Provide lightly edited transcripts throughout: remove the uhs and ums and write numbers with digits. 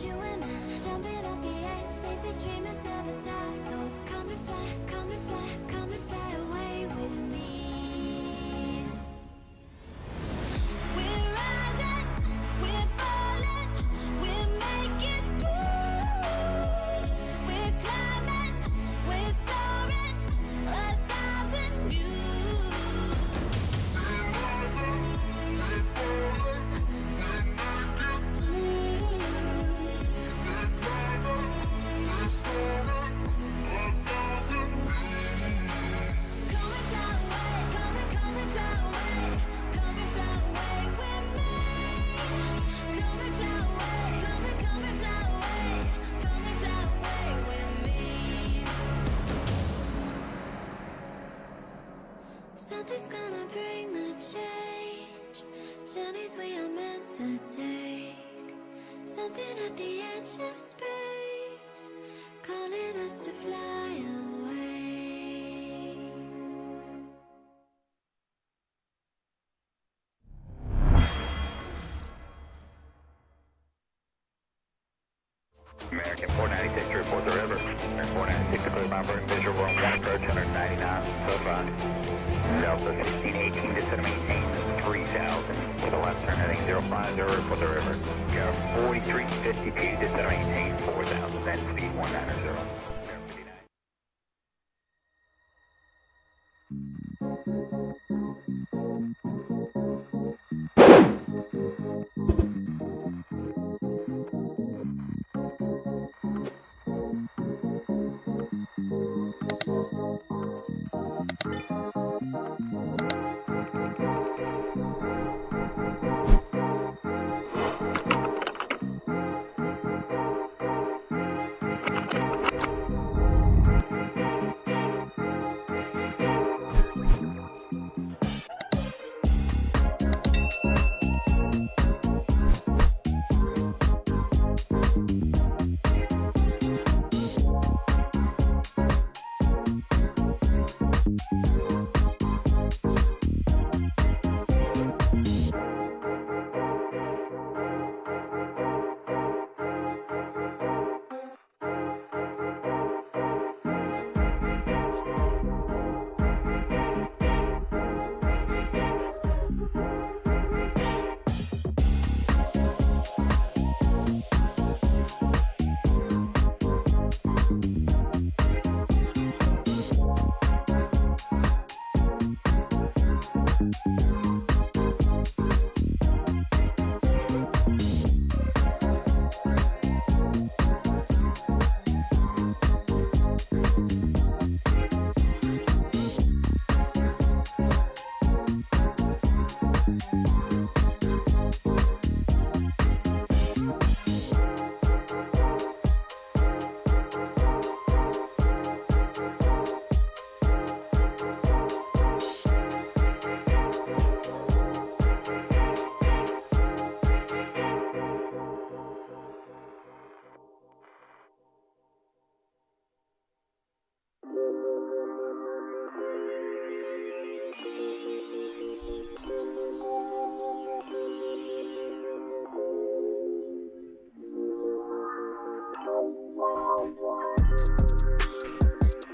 you and I, jumping off the edge. They say dreamers never die, so come and fly, come and fly, come and fly away with me. We're rising, we're falling, we're making through. We're climbing, we're soaring, 1,000 views. We're rising, we're falling, we're making through. We're climbing, we're soaring, 1,000 views. Come and fly away, come and fly away, come and fly away with me. Come and fly away, come and fly away, come and fly away with me. Something's gonna bring the change, journeys we are meant to take. Something at the edge of space, calling us to fly away. American 496 to report the river. American 496 to clear by burn visual room 1 approach 199, so 5. Delta 1618 descend to maintain 3000 with a left turn heading 050 report the river. Go 4352 descend to maintain 4000, then speed 190.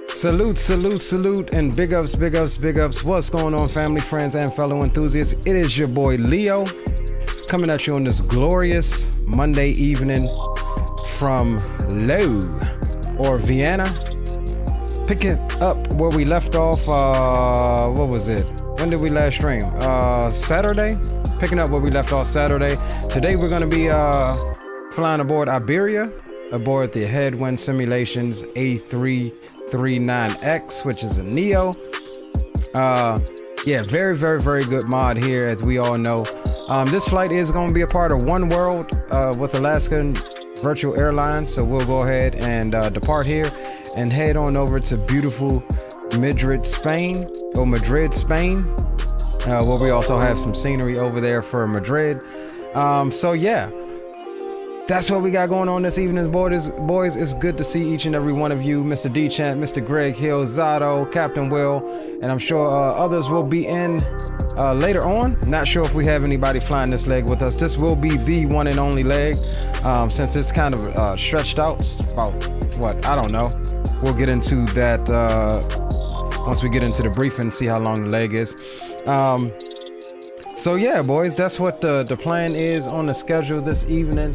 Salute, salute, salute, and big ups, big ups, big ups. What's going on, family, friends, and fellow enthusiasts? It is your boy Leo coming at you on this glorious Monday evening from Low or Vienna. Picking up where we left off, what was it? When did we last stream? Saturday? Picking up where we left off Saturday. Today we're going to be flying aboard Iberia, aboard the Headwind Simulations A339X, which is a Neo. Yeah, very, very, very good mod here, as we all know. This flight is going to be a part of OneWorld with Alaskan Virtual Airlines, so we'll go ahead and depart here and head on over to beautiful Madrid, Spain, where we also have some scenery over there for Madrid. So yeah, that's what we got going on this evening, boys. It's good to see each and every one of you, Mr. D Champ, Mr. Greg Hill, Zato, Captain Will, and I'm sure others will be in later on. Not sure if we have anybody flying this leg with us. This will be the one and only leg. since it's kind of stretched out. About what, I don't know. We'll get into that once we get into the briefing, see how long the leg is. So yeah, boys, that's what the plan is on the schedule this evening.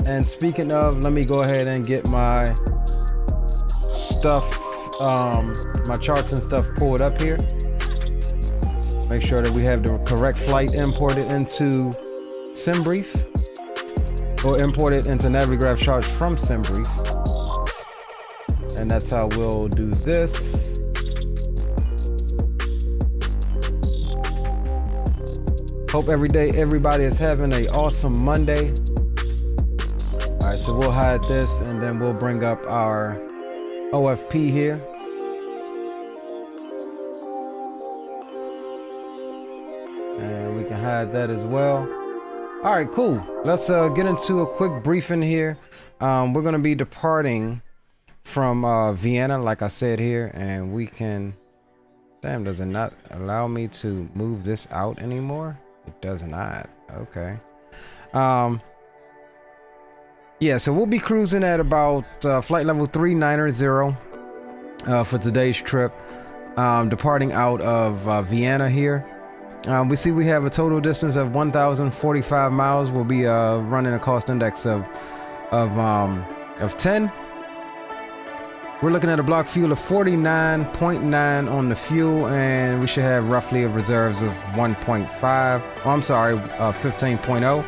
And speaking of, let me go ahead and get my stuff, my charts and stuff pulled up here. Make sure that we have the correct flight imported into SimBrief, or imported into Navigraph charts from SimBrief. And that's how we'll do this. Hope everybody is having an awesome Monday. All right, so we'll hide this and then we'll bring up our OFP here. And we can hide that as well. All right, cool. Let's get into a quick briefing here. We're going to be departing from Vienna, like I said here, and we can... Damn, does it not allow me to move this out anymore? It does not. Okay. Yeah, so we'll be cruising at about flight level 390 for today's trip, departing out of Vienna here. We see we have a total distance of 1,045 miles. We'll be running a cost index of 10. We're looking at a block fuel of 49.9 on the fuel, and we should have roughly a reserves of 1.5. Oh, I'm sorry, 15.0.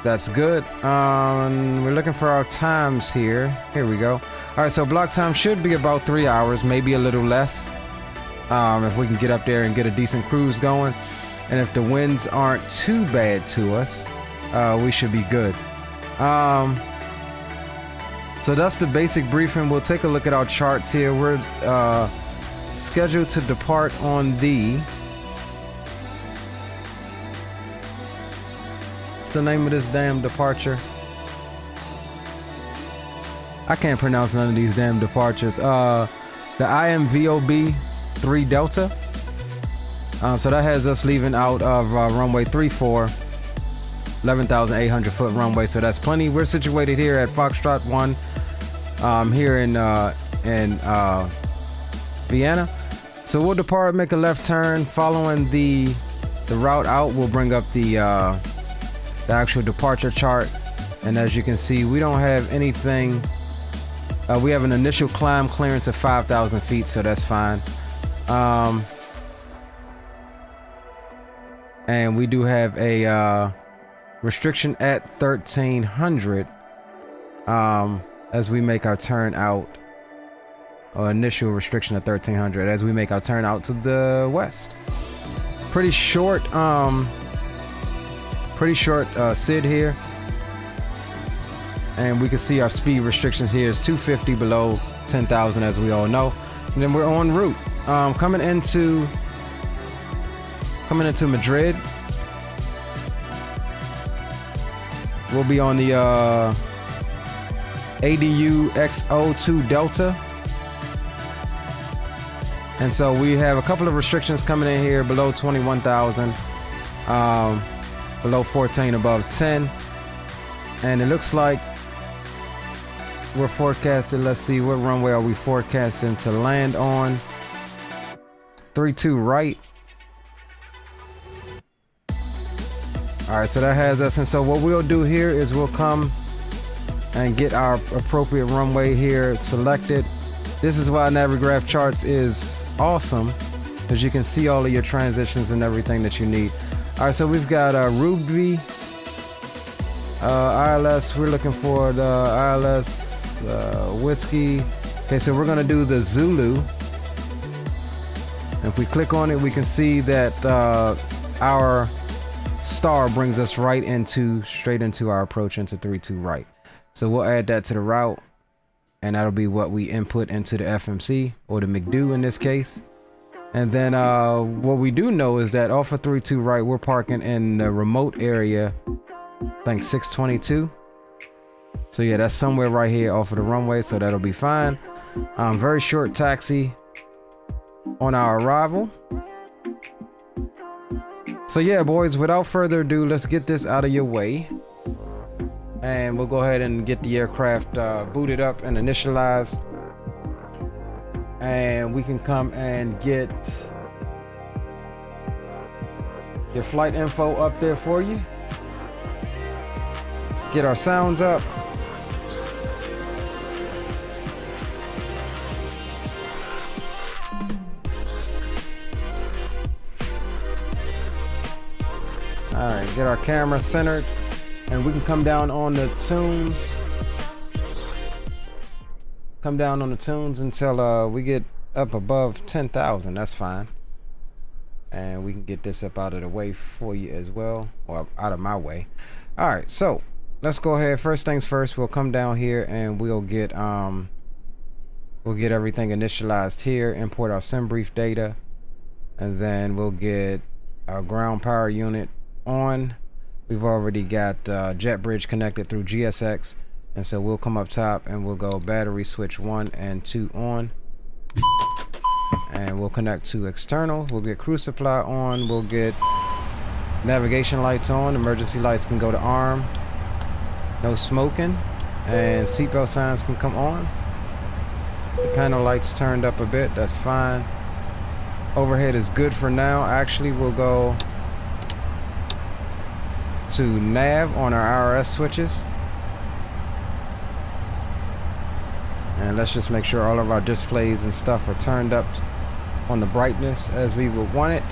That's good. We're looking for our times here. Here we go. All right, so block time should be about 3 hours, maybe a little less. If we can get up there and get a decent cruise going, and if the winds aren't too bad to us, we should be good. So that's the basic briefing. We'll take a look at our charts here. We're scheduled to depart on the... What's the name of this damn departure? I can't pronounce none of these damn departures. The IMVOB 3 Delta. So that has us leaving out of runway 34, 11,800 foot runway. So that's plenty. We're situated here at Foxtrot 1, here in Vienna. So we'll depart, make a left turn, following the route out. We'll bring up the actual departure chart, and as you can see, we don't have anything. We have an initial climb clearance of 5,000 feet, so that's fine. And we do have a restriction at 1,300 as we make our turn out, or initial restriction at 1,300 as we make our turn out to the west. Pretty short SID here, and we can see our speed restrictions here is 250 below 10,000, as we all know. And then we're en route, coming into Madrid. We'll be on the ADU XO2 Delta. And so we have a couple of restrictions coming in here below 21,000, below 14, above 10. And it looks like we're forecasted, let's see, what runway are we forecasting to land on? 32 right. All right, so that has us. And so what we'll do here is we'll come and get our appropriate runway here selected. This is why Navigraph Charts is awesome, because you can see all of your transitions and everything that you need. All right, so we've got Ruby, ILS. We're looking for the ILS Whiskey. Okay, so we're gonna do the Zulu. If we click on it, we can see that our star brings us right straight into our approach into 32 right. So we'll add that to the route, and that'll be what we input into the FMC, or the McDo in this case. And then what we do know is that off of 32 right, we're parking in the remote area, I think 622. So yeah, that's somewhere right here off of the runway, so that'll be fine. Very short taxi on our arrival. So yeah, boys, without further ado, let's get this out of your way. and we'll go ahead and get the aircraft booted up and initialized, and we can come and get your flight info up there for you, get our sounds up. All right, get our camera centered, and we can come down on the tunes. Come down on the tunes until we get up above 10,000. That's fine. And we can get this up out of the way for you as well, or out of my way. All right, so let's go ahead. First things first, we'll come down here and we'll get everything initialized here, import our SimBrief data, and then we'll get our ground power unit on. We've already got JetBridge connected through GSX, and so we'll come up top and we'll go battery switch 1 and 2 on, and we'll connect to external. We'll get crew supply on, we'll get navigation lights on, emergency lights can go to arm, no smoking, and seatbelt signs can come on. The panel lights turned up a bit, that's fine. Overhead is good for now. Actually, we'll go to nav on our Aorus switches, and let's just make sure all of our displays and stuff are turned up on the brightness as we would want it.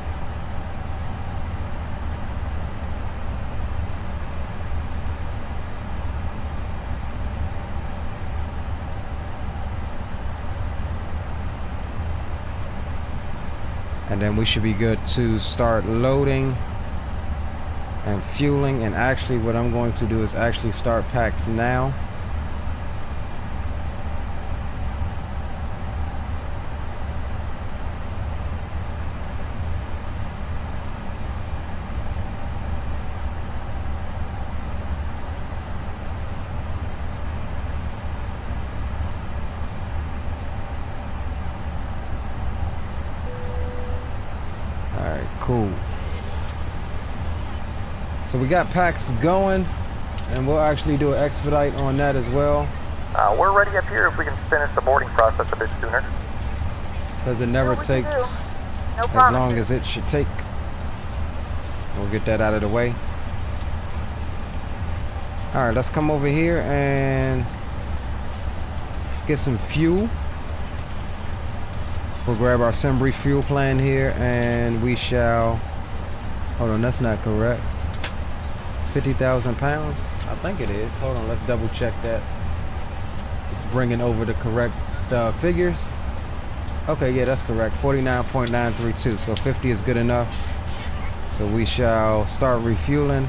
And then we should be good to start loading and fueling. And actually what I'm going to do is actually start packs now. Alright, cool. So we got packs going, and we'll actually do an expedite on that as well. We're ready up here if we can finish the boarding process a bit sooner. Because it never takes as long as it should take. We'll get that out of the way. Alright, let's come over here and get some fuel. We'll grab our SimBrief fuel plan here, and we shall... Hold on, that's not correct. 50,000 pounds? I think it is. Hold on, let's double check that. It's bringing over the correct figures. Okay, yeah, that's correct. 49.932. So 50 is good enough. So we shall start refueling.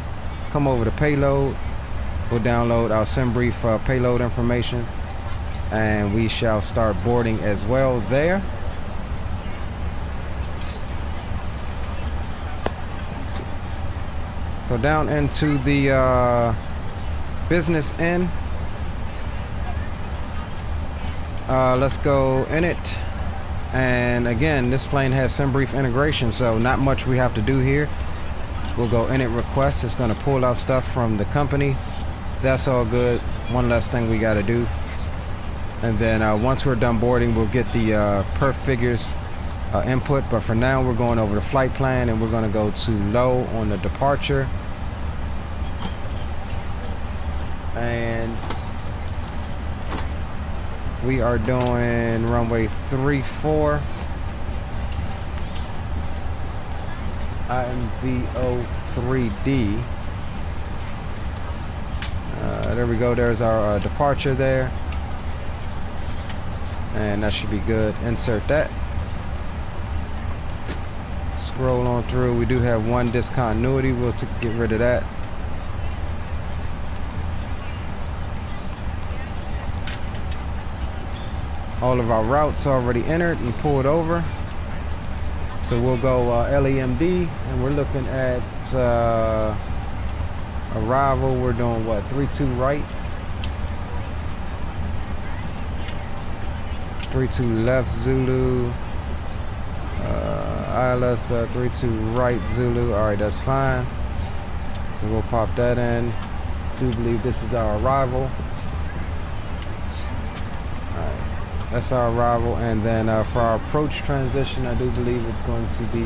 Come over to payload. We'll download our SimBrief payload information, and we shall start boarding as well there. So down into the business end. Let's go in it. And again, this plane has SimBrief integration, so not much we have to do here. We'll go init request. It's going to pull out stuff from the company. That's all good. One less thing we got to do. And then once we're done boarding, we'll get the perf figures input. But for now, we're going over the flight plan, and we're going to go to low on the departure. And we are doing runway 34. IMVO 3D. There we go. There's our departure there. And that should be good. Insert that. Scroll on through. We do have one discontinuity. We'll get rid of that. All of our routes already entered and pulled over. So we'll go LEMD, and we're looking at arrival. We're doing what? 32 right. 32 left Zulu. ILS 32 right Zulu. Alright, that's fine. So we'll pop that in. do believe this is our arrival. Alright, that's our arrival, and then for our approach transition, I do believe it's going to be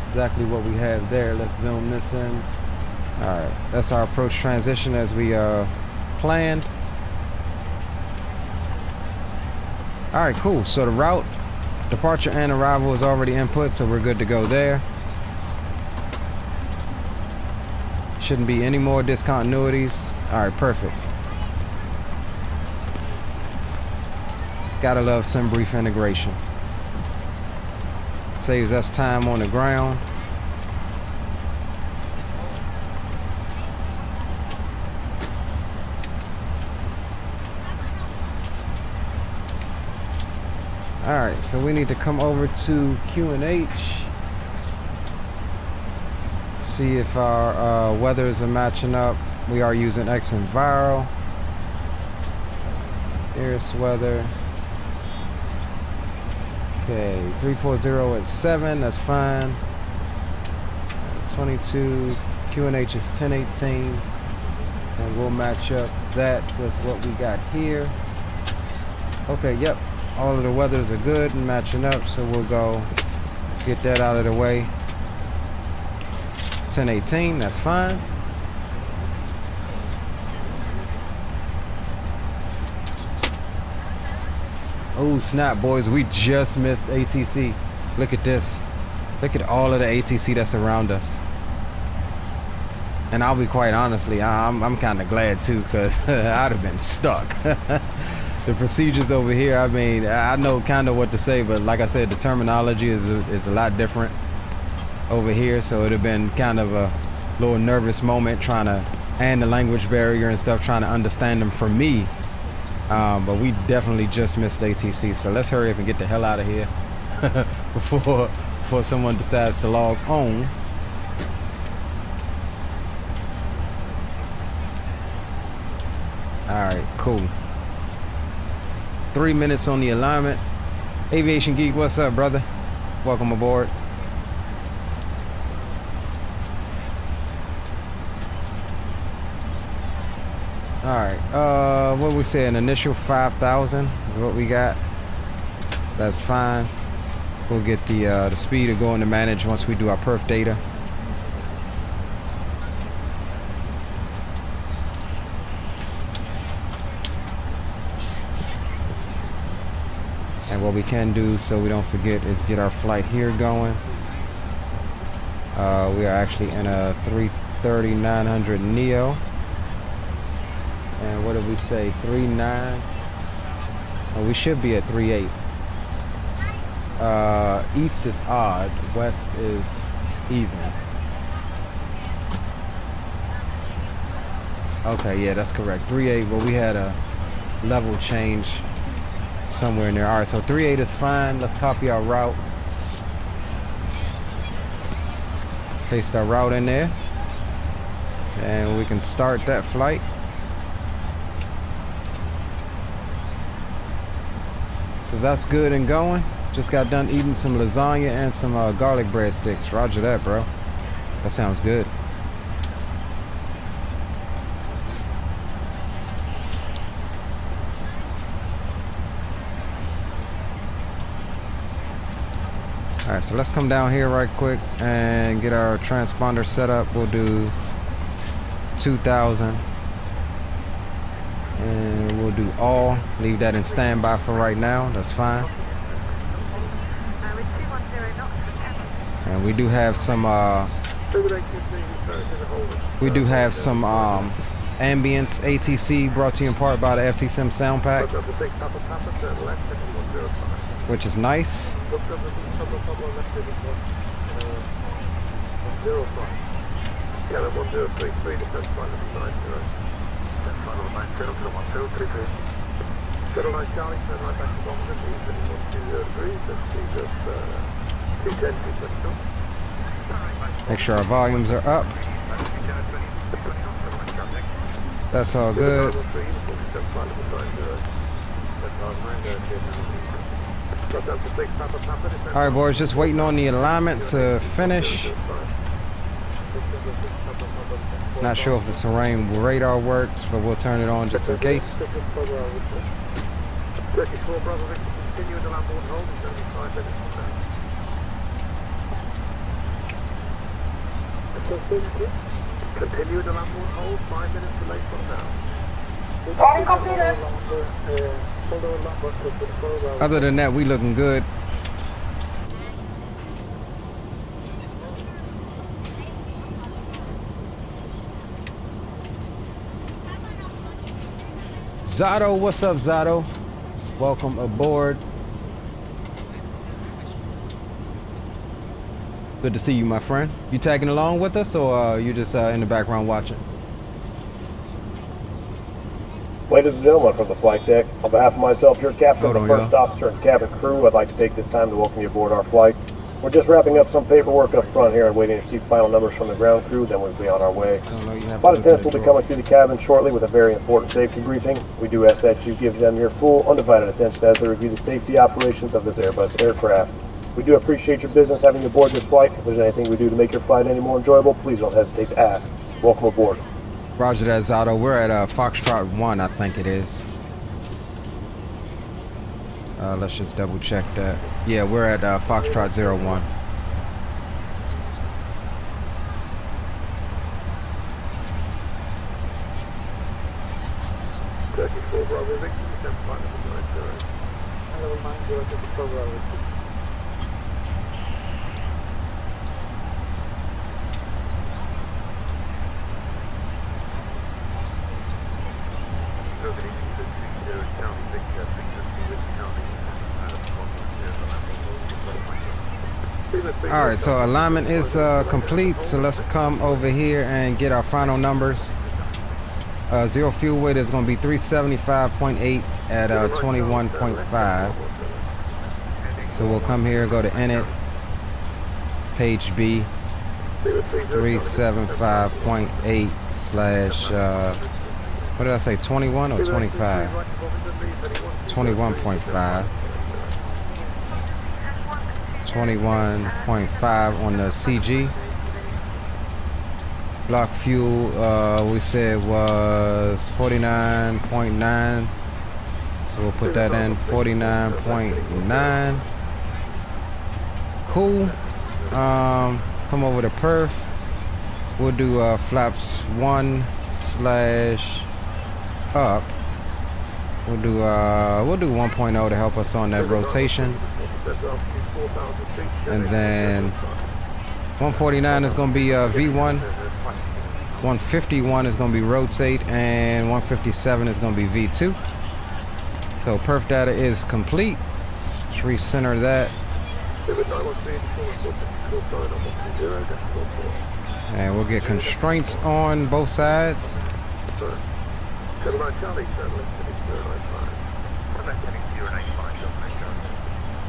exactly what we have there. Let's zoom this in. Alright, that's our approach transition as we planned. Alright, cool. So the route, departure and arrival is already input, so we're good to go there. Shouldn't be any more discontinuities. Alright, perfect. Gotta love some brief integration. Saves us time on the ground. Alright, so we need to come over to QNH. See if our weathers are matching up. We are using X Enviro. Here's weather. Okay, 340 at 7, that's fine. 22, QNH is 1018. And we'll match up that with what we got here. Okay, yep. All of the weathers are good and matching up, so we'll go get that out of the way. 1018, that's fine. Oh snap, boys, we just missed ATC. Look at this. Look at all of the ATC that's around us. And I'll be quite honestly, I'm kind of glad too, because I'd have been stuck. The procedures over here, I mean, I know kind of what to say, but like I said, the terminology is a lot different over here, so it'd have been kind of a little nervous moment trying to, and the language barrier and stuff, trying to understand them for me. But we definitely just missed ATC, so let's hurry up and get the hell out of here before someone decides to log on. All right, cool. 3 minutes on the alignment. Aviation Geek, what's up, brother? Welcome aboard. All right, what we say, an initial 5,000 is what we got. That's fine. We'll get the speed to go into manage once we do our perf data. And what we can do, so we don't forget, is get our flight here going. We are actually in a 339 Neo. And what did we say? 39. Oh, we should be at 38. East is odd, west is even. Okay, yeah, that's correct. 38. Well, we had a level change somewhere in there. All right, so 38 is fine. Let's copy our route. Paste our route in there, and we can start that flight. So that's good and going. Just got done eating some lasagna and some garlic breadsticks. Roger that, bro. That sounds good. All right, so let's come down here right quick and get our transponder set up. We'll do 2,000. And we'll do all. Leave that in standby for right now. That's fine. And we do have some ambience ATC brought to you in part by the FTSIM sound pack, which is nice. Make sure our volumes are up. That's all good. All right, boys, just waiting on the alignment to finish. Not sure if the terrain radar works, but we'll turn it on just in case. Continue the landlord hold, 5 minutes delayed from now. Other than that, we looking good. Zato, what's up, Zato? Welcome aboard. Good to see you, my friend. You tagging along with us, or you just in the background watching? Ladies and gentlemen from the flight deck, on behalf of myself, your captain, the first officer, and cabin crew, I'd like to take this time to welcome you aboard our flight. We're just wrapping up some paperwork up front here and waiting to receive final numbers from the ground crew, then we'll be on our way. Flight attendants will be coming through the cabin shortly with a very important safety briefing. We do ask that you give them your full, undivided attention as they review the safety operations of this Airbus aircraft. We do appreciate your business having you aboard this flight. If there's anything we do to make your flight any more enjoyable, please don't hesitate to ask. Welcome aboard. Roger that, Zato. We're at Foxtrot 1, I think it is. Let's just double check that. Yeah, we're at Foxtrot 01. All right, so alignment is complete, so let's come over here and get our final numbers. Zero fuel weight is going to be 375.8 at 21.5. So we'll come here, go to init, page B, 375.8 slash, what did I say, 21 or 25? 21.5. 21.5 on the CG. Block fuel, we said was 49.9. So we'll put that in 49.9. Cool. Come over to perf. We'll do flaps 1 slash up. We'll do 1.0 to help us on that rotation. And then 149 is going to be V1, 151 is going to be rotate, and 157 is going to be V2. So perf data is complete. Let's recenter that. And we'll get constraints on both sides.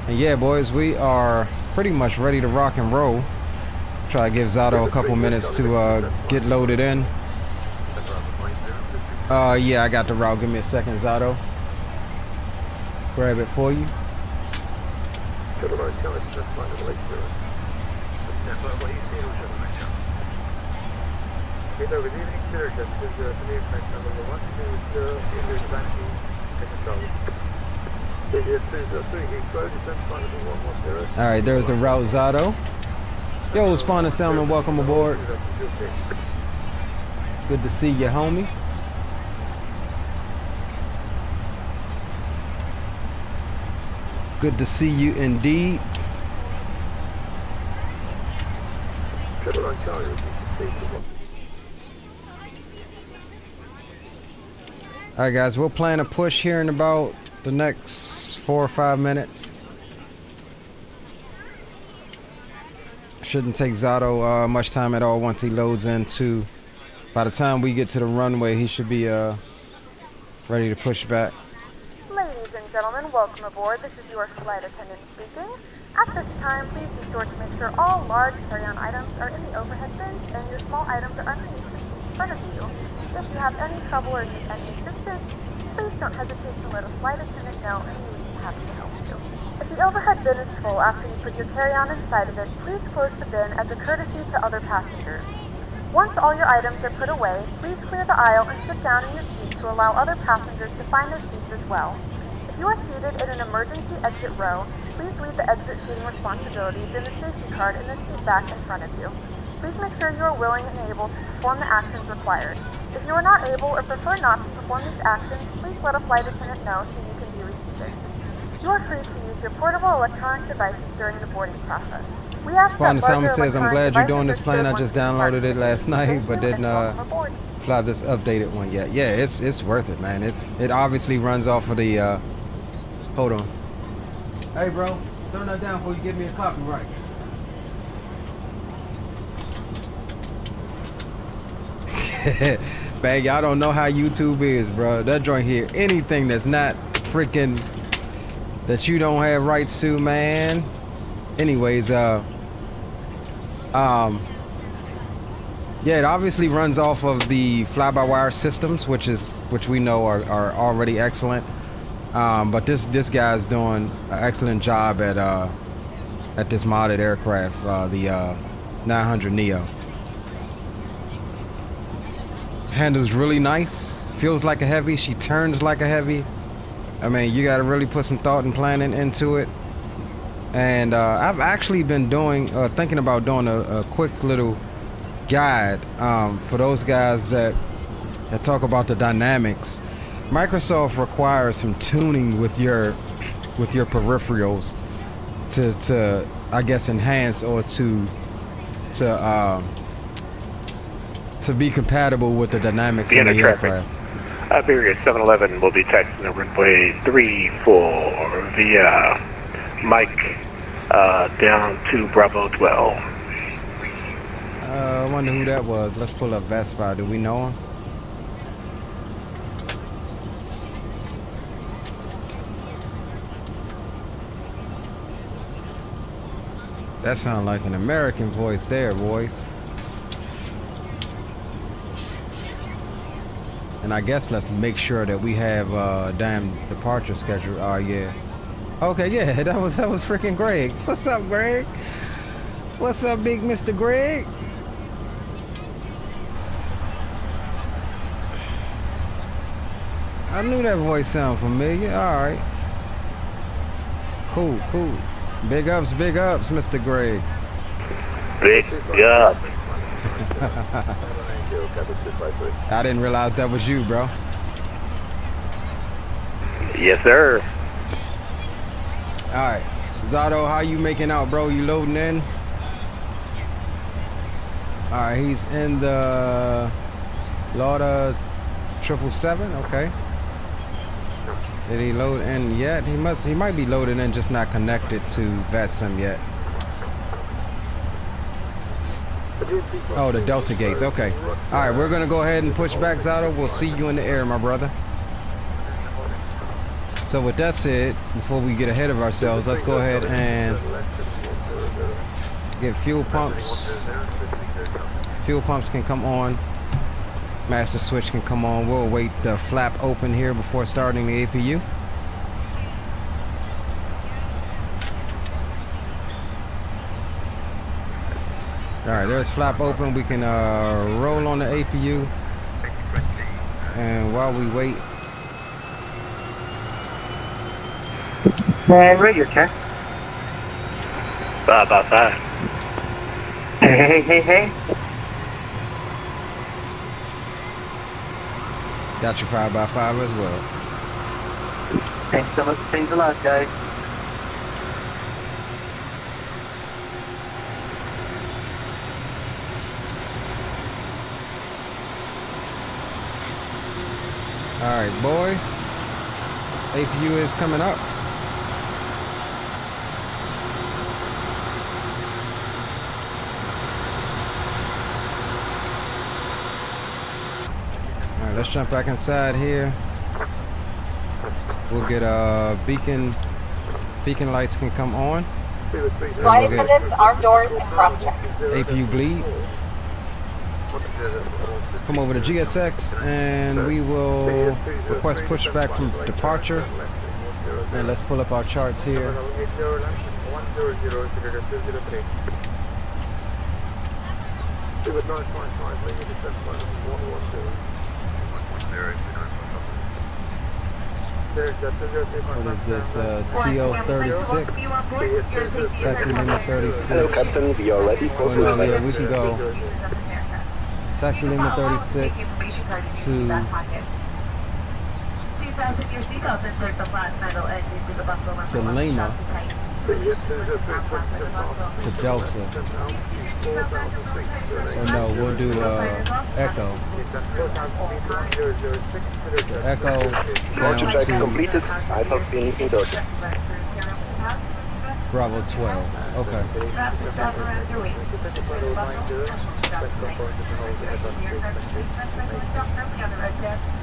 And yeah, boys, we are pretty much ready to rock and roll. Try to give Zato a couple minutes to get loaded in. Yeah, I got the route. Give me a second, Zato. Grab it for you. Alright, there's the route, Zato. Yo, Spawn and Salmon, welcome aboard. Good to see you, homie. Good to see you indeed. Alright guys, we'll plan a push here in about the next 4 or 5 minutes. Shouldn't take Zato much time at all once he loads into. By the time we get to the runway, he should be ready to push back. Ladies and gentlemen, welcome aboard. This is your flight attendant speaking. At this time, please be sure to make sure all large carry-on items are in the overhead bins and your small items are underneath the seat in front of you. If you have any trouble or need any assistance, please don't hesitate to let a flight attendant know, and we will be happy to help you. If you the overhead bin is full after you put your carry-on inside of it, please close the bin as a courtesy to other passengers. Once all your items are put away, please clear the aisle and sit down in your seat to allow other passengers to find their seats as well. If you are seated in an emergency exit row, please read the exit seating responsibilities in the safety card in the seat back in front of you. Please make sure you are willing and able to perform the actions required. If you are not able or prefer not to perform these actions, please let a flight attendant know so you can be reseated. You are free to use your portable electronic devices during the boarding process. We ask Spawn that larger Salmon says, I'm glad you're doing electronic this plane. I just downloaded it last night, but didn't devices fly this updated one yet. Yeah, it's worth it, man. It obviously runs off of the hold on. Hey bro, turn that down before you give me a copyright. Man, y'all don't know how YouTube is, bro. That joint here, anything that's not freaking that you don't have rights to, man. Anyways, yeah, it obviously runs off of the fly-by-wire systems, which we know are already excellent. But this guy's doing an excellent job at this modded aircraft, the 900 Neo. Handles really nice. Feels like a heavy. She turns like a heavy. I mean, you got to really put some thought and planning into it. And I've actually been thinking about doing a quick little guide for those guys that talk about the dynamics. Microsoft requires some tuning with your peripherals to I guess enhance or to be compatible with the dynamics in the aircraft. Iberia 711 will be taxiing the runway 34 via Mech down to Bravo 12. I wonder who that was. Let's pull up Vespa. Do we know him? That sounds like an American voice there, boys. And I guess let's make sure that we have a damn departure schedule. Oh yeah. Okay, yeah, that was freaking Greg. What's up, Greg? What's up, big Mr. Greg? I knew that voice sounded familiar. All right. Cool. Big ups, Mr. Greg. Big up. I didn't realize that was you, bro. Yes, sir. All right, Zato, how you making out, bro? You loading in? All right, he's in the Lauda 777. Okay. Did he load in yet? He might be loaded in, just not connected to VATSIM yet. Oh, the Delta gates. Okay. All right, we're gonna go ahead and push back, Zato. We'll see you in the air, my brother. So with that said, before we get ahead of ourselves, let's go ahead and get fuel pumps. Fuel pumps can come on. Master switch can come on. We'll wait the flap open here before starting the APU. All right, there's flap open. We can roll on the APU. And while we wait, Rate your check. 5 by 5. Hey. got your 5x5 as well. Thanks so much. Thanks a lot, guys. All right, boys. APU is coming up. All right, let's jump back inside here. We'll get beacon lights can come on. Flight attendants, arm doors, and cross check. APU bleed. Come over to GSX and we will request pushback from departure. And let's pull up our charts here. 100, with 955, we need to set flight of 112. What is this? TO36? Taxi Lima 36. Hello, Captain. We are ready for yeah, we can go. Taxi Lima 36 to Lima to Delta. Oh no, we'll do Echo. To Echo down check to completed. Vitals being inserted. Bravo 12. Okay.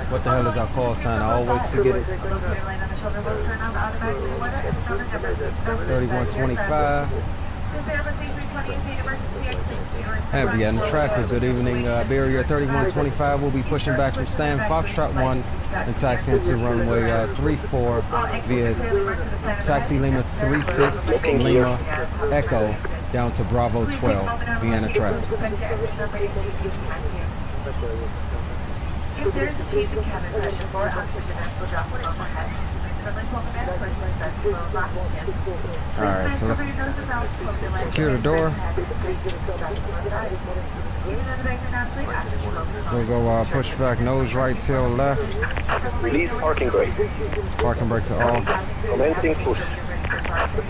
What the hell is our call sign? I always forget it. 3125. Heavy in traffic. Good evening, Iberia 3125. We'll be pushing back from Stan Foxtrot 1 and taxiing to runway 34 via Taxi Lima 36 Lima Echo down to Bravo 12 Vienna traffic. If there is a change in cabin pressure for oxygen, we'll drop it overhead. Alright, so let's secure the door. We'll go push back, nose right, tail left. Release parking brakes. Parking brakes are off. Commencing push.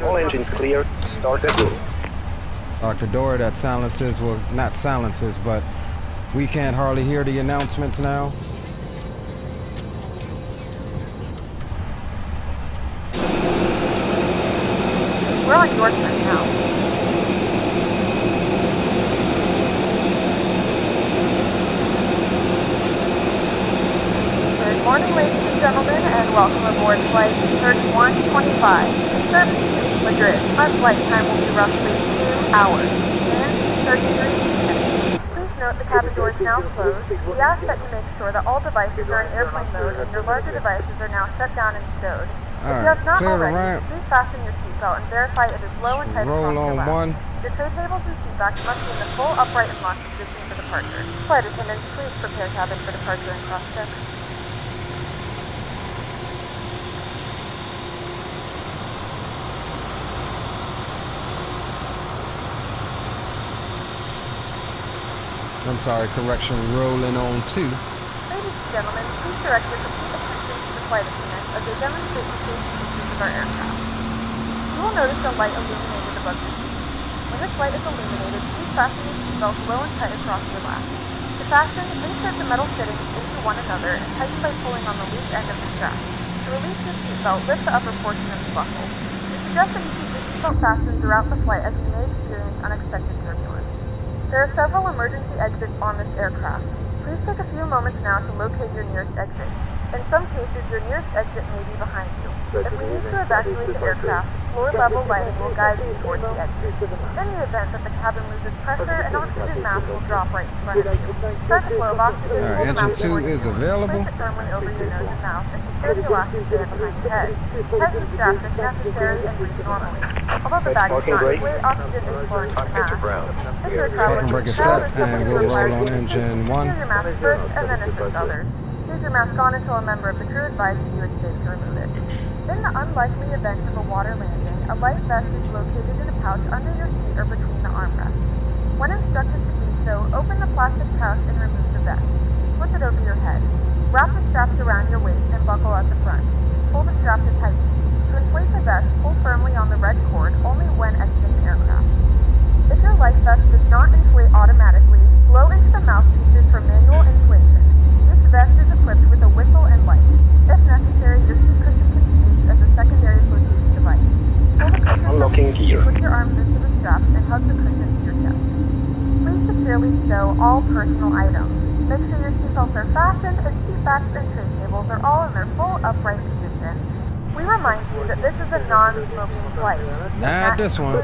All engines clear. Start at go. Lock the door, that silences, well, not silences, but we can't hardly hear the announcements now. We're on your turn now. Good morning, ladies and gentlemen, and welcome aboard flight 3125, service to Madrid. Our flight time will be roughly 2 hours and 33 minutes. Please note the cabin door is now closed. We ask that you make sure that all devices are in airplane mode and your larger devices are now shut down and stowed. If you have not already, please fasten your seatbelt and verify it is low and tight across your lap. Your tray tables and seatbacks must be in the full upright and locked position for departure. Flight attendants, please prepare cabin for departure and cross-check. I'm sorry, correction, rolling on 2. Ladies and gentlemen, please direct your complete attention to the flight attendants as they demonstrate the safety features of our aircraft. You will notice a light illuminated above your seat. When this light is illuminated, please fasten your seatbelts low and tight across your lap. To fasten, insert the metal fittings into one another and tighten by pulling on the loose end of the strap. To release your seatbelt, lift the upper portion of the buckle. We suggest that you keep your seatbelt fastened throughout the flight as you may experience unexpected turbulence. There are several emergency exits on this aircraft. Please take a few moments now to locate your nearest exit. In some cases, your nearest exit may be behind you. If we need to evacuate the aircraft, floor-level lighting will guide you towards the exit. In the event that the cabin loses pressure, an oxygen mask will drop right in front of you. Start the flow of oxygen. Alright, engine 2 is available. Place it firmly over your nose and mouth and secure the elastic band behind your head. Tighten the straps if necessary and breathe normally. Although the bag is not inflated, oxygen is flowing to the mask. If you're Parking brake is set, and we'll roll on engine 1. Use your mask first and then assist others. Leave your mask on until a member of the crew advises you it's safe to remove it. In the unlikely event of a water landing, a life vest is located in a pouch under your seat or between the armrests. When instructed to do so, open the plastic pouch and remove the vest. Flip it over your head. Wrap the straps around your waist and buckle at the front. Pull the strap to tighten. To inflate the vest, pull firmly on the red cord only when exiting the aircraft. If your life vest does not inflate automatically, blow into the mouthpieces for manual inflation. This vest is equipped with a whistle and light. If necessary, your seat cushion can be used as a secondary flotation device. Pull the cushion Unlocking gear. Put your arms into the straps and hug the cushion to your chest. Please securely stow all personal items. Make sure your seatbelts are fastened and seat backs and tray tables are all in their full upright position. We remind you that this is a non-smoking flight. Not this one.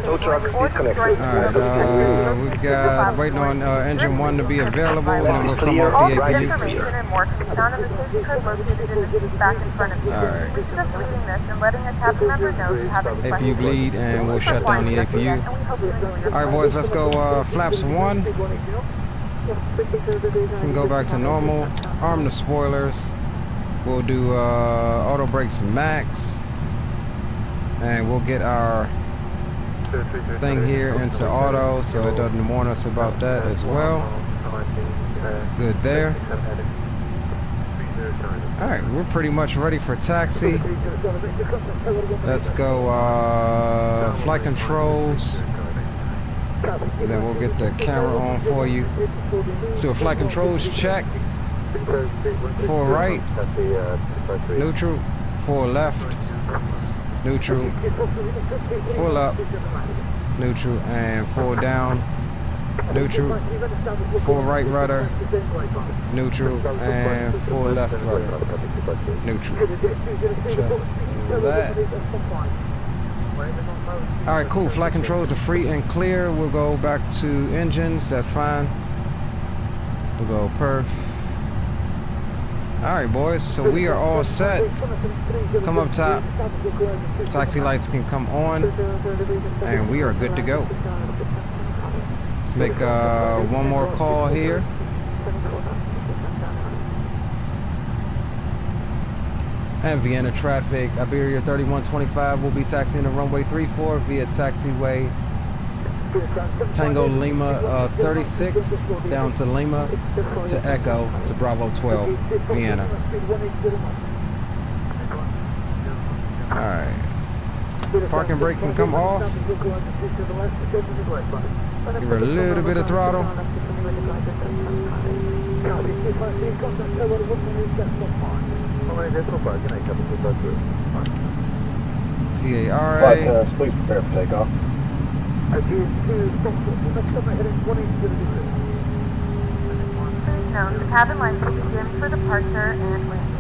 Tow truck disconnected. Alright, we've got waiting on engine 1 to be available, and then we'll come off the APU. Information and more can be found in the safety code located in the seat back in front of you. Alright. We suggest reading this and letting a cabin member know you have any APU questions. bleed, and we'll shut down the APU. Alright, boys, let's go flaps 1. We can go back to normal. Arm the spoilers. We'll do auto brakes max, and we'll get our thing here into auto so it doesn't warn us about that as well. Good there. Alright, we're pretty much ready for taxi. Let's go flight controls. Then we'll get the camera on for you. Let's do a flight controls check. 4 right, neutral, 4 left, neutral, full up, neutral, and 4 down, neutral, 4 right rudder, neutral, and 4 left rudder, neutral. Just that. Alright, cool. Flight controls are free and clear. We'll go back to engines. That's fine. We'll go perf. Alright, boys, so we are all set. Come up top. Taxi lights can come on, and we are good to go. Let's make one more call here. And Vienna traffic, Iberia 3125 will be taxiing the runway 34 via taxiway Tango Lima 36 down to Lima to Echo to Bravo 12, Vienna. Alright. Parking brake can come off. Give her a little bit of throttle. TARA. Please prepare for takeoff. Please note, the cabin lights will be dimmed for departure and landing.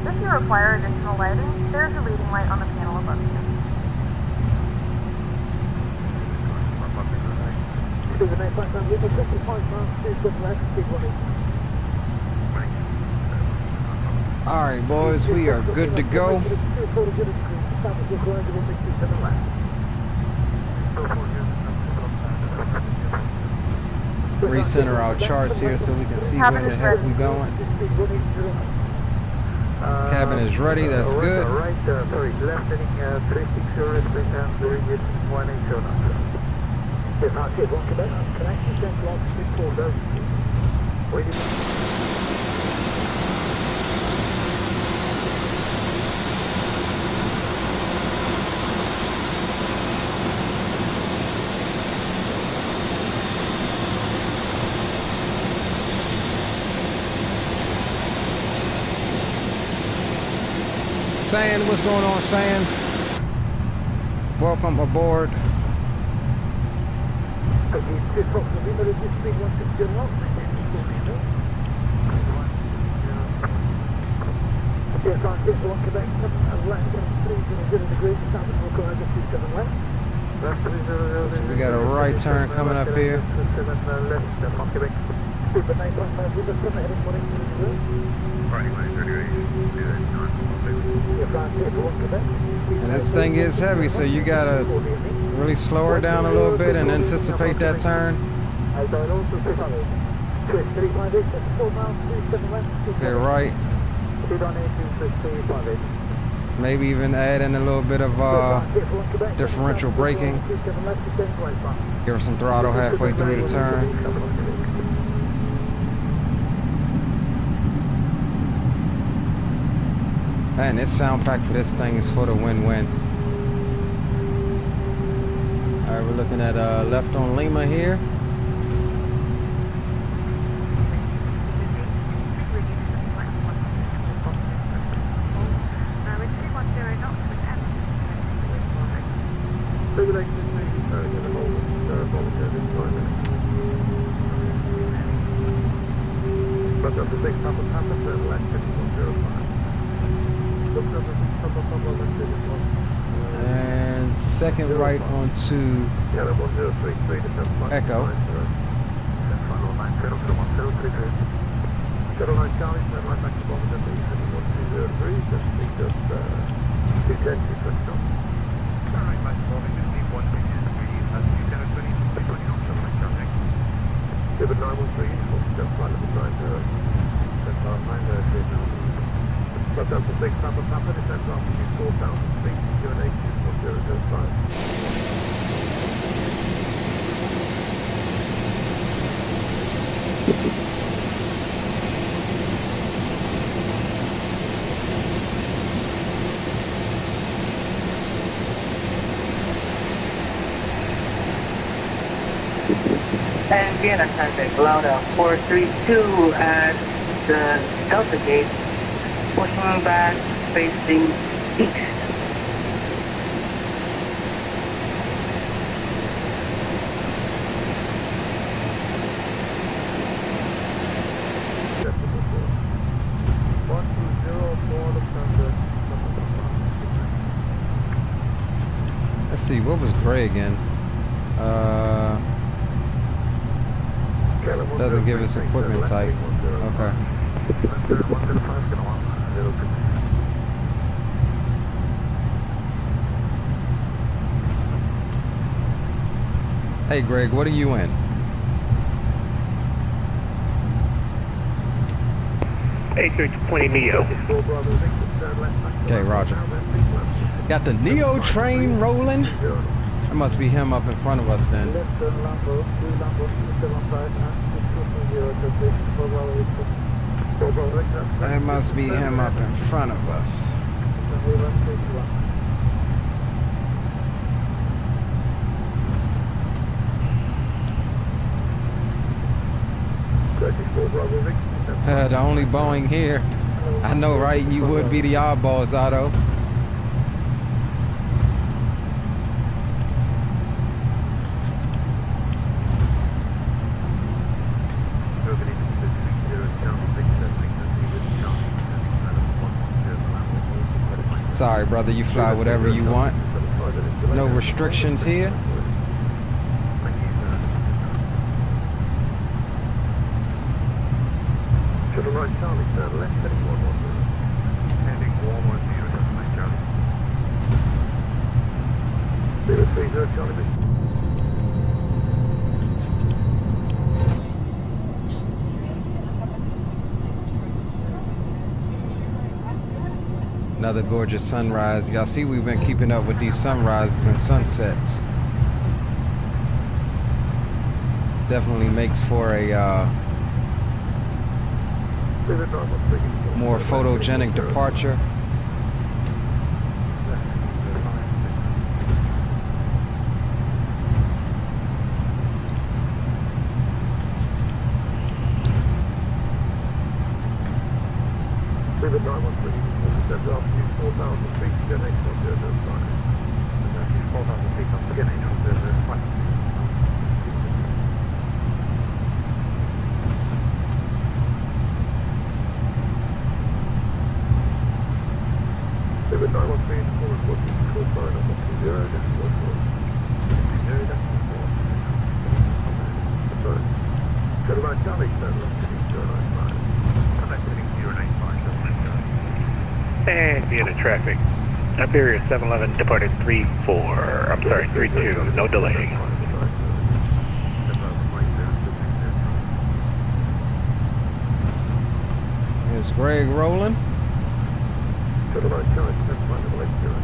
If you require additional lighting, there's a leading light on the panel above you. Alright, boys, we are good to go. Recenter our charts here so we can see where the heck we're going. Cabin is ready, that's good. Sand, what's going on, Sand? Welcome aboard. So we got a right turn coming up here. And this thing is heavy, so you gotta really slow her down a little bit and anticipate that turn. Okay, right. Maybe even add in a little bit of differential braking. Give her some throttle halfway through the turn. Man, this sound pack for this thing is for the win-win. Alright, we're looking at left on Lima here. And second right onto Echo. And Vienna traffic, Lauda 432 at the Delta gate, pushing back, facing east. Let's see, what was gray again? Doesn't give us equipment type. Okay. Hey Greg, what are you in? A320neo. Okay, Roger. Got the Neo train rolling. That must be him up in front of us then. That must be him up in front of us. The only Boeing here. I know, right? You would be the oddballs, Otto. Sorry, brother, you fly whatever you want. No restrictions here. To the right, Charlie, sir, left heading 110. Heading 110, Charlie. 030, Charlie. Another gorgeous sunrise. Y'all see we've been keeping up with these sunrises and sunsets. Definitely makes for a more photogenic departure. And Vienna traffic. Iberia 711 departed 32, no delay. Here's Greg rolling. To the right, Charlie, that's fine, the left, zero.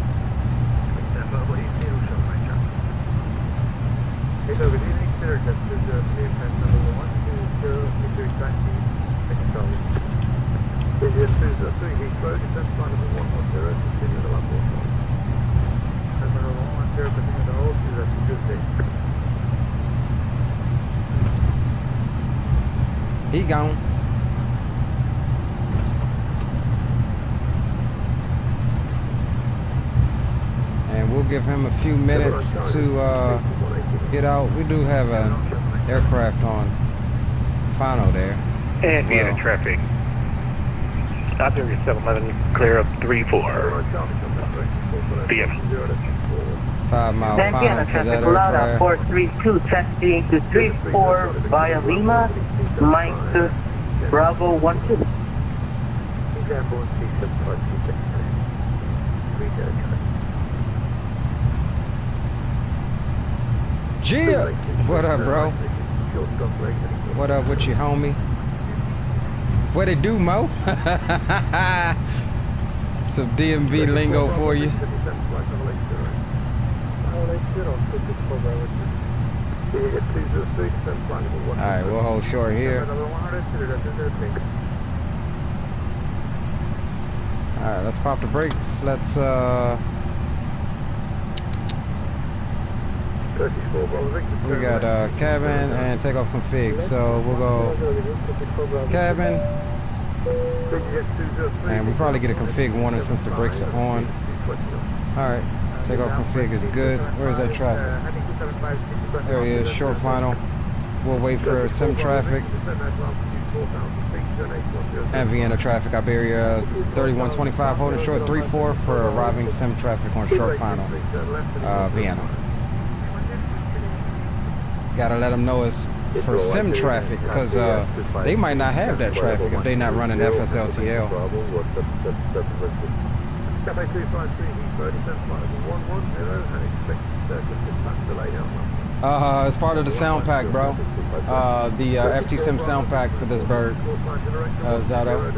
Hey, over here, clear, that's the clear path number 120, clear taxi, second Charlie. India 203, Heathrow, descent flight number 110, continue the lap 110. Number 110, continue the whole, that's a good thing. He gone. And we'll give him a few minutes to get out. We do have an aircraft on Fano there. And Vienna traffic. Iberia 711, clear up 3-4. Vienna. 5 mile Then Vienna, final for that traffic allowed aircraft. 432, taxiing to 34 via Lima, Mike Bravo 12. Gia! What up, bro? What up with you, homie? What it do, Mo? Some DMV lingo for you. Alright, we'll hold short here. Alright, let's pop the brakes. Let's we got cabin and takeoff config. So we'll go cabin. And we probably get a config warning since the brakes are on. Alright, takeoff config is good. Where's that traffic? There he is, short final. We'll wait for sim traffic. And Vienna traffic, Iberia 3125 holding short 3-4 for arriving sim traffic on short final. Vienna. Gotta let them know it's for sim traffic because they might not have that traffic if they're not running FSLTL. It's part of the sound pack, bro. The FT Sim sound pack for this bird. Zato.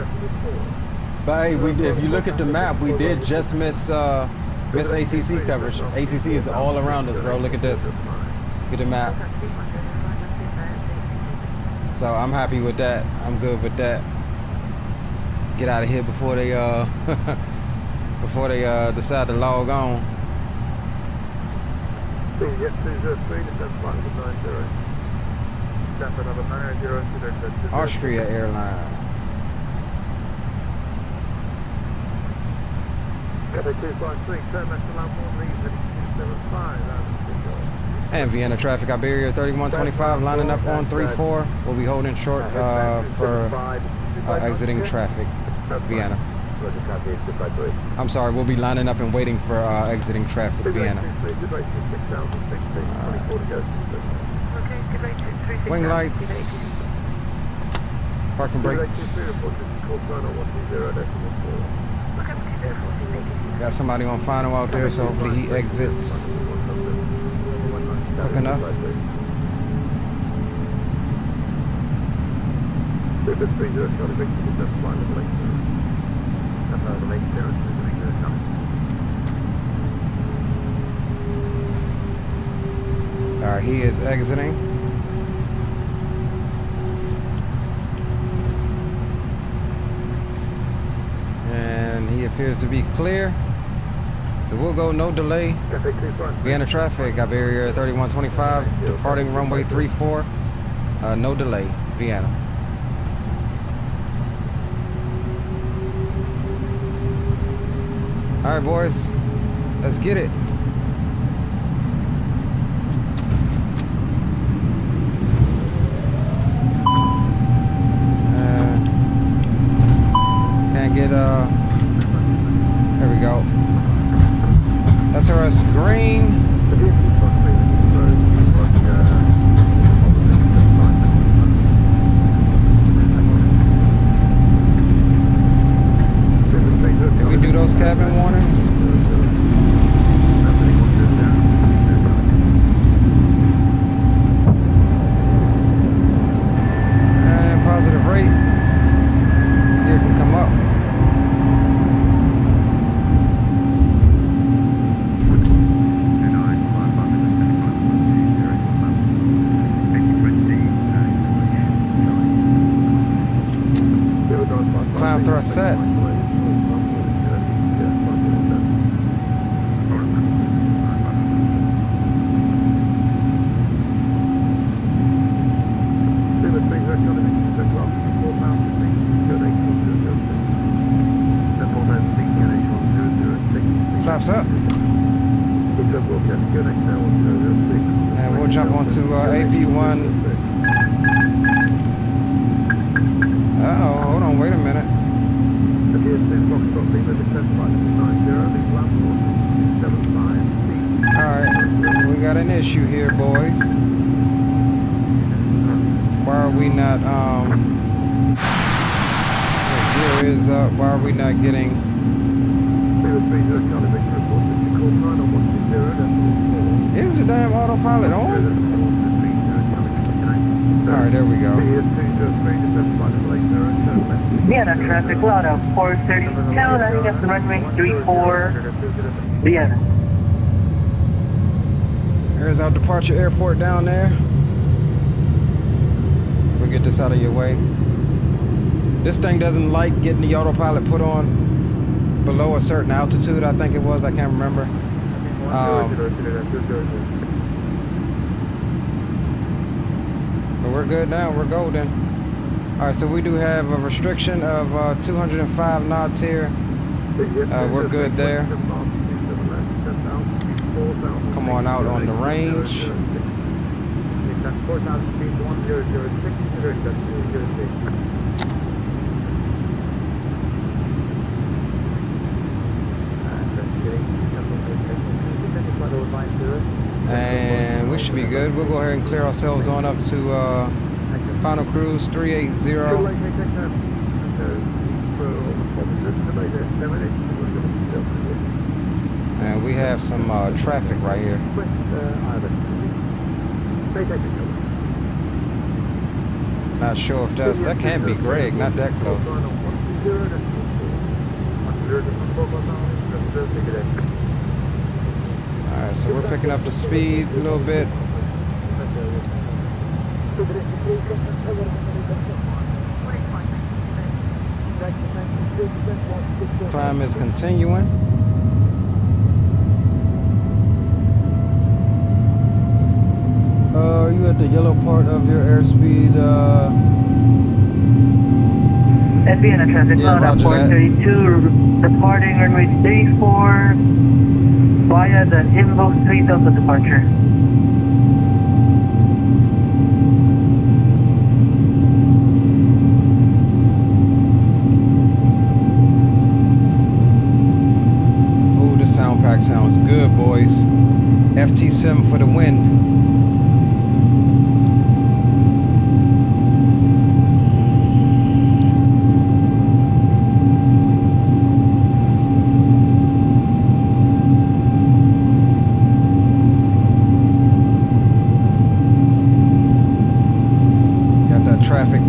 But hey, if you look at the map, we did just miss ATC coverage. ATC is all around us, bro. Look at this. Look at the map. So I'm happy with that. I'm good with that. Get out of here before they decide to log on. Austria Airlines. And Vienna traffic, Iberia 3125 lining up on 3-4. We'll be holding short for exiting traffic, Vienna. I'm sorry, we'll be lining up and waiting for exiting traffic, Vienna. Wing lights, parking brakes. Got somebody on final out there, so hopefully he exits quick enough. Alright, he is exiting. And he appears to be clear. So we'll go no delay. Vienna traffic, Iberia 3125, departing runway 34. No delay, Vienna. All right, boys, let's get it. Can't get there we go. SRS green. Did we do those cabin warnings? And positive rate. Here can come up. Cloud thrust set. Flaps up. And we'll jump onto AP1. Uh-oh, hold on, wait a minute. Alright, we got an issue here, boys. Why are we not, the gear is up, why are we not getting... Is the damn autopilot on? Alright, there we go. Vienna traffic, loud out 432, landing at the runway 34, Vienna. There's our departure airport down there. We'll get this out of your way. This thing doesn't like getting the autopilot put on below a certain altitude, I think it was, I can't remember. But we're good now, we're golden. Alright, so we do have a restriction of 205 knots here. We're good there. Come on out on the range. And we should be good. We'll go ahead and clear ourselves on up to final cruise 380. And we have some traffic right here. Not sure if that can't be Greg, not that close. Alright, so we're picking up the speed a little bit. Climb is continuing. You at the yellow part of your airspeed. At Vienna traffic, loud out 432, departing runway 34 via the Invo 3 Delta departure. Oh, the sound pack sounds good, boys. FT7 for the win.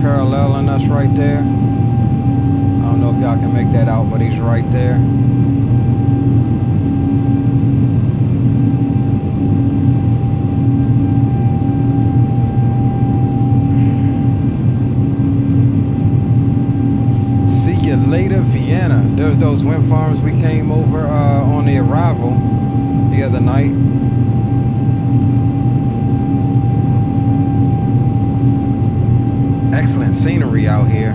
Paralleling us right there. I don't know if y'all can make that out, but he's right there. See you later, Vienna. There's those wind farms we came over on the arrival the other night. Excellent scenery out here.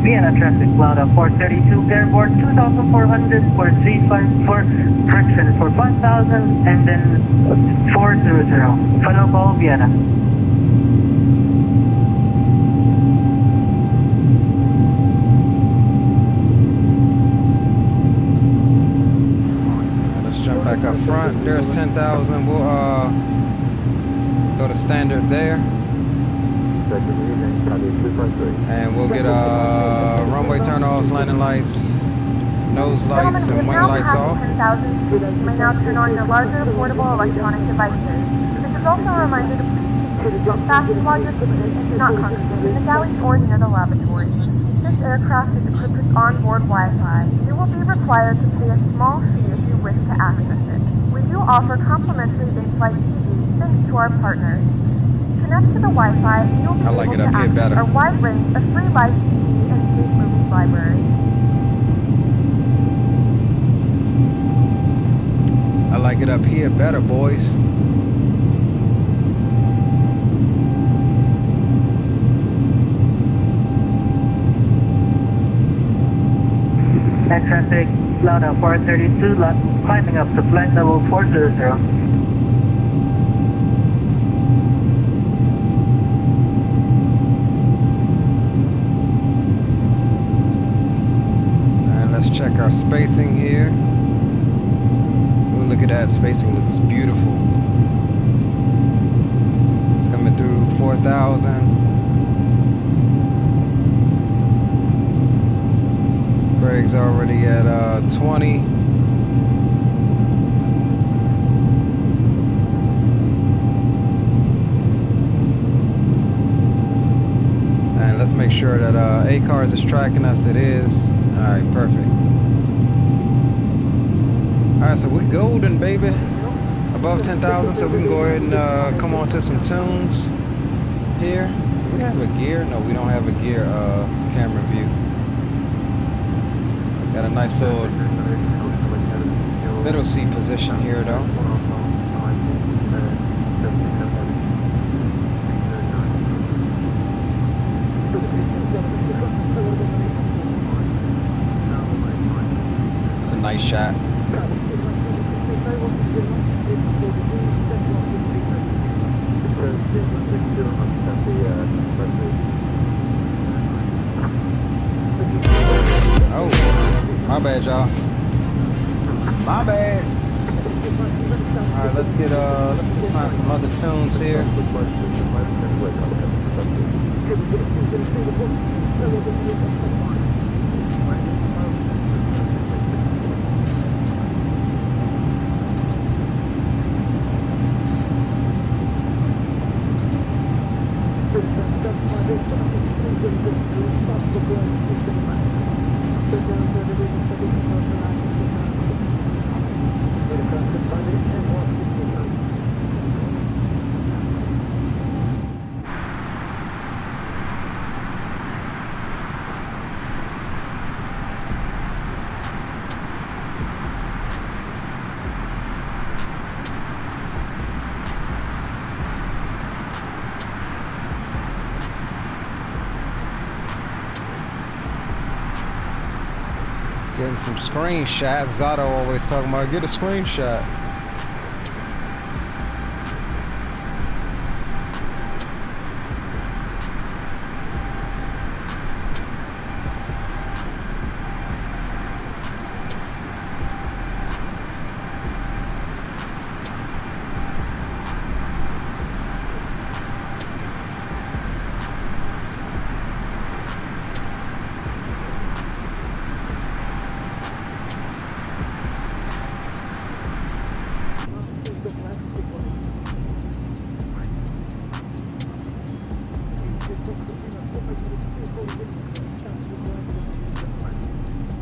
Vienna traffic, loud up 432, airborne 2400 for 354, correction for 5000, and then 400. Final call, Vienna. Let's jump back up front. There's 10,000. We'll go to standard there. And we'll get runway turn-offs, landing lights, nose lights, and wing lights off. 10,000 feet. You may now turn on your larger portable electronic devices. This is also a reminder to please keep fast while you're seated and do not congregate in the galley or near the lavatory. This aircraft is equipped with onboard Wi-Fi. You will be required to pay a small fee if you wish to access it. We do offer complimentary in-flight TV thanks to our partners. Connect to the Wi-Fi and you'll be able to access a wide range of free live TV and safe movies library. I like it up here better, boys. At traffic, loud up 432, climbing up to flight level 400. let's check our spacing here. Ooh, look at that. Spacing looks beautiful. It's coming through 4,000. Greg's already at 20. And let's make sure that A-Cars is tracking us. It is. Alright, perfect. Alright, so we're golden, baby. Above 10,000, so we can go ahead and come on to some tunes here. Do we have a gear? No, we don't have a gear camera view. Got a nice little middle seat position here though. It's a nice shot. Oh, my bad, y'all. My bad. All right, let's find some other tunes here. Getting some screenshots. Zato always talking about get a screenshot.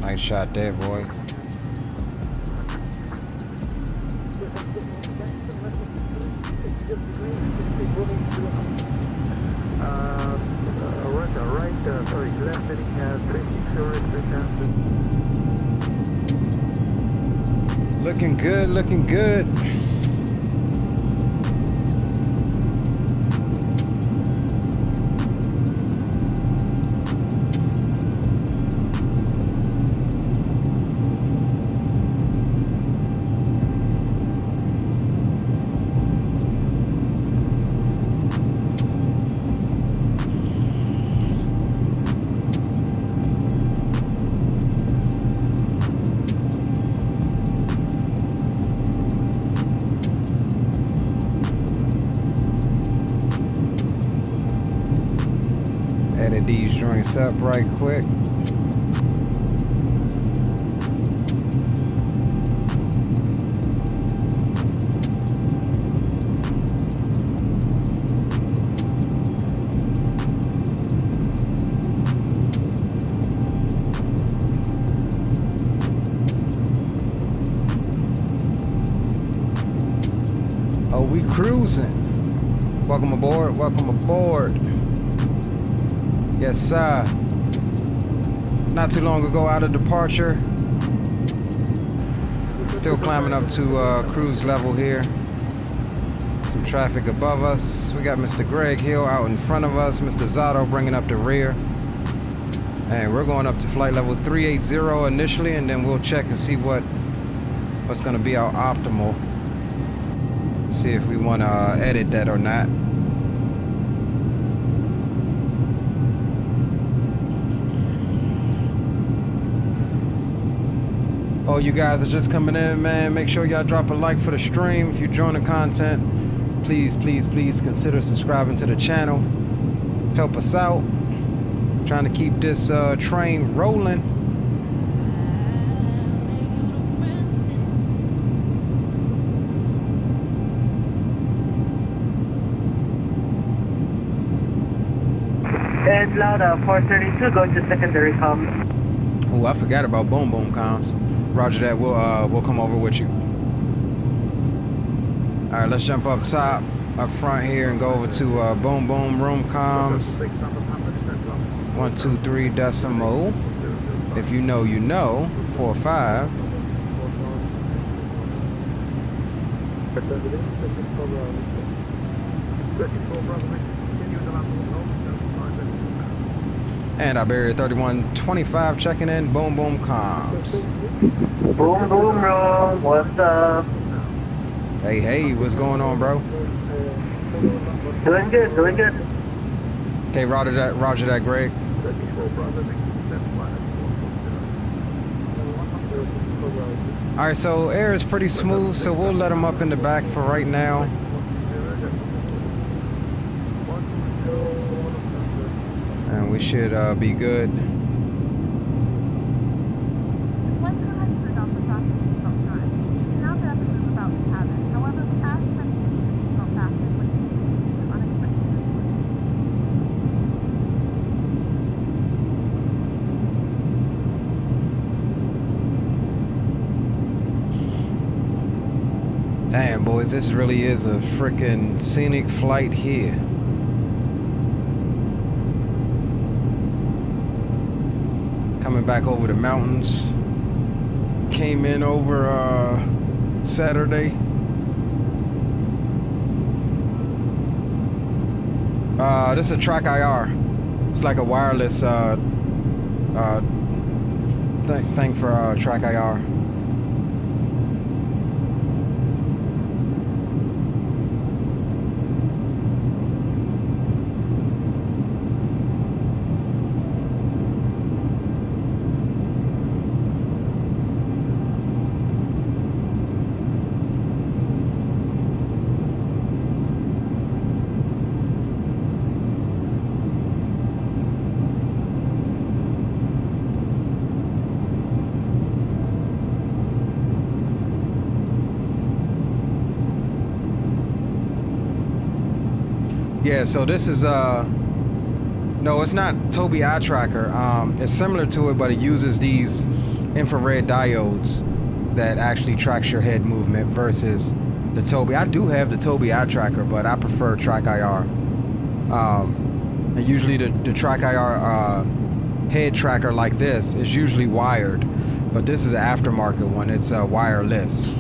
Nice shot there, boys. Looking good, looking good. Edit these joints up right quick. Oh, we cruising. Welcome aboard, welcome aboard. Yes, sir. Not too long ago, out of departure. Still climbing up to cruise level here. Some traffic above us. We got Mr. Greg Hill out in front of us. Mr. Zato bringing up the rear. And we're going up to flight level 380 initially, and then we'll check and see what's going to be our optimal. See if we want to edit that or not. Oh, you guys are just coming in, man. Make sure y'all drop a like for the stream. If you join the content, please consider subscribing to the channel. Help us out. Trying to keep this train rolling. It's loud, 432, going to secondary comms. Oh, I forgot about boom comms. Roger that. We'll come over with you. All right, let's jump up top, up front here, and go over to boom room comms. 123 decimal. If you know, you know. 45. And Iberia 3125 checking in. Boom comms. Boom bro, what's up? Hey, what's going on, bro? Doing good. Okay, roger that, Greg. All right, so air is pretty smooth, so we'll let them up in the back for right now. And we should be good. Damn, boys, this really is a freaking scenic flight here. Coming back over the mountains. Came in over Saturday. This is a Track IR. It's like a wireless thing for Track IR. Yeah, so this is no, it's not Tobii eye tracker. It's similar to it, but it uses these infrared diodes that actually tracks your head movement versus the Tobii. I do have the Tobii eye tracker, but I prefer Track IR. And usually the Track IR head tracker like this is usually wired, but this is an aftermarket one. It's wireless.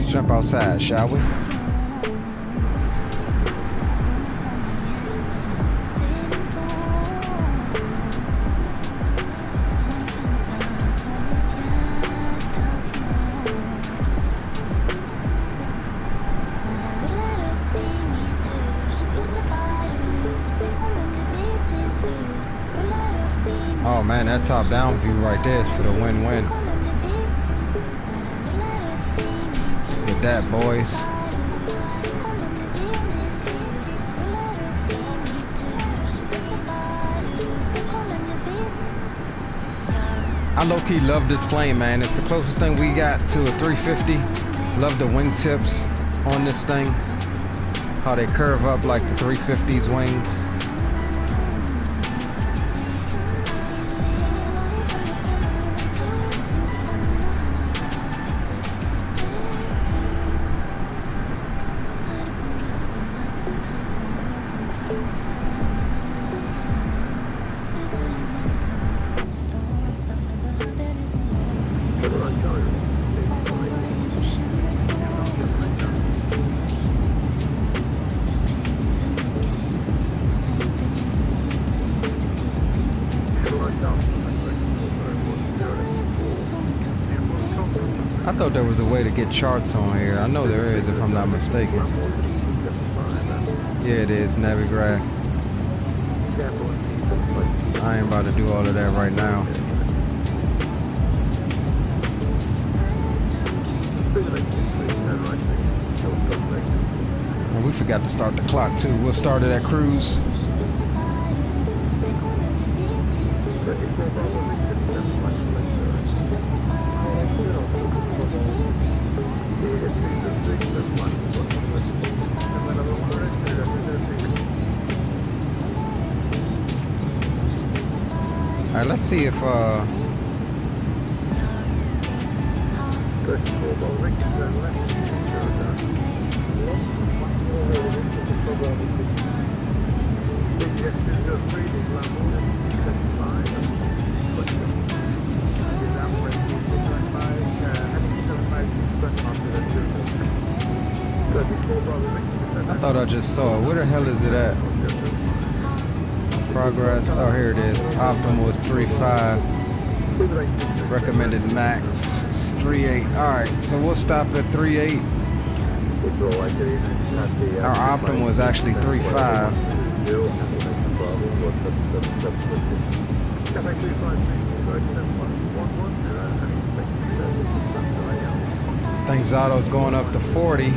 Jump outside, shall we? Oh man, that top down view right there is for the win-win. Get that, boys. I low-key love this plane, man. It's the closest thing we got to a 350. Love the wingtips on this thing. How they curve up like the 350's wings. thought there was a way to get charts on here. I know there is, if I'm not mistaken. Yeah, it is, Navigraph. I ain't about to do all of that right now. And we forgot to start the clock too. We'll start it at cruise. All right, let's see if I thought I just saw it. Where the hell is it at? Progress. Oh, here it is. Optimal is 3.5. Recommended max is 3.8. All right, so we'll stop at 3.8. Our optimal is actually 3.5. I think Zato's going up to 40.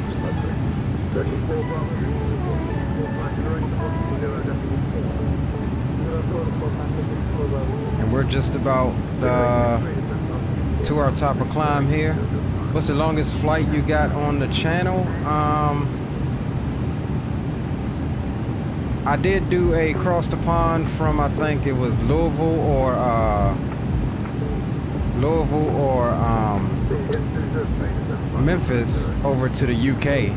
And we're just about to our top of climb here. What's the longest flight you got on the channel? I did do a cross the pond from, I think it was Louisville or Memphis over to the UK.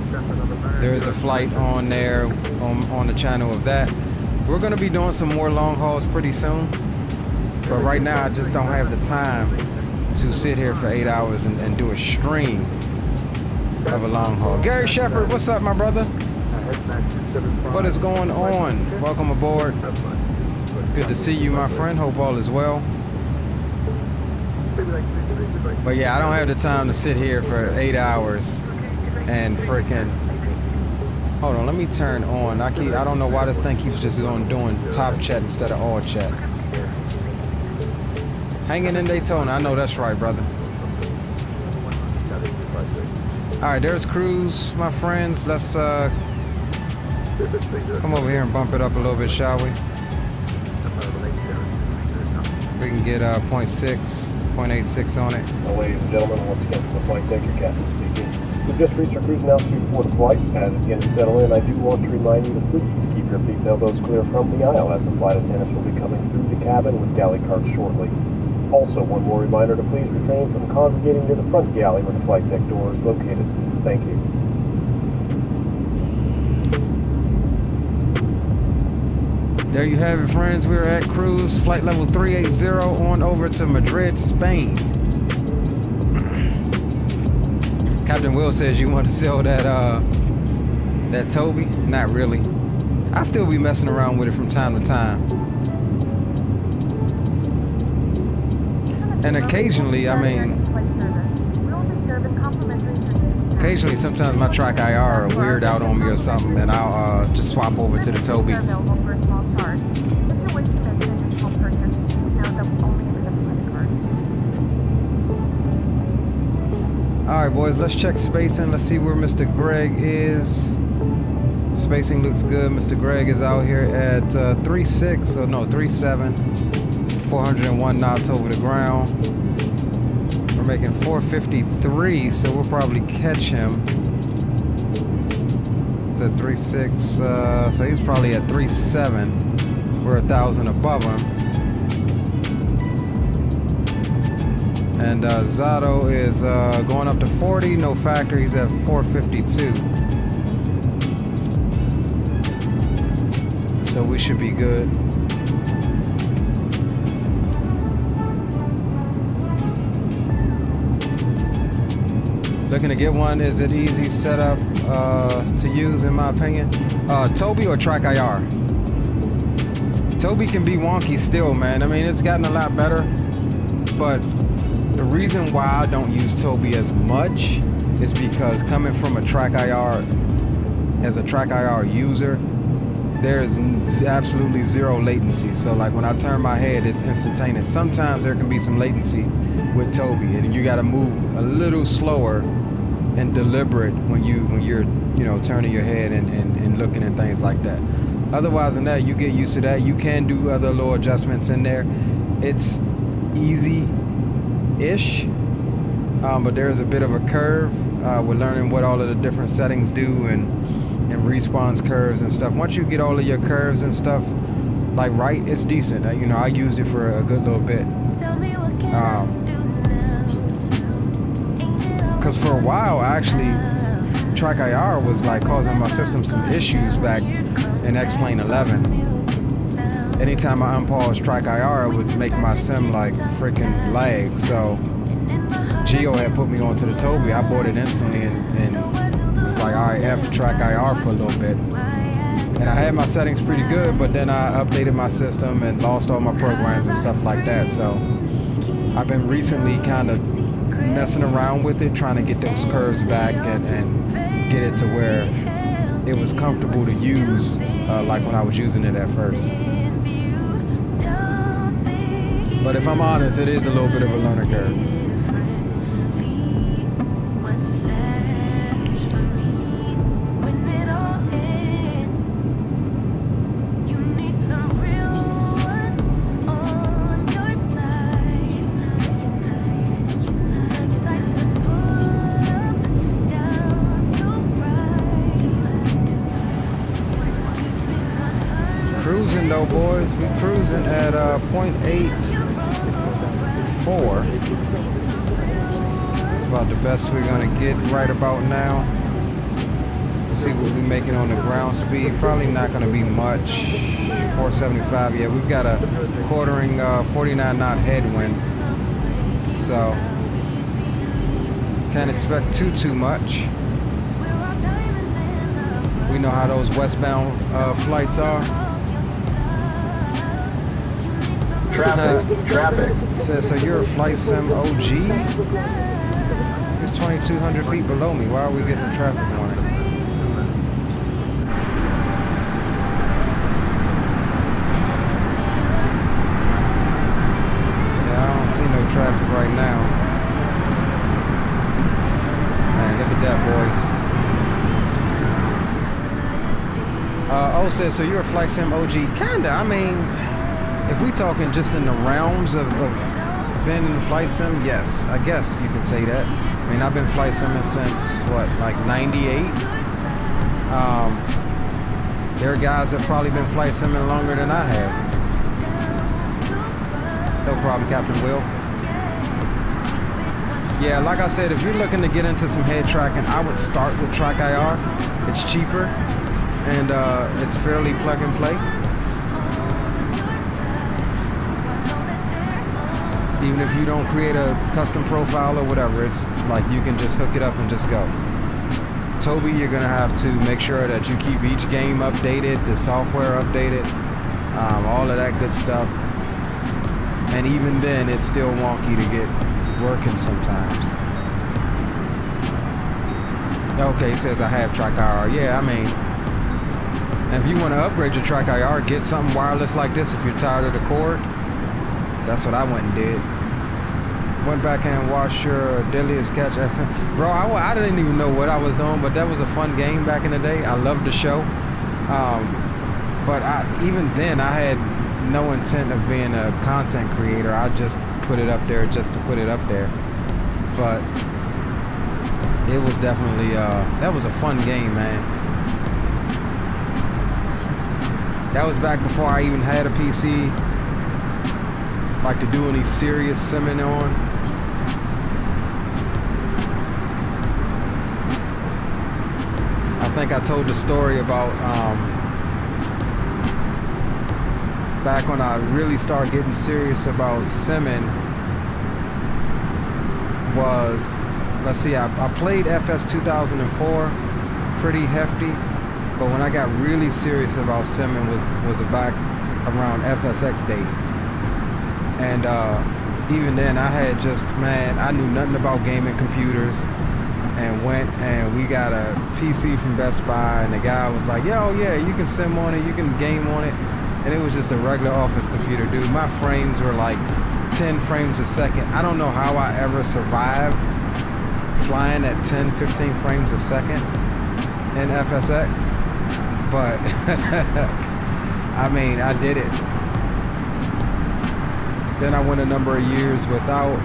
There is a flight on there on the channel of that. We're going to be doing some more long hauls pretty soon, but right now I just don't have the time to sit here for 8 hours and do a stream of a long haul. Gary Shepard, what's up, my brother? What is going on? Welcome aboard. Good to see you, my friend. Hope all is well. But yeah, I don't have the time to sit here for 8 hours and freaking. Hold on, let me turn on. I don't know why this thing keeps just doing top chat instead of all chat. Hanging in Daytona. I know that's right, brother. All right, there's cruise, my friends. Let's come over here and bump it up a little bit, shall we? We can get 0.86 on it. Well, ladies and gentlemen, once again from the flight deck, your captain speaking. We've just reached our cruising altitude for the flight. As it begins to settle in, I do want to remind you to please keep your feet and elbows clear from the aisle, as the flight attendants will be coming through the cabin with galley carts shortly. Also, one more reminder to please refrain from congregating near the front galley where the flight deck door is located. Thank you. There you have it, friends. We're at cruise, flight level 380 on over to Madrid, Spain. Captain Will says you want to sell that Toby? Not really. I still be messing around with it from time to time. And occasionally, I mean, occasionally sometimes my track IR will weird out on me or something, and I'll just swap over to the Toby. Alright, boys, let's check spacing. Let's see where Mr. Greg is. Spacing looks good. Mr. Greg is out here at 3.6, or no, 3.7. 401 knots over the ground. We're making 453, so we'll probably catch him to 3.6. So he's probably at 3.7. We're 1,000 above him. And Zato is going up to 40, no factor. He's at 452. So we should be good. Looking to get one. Is it easy setup to use, in my opinion? Toby or Track IR? Toby can be wonky still, man. I mean, it's gotten a lot better, but The reason why I don't use Toby as much is because coming from a TrackIR, as a TrackIR user, there's absolutely zero latency. So like when I turn my head, it's instantaneous. Sometimes there can be some latency with Toby, and you got to move a little slower and deliberate when you're turning your head and looking at things like that. Otherwise than that, you get used to that. You can do other little adjustments in there. It's easy-ish, but there's a bit of a curve. We're learning what all of the different settings do and response curves and stuff. Once you get all of your curves and stuff like right, it's decent. I used it for a good little bit. Because for a while, actually, TrackIR was like causing my system some issues back in X-Plane 11. Anytime I unpause TrackIR, it would make my sim like freaking lag. So Geo had put me onto the Toby. I bought it instantly and it's like, all right, F TrackIR for a little bit. And I had my settings pretty good, but then I updated my system and lost all my programs and stuff like that. So I've been recently kind of messing around with it, trying to get those curves back and get it to where it was comfortable to use like when I was using it at first. But if I'm honest, it is a little bit of a learning curve. Cruising though, boys. We cruising at 0.84. It's about the best we're gonna get right about now. See what we're making on the ground speed. Probably not gonna be much. 475. Yeah, we've got a quartering 49 knot headwind, so can't expect too much. We know how those westbound flights are. Traffic. So you're a flight sim OG? It's 2,200 feet below me. Why are we getting a traffic warning? Yeah, I don't see no traffic right now. Man, look at that, boys. Says, so you're a flight sim OG? Kinda, I mean, if we talking just in the realms of being in the flight sim, yes, I guess you can say that. I mean, I've been flight simming since, what, like 98? There are guys that probably been flight simming longer than I have. No problem, Captain Will. Yeah, like I said, if you're looking to get into some head tracking, I would start with TrackIR. It's cheaper, and it's fairly plug and play. Even if you don't create a custom profile or whatever, it's like you can just hook it up and just go. Toby, you're gonna have to make sure that you keep each game updated, the software updated, all of that good stuff. And even then, it's still wonky to get working sometimes. Okay, it says I have TrackIR. Yeah, I mean, if you want to upgrade your TrackIR, get something wireless like this if you're tired of the cord. That's what I went and did. Went back and watched your deadliest catch. Bro, I didn't even know what I was doing, but that was a fun game back in the day. I loved the show. But even then, I had no intent of being a content creator. I just put it up there just to put it up there. But it was definitely, that was a fun game, man. That was back before I even had a PC. Like to do any serious simming on. I think I told the story about back when I really started getting serious about simming was, let's see, I played FS 2004 pretty hefty, but when I got really serious about simming was back around FSX days. And even then I had just, man, I knew nothing about gaming computers, and went and we got a PC from Best Buy, and the guy was like, yo, yeah, you can sim on it, you can game on it. And it was just a regular office computer, dude. My frames were like 10 frames a second. I don't know how I ever survived flying at 10, 15 frames a second in FSX, but I mean, I did it. Then I went a number of years without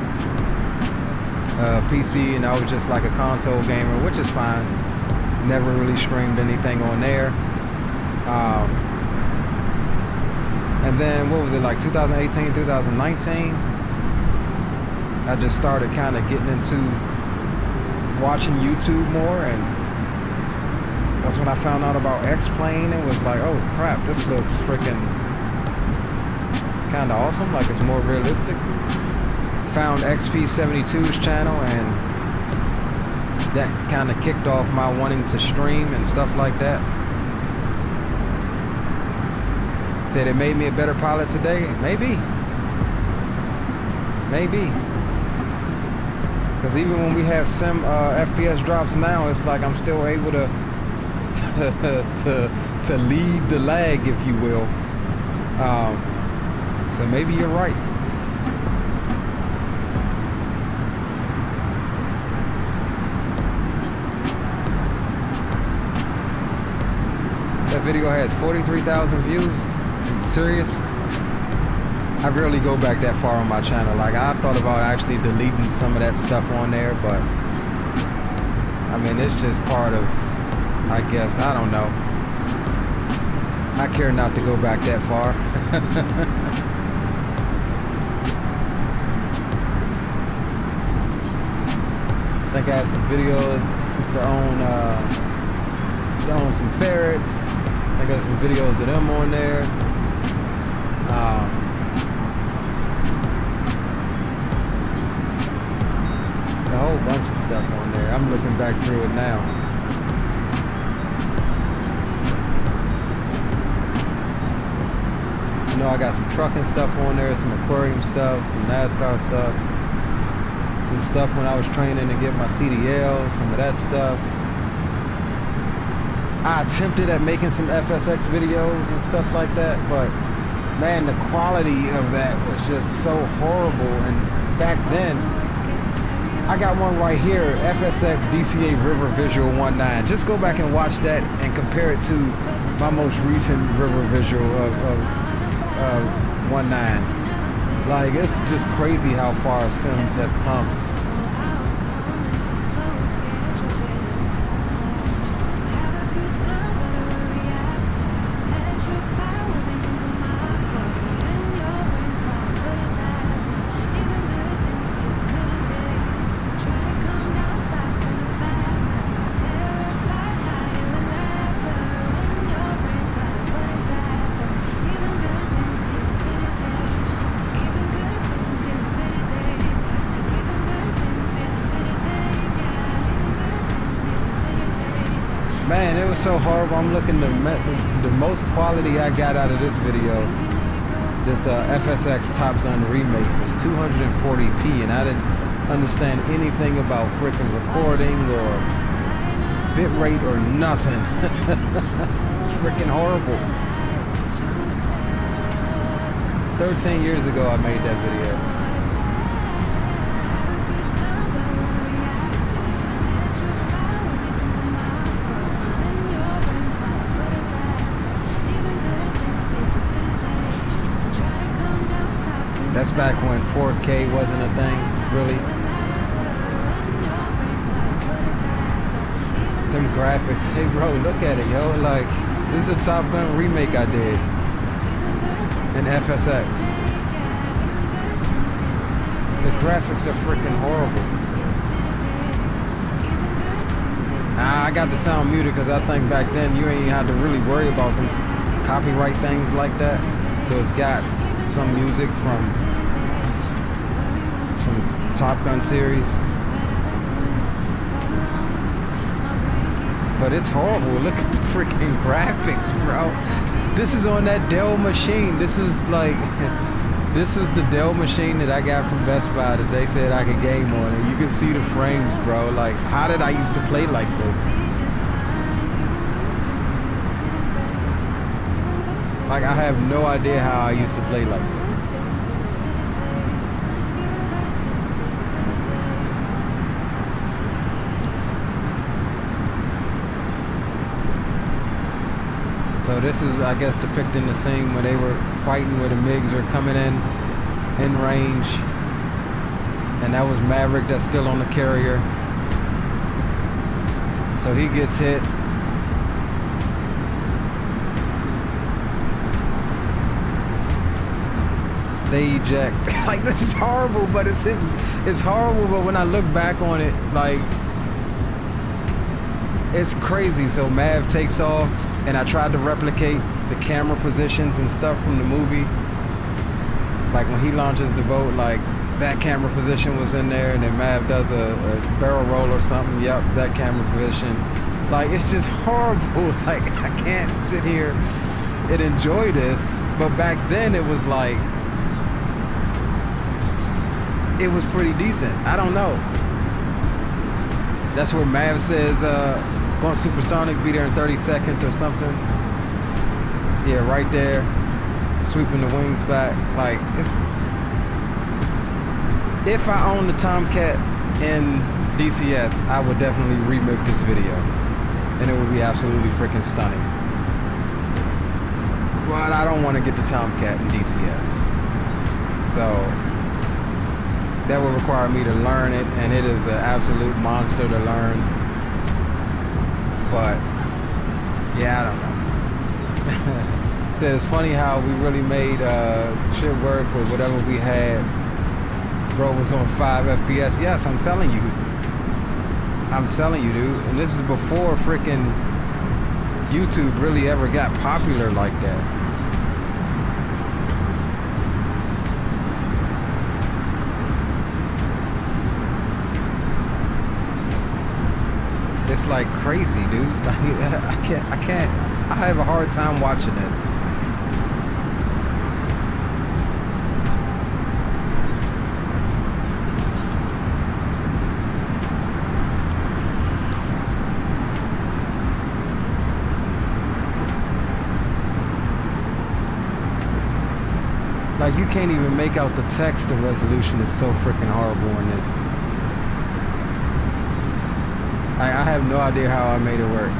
PC, and I was just like a console gamer, which is fine. Never really streamed anything on there. And then, what was it, like 2018, 2019? I just started kind of getting into watching YouTube more, and that's when I found out about X-Plane and was like, oh crap, this looks freaking kind of awesome, like it's more realistic. Found XP72's channel, and that kind of kicked off my wanting to stream and stuff like that. Said it made me a better pilot today. Maybe. Because even when we have sim FPS drops now, it's like I'm still able to to lead the lag, if you will. So maybe you're right. That video has 43,000 views. Serious? I rarely go back that far on my channel. Like, I thought about actually deleting some of that stuff on there, but I mean, it's just part of, I guess, I don't know. I care not to go back that far. I think I have some videos. Used to own some ferrets. I got some videos of them on there. A whole bunch of stuff on there. I'm looking back through it now. You know, I got some trucking stuff on there, some aquarium stuff, some NASCAR stuff, some stuff when I was training to get my CDL, some of that stuff. I attempted at making some FSX videos and stuff like that, but man, the quality of that was just so horrible. And back then, I got one right here, FSX DCA River Visual 19. Just go back and watch that and compare it to my most recent River Visual of 19. Like, it's just crazy how far Sims have come. Man, it was so horrible. I'm looking the most quality I got out of this video. This FSX Top Gun remake was 240p, and I didn't understand anything about freaking recording or bitrate or nothing. Freaking horrible. 13 years ago I made that video. That's back when 4K wasn't a thing, really. Them graphics, hey bro, look at it, yo. Like, this is a Top Gun remake I did in FSX. The graphics are freaking horrible. I got the sound muted because I think back then you ain't had to really worry about them copyright things like that. So it's got some music from Top Gun series, but it's horrible. Look at the freaking graphics, bro. This is on that Dell machine. This is like This was the Dell machine that I got from Best Buy that they said I could game on, and you can see the frames, bro. Like, how did I used to play like this? Like, I have no idea how I used to play like this. So this is, I guess, depicting the scene where they were fighting, where the MiGs were coming in range. And that was Maverick that's still on the carrier. So he gets hit. They eject. Like, this is horrible, but it's horrible, but when I look back on it, like, it's crazy. So Mav takes off, and I tried to replicate the camera positions and stuff from the movie. Like when he launches the boat, like that camera position was in there, and then Mav does a barrel roll or something. Yep, that camera position. Like, it's just horrible. Like, I can't sit here and enjoy this. But back then it was like, it was pretty decent. I don't know. That's where Mav says, going supersonic, be there in 30 seconds or something. Yeah, right there, sweeping the wings back. Like, if I owned the Tomcat in DCS, I would definitely remake this video, and it would be absolutely freaking stunning. But I don't want to get the Tomcat in DCS, so that would require me to learn it, and it is an absolute monster to learn. But yeah, I don't know. So it's funny how we really made shit work with whatever we had. Bro was on 5 FPS. Yes, I'm telling you. I'm telling you, dude. And this is before freaking YouTube really ever got popular like that. It's like crazy, dude. Like, I can't. I have a hard time watching this. Like, you can't even make out the text. The resolution is so freaking horrible in this. I have no idea how I made it work,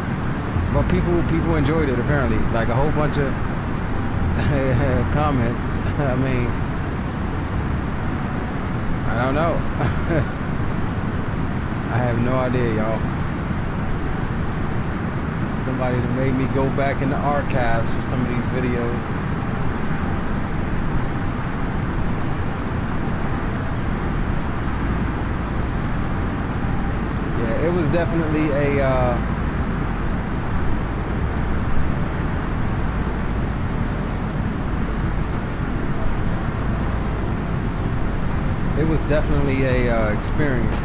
but people enjoyed it apparently. Like a whole bunch of comments. I mean, I don't know. I have no idea, y'all. Somebody that made me go back in the archives for some of these videos. It was definitely a experience.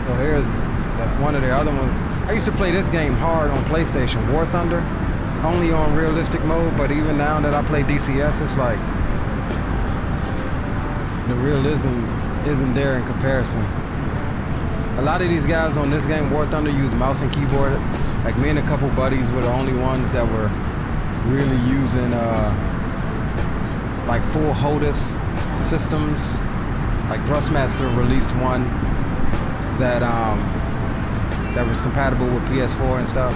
So here's one of the other ones. I used to play this game hard on PlayStation, War Thunder, only on realistic mode, but even now that I play DCS, it's like the realism isn't there in comparison. A lot of these guys on this game, War Thunder, use mouse and keyboard. Like me and a couple buddies were the only ones that were really using like full HOTAS systems. Like Thrustmaster released one that that was compatible with PS4 and stuff.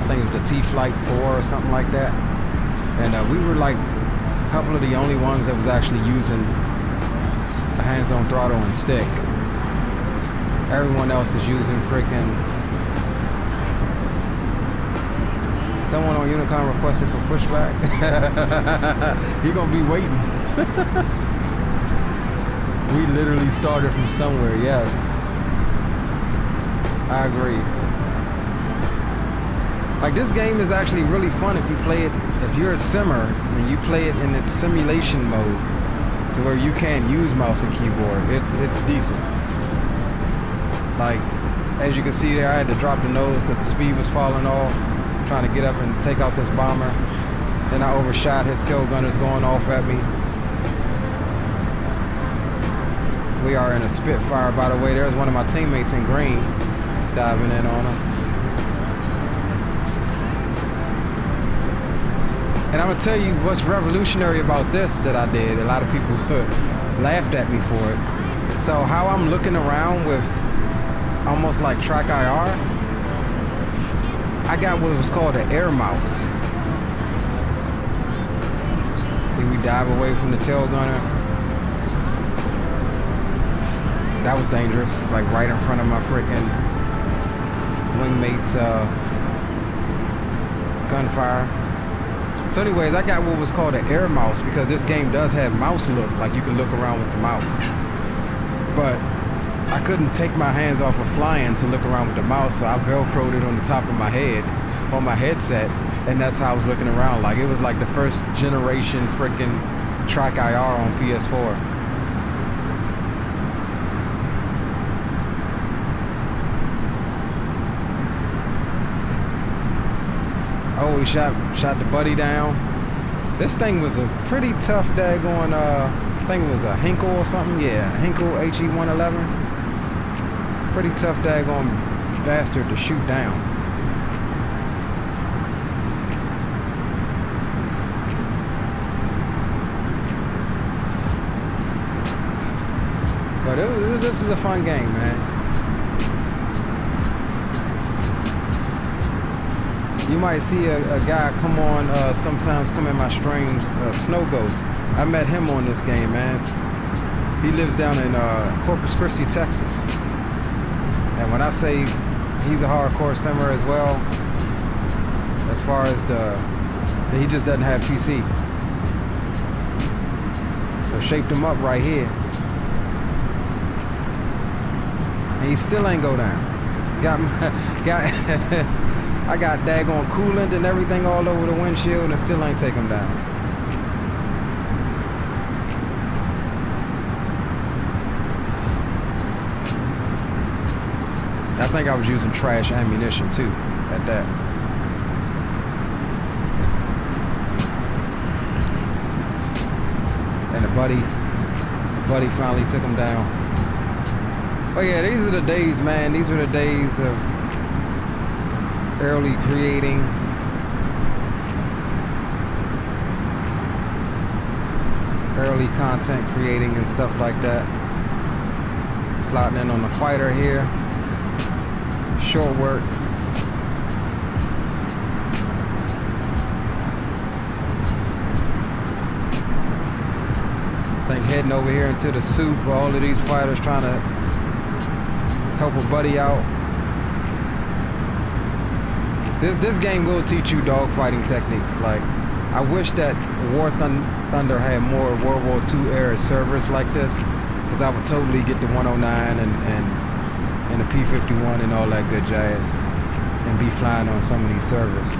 think it was the T Flight 4 or something like that. And we were like a couple of the only ones that was actually using a hands-on throttle and stick. Everyone else is using freaking... Someone on Unicom requested for pushback. He gonna be waiting. We literally started from somewhere, yes. I agree. Like, this game is actually really fun if you play it, if you're a simmer and you play it in its simulation mode to where you can't use mouse and keyboard. It's decent. Like, as you can see there, I had to drop the nose because the speed was falling off, trying to get up and take out this bomber. Then I overshot, his tail gunners going off at me. We are in a Spitfire, by the way. There's one of my teammates in green diving in on him. And I'm gonna tell you what's revolutionary about this that I did. A lot of people laughed at me for it. So how I'm looking around with almost like track IR, I got what was called an air mouse. See, we dive away from the tail gunner. That was dangerous, like right in front of my freaking wingmate's gunfire. So anyways, I got what was called an air mouse because this game does have mouse look, like you can look around with the mouse. But I couldn't take my hands off of flying to look around with the mouse, so I velcroed it on the top of my head, on my headset, and that's how I was looking around. Like, it was like the first generation freaking track IR on PS4. Oh, we shot the buddy down. This thing was a pretty tough daggone, I think it was a Hinkle or something. Yeah, Hinkle HE111. Pretty tough daggone bastard to shoot down. But this is a fun game, man. You might see a guy come on, sometimes come in my streams, Snow Ghost. I met him on this game, man. He lives down in Corpus Christi, Texas. And when I say he's a hardcore simmer as well, as far as he just doesn't have PC. So shaped him up right here. And he still ain't go down. I got daggone coolant and everything all over the windshield and still ain't take him down. I think I was using trash ammunition too, at that. And the buddy finally took him down. But yeah, these are the days, man. These are the days of early creating. Early content creating and stuff like that. Slotting in on the fighter here. Short work. I think heading over here into the soup, all of these fighters trying to help a buddy out. This game will teach you dogfighting techniques. Like, I wish that War Thunder had more World War II era servers like this, because I would totally get the 109 and the P51 and all that good jazz and be flying on some of these servers.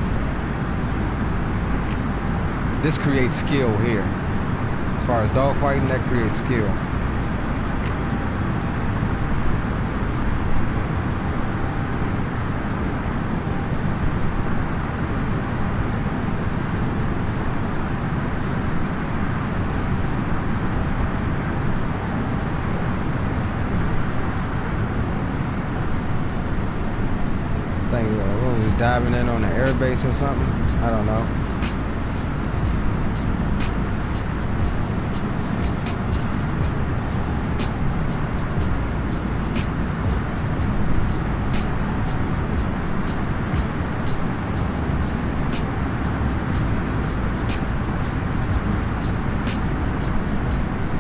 This creates skill here. As far as dogfighting, that creates skill. Diving in on the airbase or something. I don't know.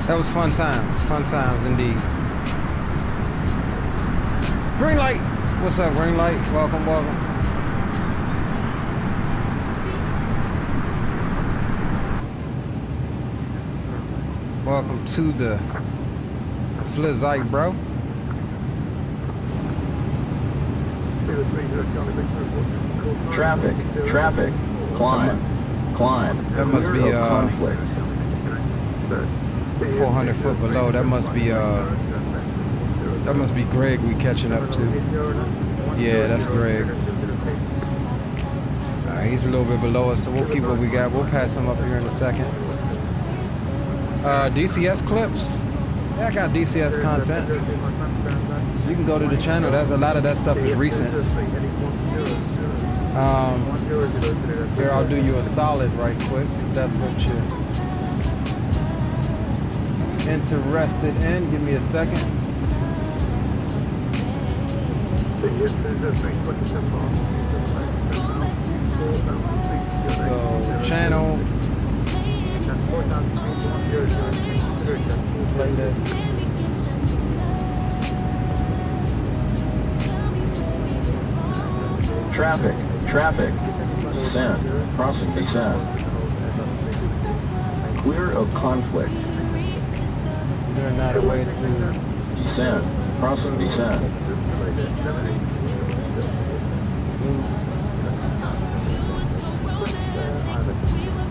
That was fun times indeed. Green light. What's up, green light? Welcome, welcome. Welcome to the Flizzite, bro. Traffic, climb. That must be 400 foot below. That must be Greg we catching up to. Yeah, that's Greg. He's a little bit below us, so we'll keep what we got. We'll pass him up here in a second. DCS clips. Yeah, I got DCS content. You can go to the channel. That's a lot of that stuff is recent. Here, I'll do you a solid right quick if that's what you're interested in. Give me a second. So, channel. Playlist. Traffic. Descend. Crossing descend. Clear of conflict. They're not a way to descend. Crossing descend.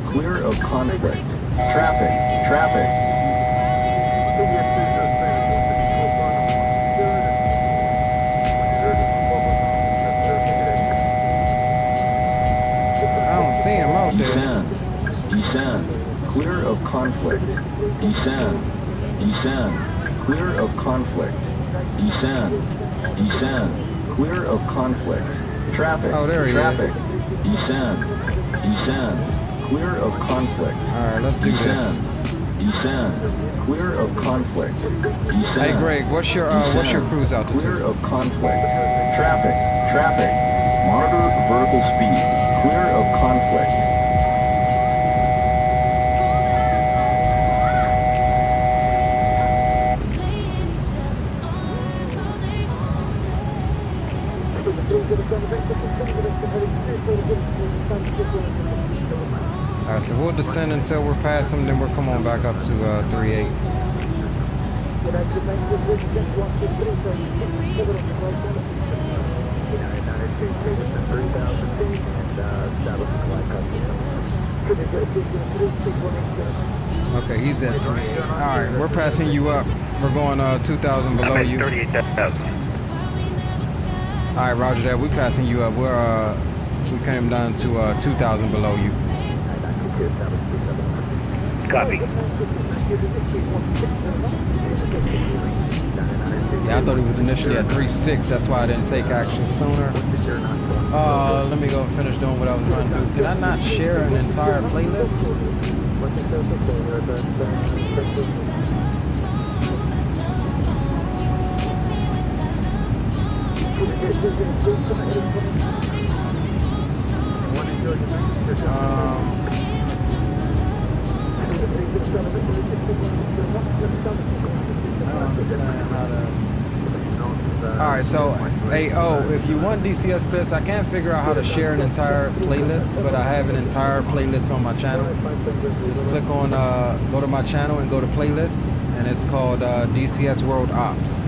Clear of conflict. Traffic. I don't see him out there. Descend. Clear of conflict. Descend. Clear of conflict. Descend. Clear of conflict. Traffic. Oh, there he is. Descend. Clear of conflict. Alright, let's do this. Descend. Clear of conflict. Descend. Hey Greg, what's your cruise altitude? Clear of conflict. Traffic. Monitor vertical speed. Clear of conflict. Alright, so we'll descend until we're past them, then we'll come on back up to 3.8. Okay, he's at 3. Alright, we're passing you up. We're going 2,000 below you. 38,000. Alright, roger that. We're passing you up. We came down to 2,000 below you. Copy. Yeah, I thought he was initially at 3.6. That's why I didn't take action sooner. Let me go and finish doing what I was trying to do. Can I not share an entire playlist? Alright, so AO, if you want DCS clips, I can't figure out how to share an entire playlist, but I have an entire playlist on my channel. Just click on, go to my channel and go to playlists, and it's called DCS World Ops.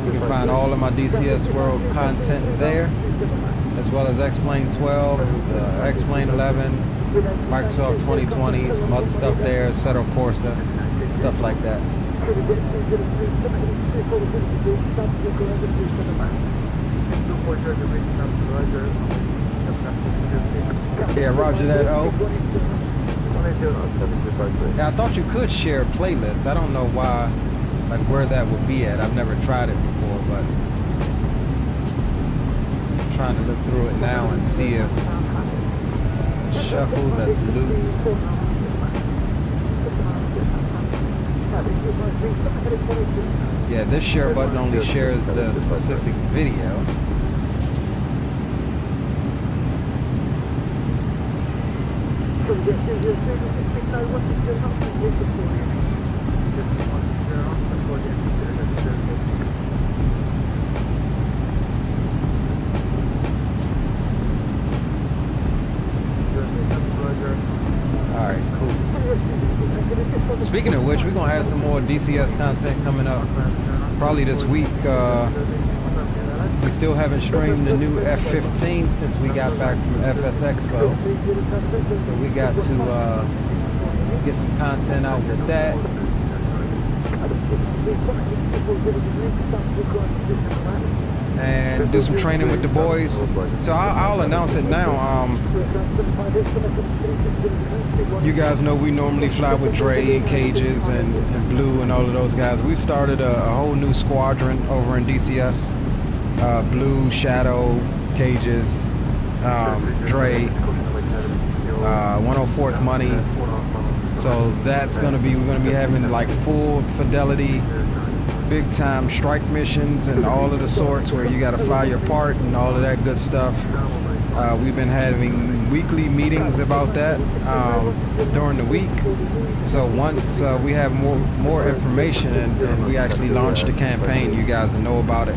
You can find all of my DCS World content there, as well as X-Plane 12, X-Plane 11, Microsoft 2020, some other stuff there, Settle Corsa, stuff like that. Yeah, roger that, O. Yeah, I thought you could share playlists. I don't know why, like where that would be at. I've never tried it before, but I'm trying to look through it now and see if shuffle, that's loop. Yeah, this share button only shares the specific video. Speaking of which, we're gonna have some more DCS content coming up probably this week. We still haven't streamed the new F-15 since we got back from FS Expo, so we got to get some content out with that. And do some training with the boys. So I'll announce it now. You guys know we normally fly with Dre and Cages and Blue and all of those guys. We've started a whole new squadron over in DCS. Blue, Shadow, Cages, Dre, 104th Money. So that's we're gonna be having like full fidelity, big time strike missions and all of the sorts where you gotta fly your part and all of that good stuff. We've been having weekly meetings about that during the week. So once we have more information and we actually launch the campaign, you guys will know about it.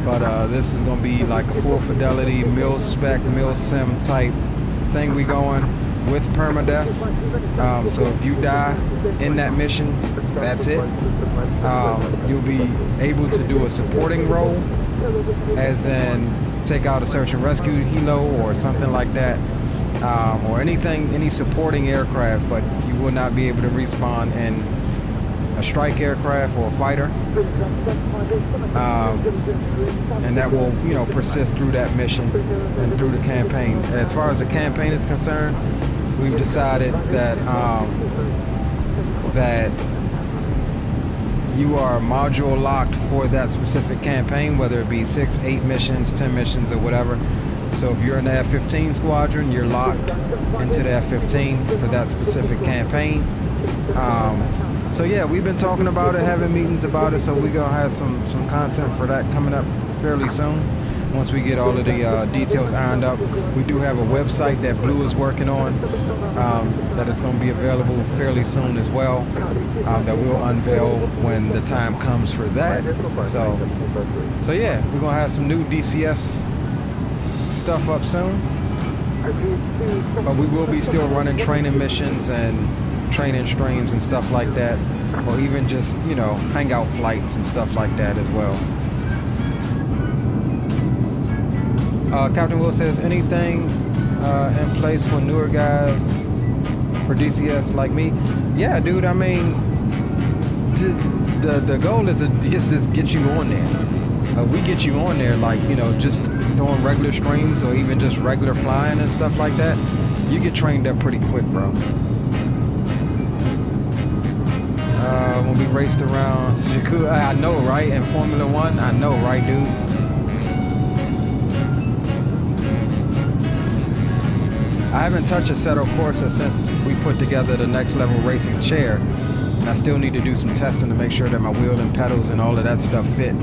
But this is gonna be like a full fidelity, mil spec, mil sim type thing we going with permadeath. So if you die in that mission, that's it. You'll be able to do a supporting role, as in take out a search and rescue helo or something like that, or any supporting aircraft, but you will not be able to respawn in a strike aircraft or a fighter. And that will, persist through that mission and through the campaign. As far as the campaign is concerned, we've decided that that you are module locked for that specific campaign, whether it be 6, 8 missions, 10 missions, or whatever. So if you're in the F-15 squadron, you're locked into the F-15 for that specific campaign. So yeah, we've been talking about it, having meetings about it, so we're gonna have some content for that coming up fairly soon. Once we get all of the details ironed up, we do have a website that Blue is working on that is going to be available fairly soon as well, that we'll unveil when the time comes for that. So yeah, we're going to have some new DCS stuff up soon, but we will be still running training missions and training streams and stuff like that, or even just, hangout flights and stuff like that as well. Captain Will says, anything in place for newer guys for DCS like me? Yeah, dude, I mean, the goal is to just get you on there. We get you on there, like, just doing regular streams or even just regular flying and stuff like that. You get trained up pretty quick, bro. When we raced around Jakku, I know, right? In Formula One, I know, right, dude? I haven't touched a Assetto Corsa since we put together the next level racing chair. And I still need to do some testing to make sure that my wheel and pedals and all of that stuff fit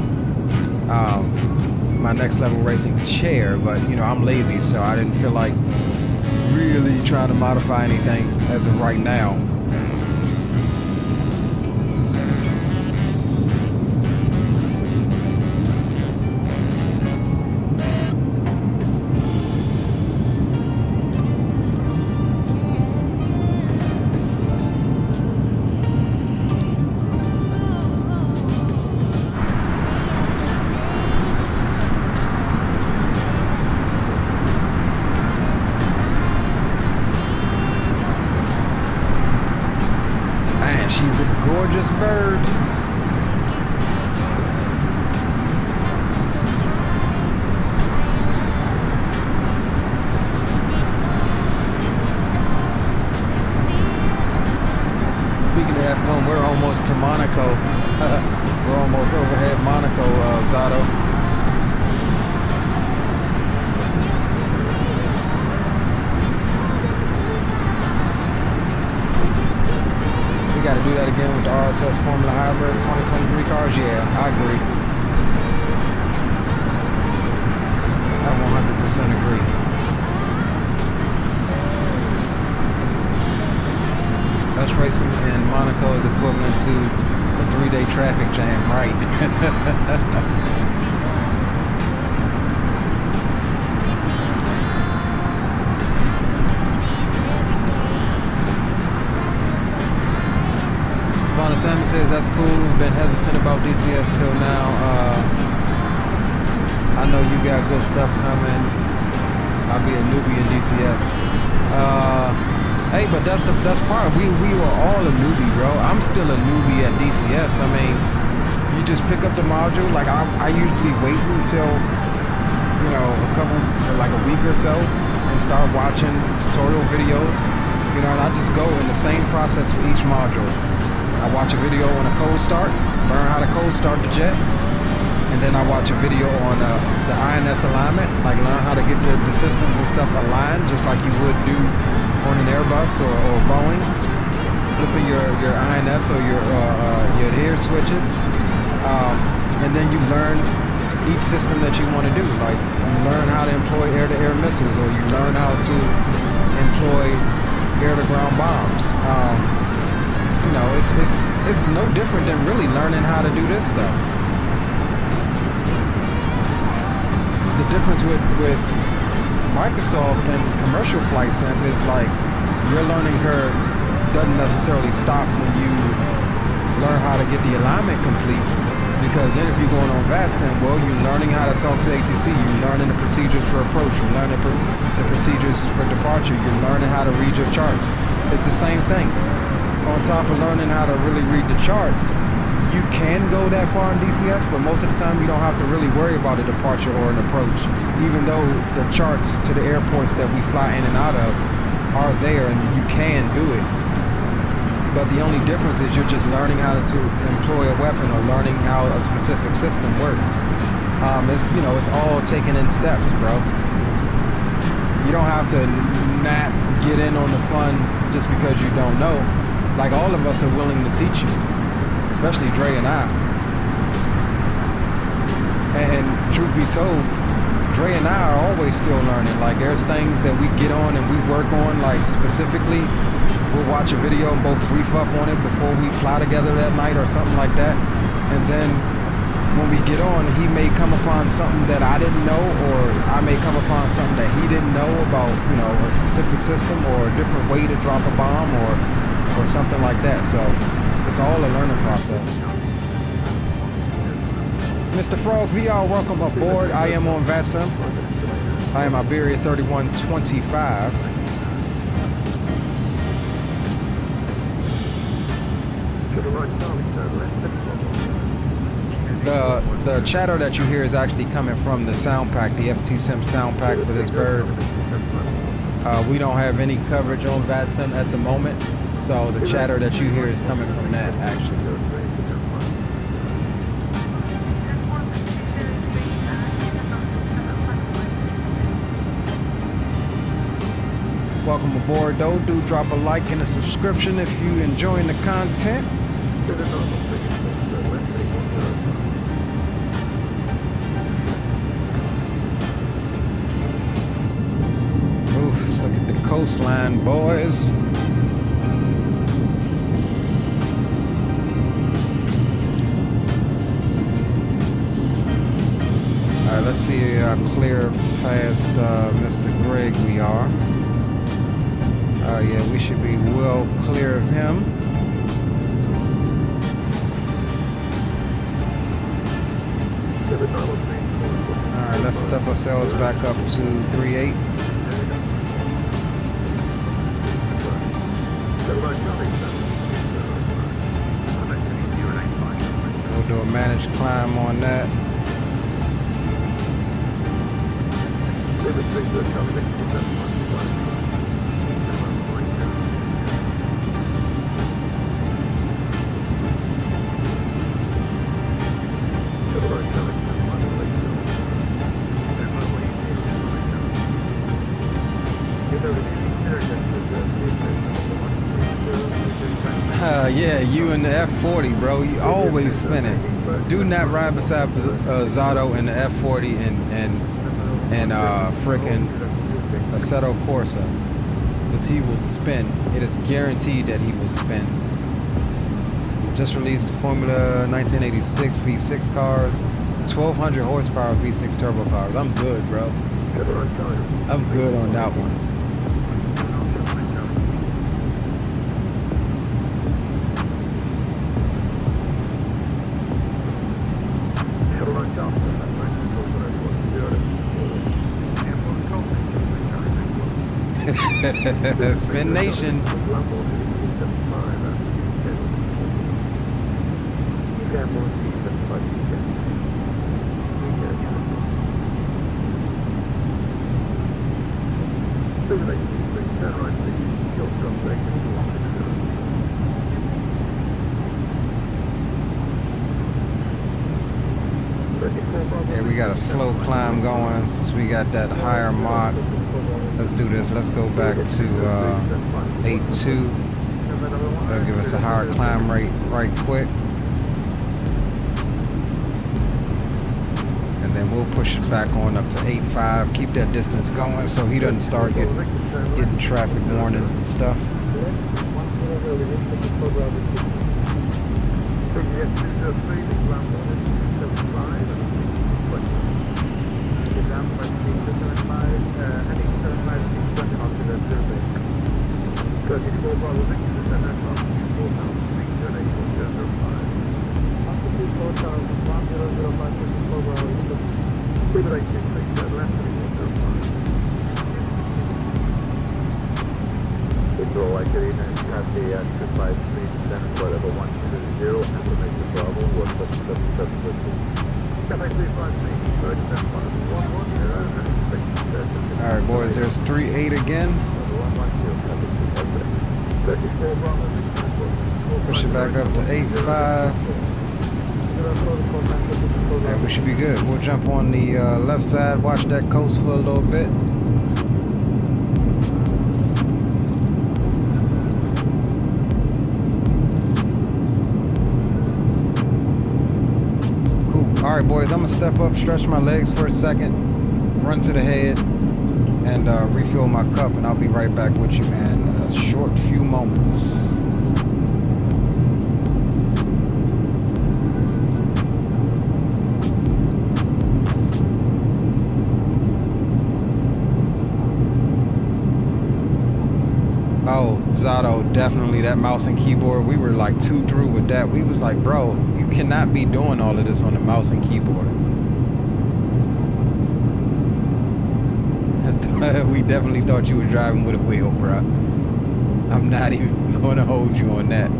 my next level racing chair. But, I'm lazy, so I didn't feel like really trying to modify anything as of right now. Bird. Speaking of F1, we're almost to Monaco. We're almost overhead Monaco, Zato. Got to do that again with the RSS Formula Hybrid 2023 cars. Yeah, I agree. I 100% agree. Us racing in Monaco is equivalent to a 3-day traffic jam, right? Savannah Salmon says that's cool. Been hesitant about DCS till now. I know you got good stuff coming. I'll be a newbie in DCS. Hey, but that's part. We were all a newbie, bro. I'm still a newbie at DCS. I mean, you just pick up the module. Like I usually wait until, you know, like a week or so and start watching tutorial videos. You know, and I just go in the same process for each module. I watch a video on a cold start, learn how to cold start the jet, and then I watch a video on the INS alignment, like learn how to get the systems and stuff aligned, just like you would do on an Airbus or Boeing, flipping your INS or your adhere switches, and then you learn each system that you want to do. Like you learn how to employ air-to-air missiles, or you learn how to employ air-to-ground bombs. You know, it's no different than really learning how to do this stuff. The difference with Microsoft and commercial flight sim is like your learning curve doesn't necessarily stop when you learn how to get the alignment complete, because then if you're going on VASSIM, well, you're learning how to talk to ATC, you're learning the procedures for approach, you're learning the procedures for departure, you're learning how to read your charts. It's the same thing. On top of learning how to really read the charts, you can go that far in DCS, but most of the time you don't have to really worry about a departure or an approach, even though the charts to the airports that we fly in and out of are there and you can do it. But the only difference is you're just learning how to employ a weapon or learning how a specific system works. It's all taken in steps, bro. You don't have to not get in on the fun just because you don't know. Like, all of us are willing to teach you, especially Dre and I. And truth be told, Dre and I are always still learning. Like, there's things that we get on and we work on, like specifically, we'll watch a video and both brief up on it before we fly together that night or something like that. And then when we get on, he may come upon something that I didn't know, or I may come upon something that he didn't know about, you know, a specific system or a different way to drop a bomb or something like that. So it's all a learning process. Mr. Frog VR, welcome aboard. I am on VASSIM. I am Iberia 3125. The chatter that you hear is actually coming from the sound pack, the FT-Sim sound pack for this bird. We don't have any coverage on VASSIM at the moment, so the chatter that you hear is coming from that, actually. Welcome aboard, though. Do drop a like and a subscription if you enjoying the content. Oof, look at the coastline, boys. All right, let's see how clear past Mr. Greg we are. Yeah, we should be well clear of him. Alright, let's step ourselves back up to 3.8. We'll do a managed climb on that. Yeah, you in the F40, bro. You always spinning. Do not ride beside Zato in the F40 and frickin' Assetto Corsa, because he will spin. It is guaranteed that he will spin. Just released the Formula 1986 V6 cars, 1200 horsepower V6 turbo cars. I'm good, bro. I'm good on that one. Spin Nation. Yeah, we got a slow climb going since we got that higher Mach. Let's do this. Let's go back to 8.2. That'll give us a higher climb rate right quick. And then we'll push it back on up to 8.5. Keep that distance going so he doesn't start getting traffic warnings and stuff. Alright boys, there's 3.8 again. Push it back up to 8.5. And we should be good. We'll jump on the left side, watch that coast for a little bit. Alright boys, I'm gonna step up, stretch my legs for a second, run to the head, and refill my cup, and I'll be right back with you, man, in a short few moments. Oh, Zato, definitely that mouse and keyboard, we were like 2 through with that. We was like, bro, you cannot be doing all of this on the mouse and keyboard. We definitely thought you were driving with a wheel, bro. I'm not even going to hold you on that.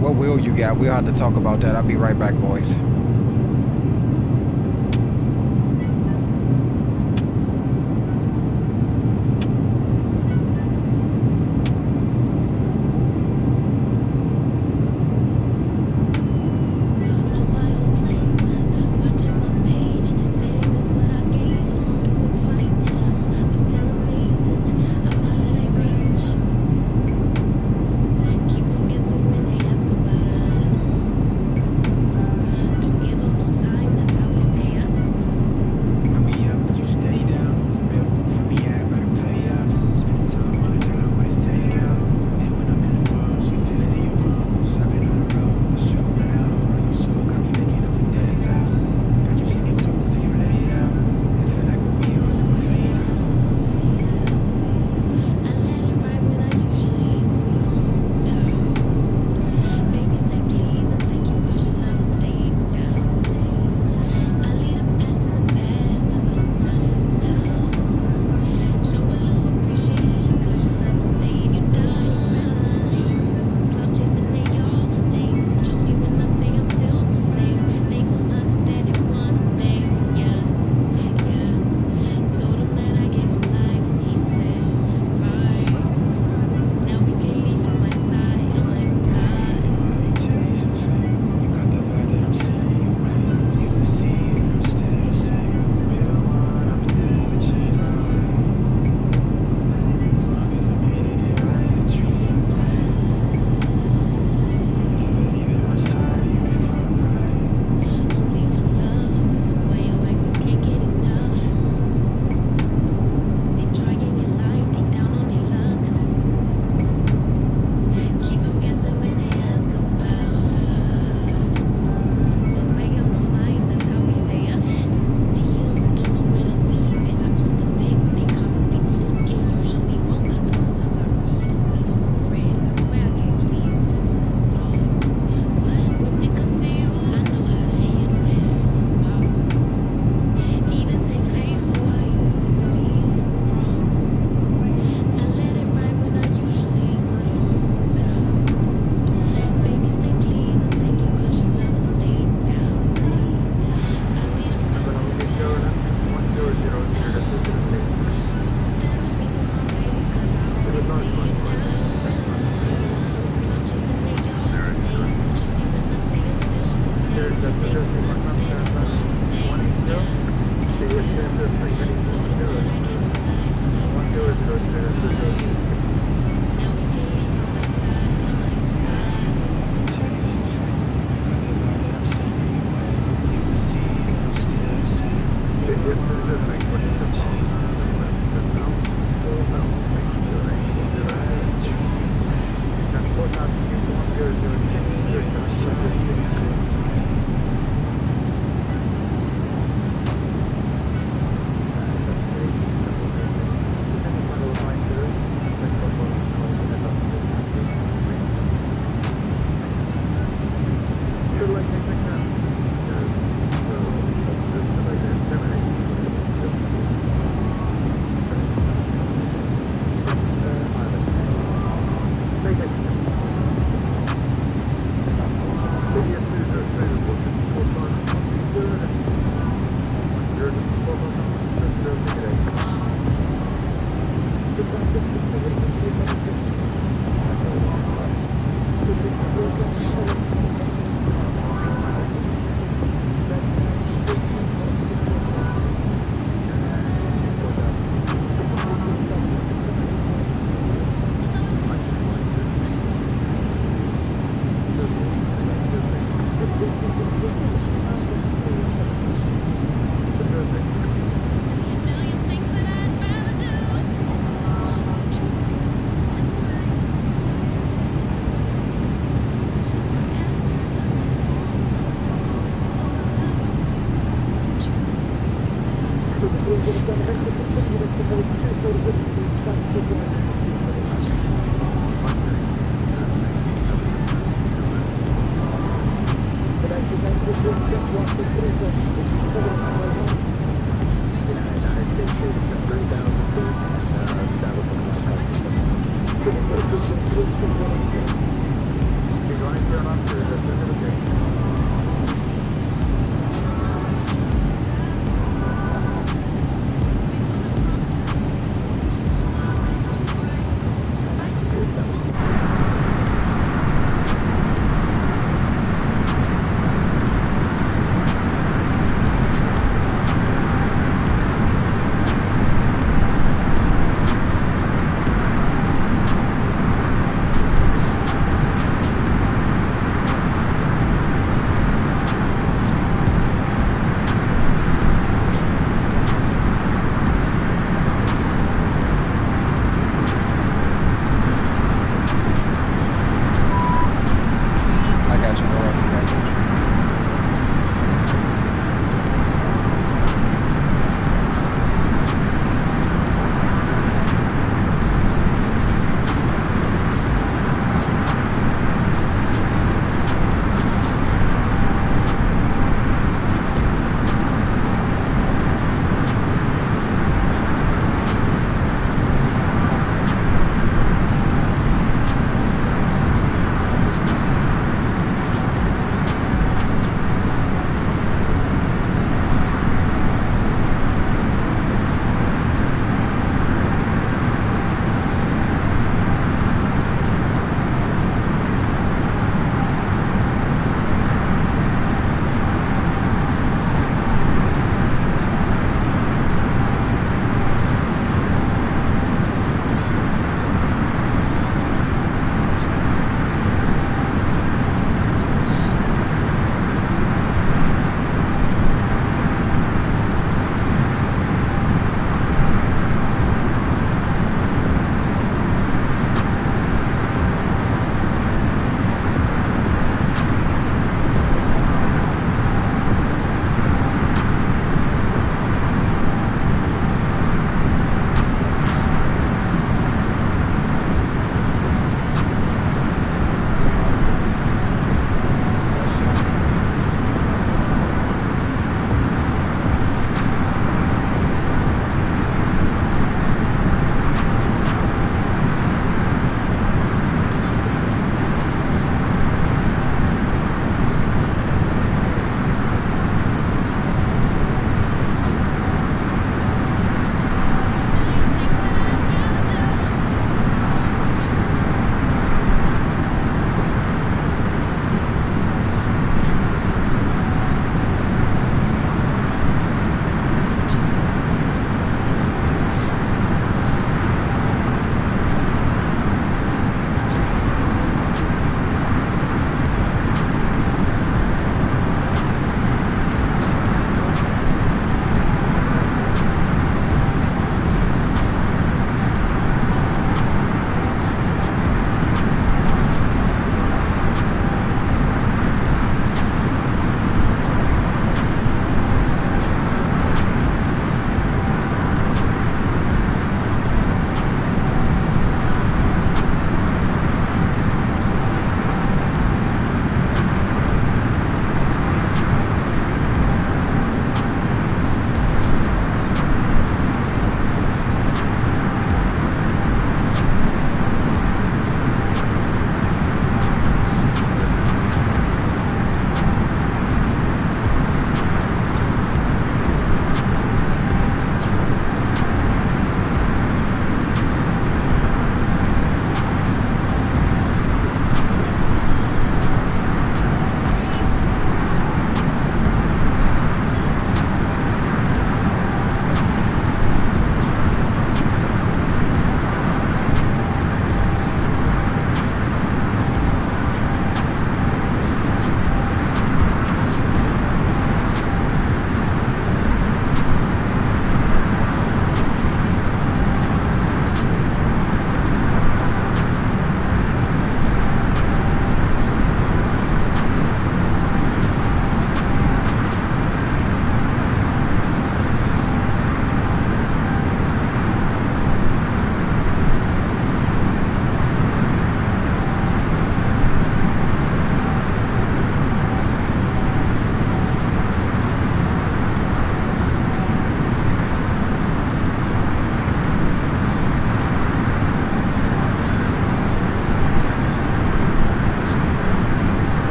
What wheel you got? We'll have to talk about that. I'll be right back, boys. Don't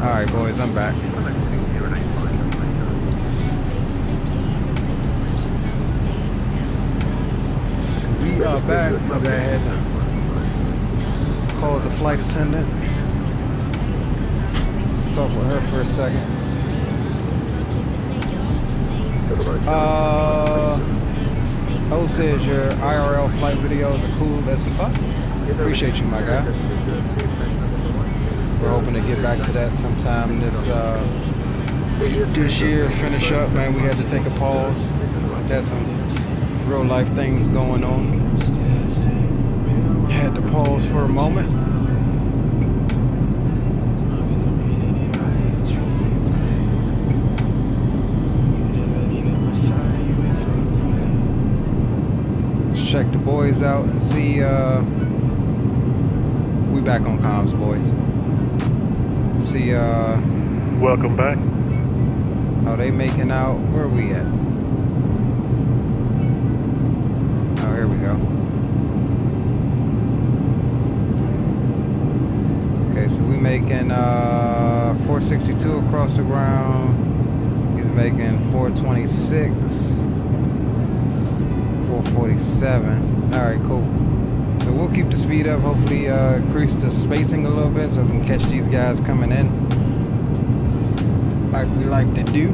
Alright boys, I'm back. We are back. My bad. Called the flight attendant. Talk with her for a second. O says your IRL flight videos are cool as fuck. Appreciate you, my guy. We're hoping to get back to that sometime this year. Finish up, man. We had to take a pause. Got some real life things going on. Had to pause for a moment. Let's check the boys out and see. We back on comms, boys. See, welcome back. Oh, they making out. Where are we at? across the ground. He's making 426, 447. All right, cool. So we'll keep the speed up, hopefully increase the spacing a little bit so we can catch these guys coming in like we like to do.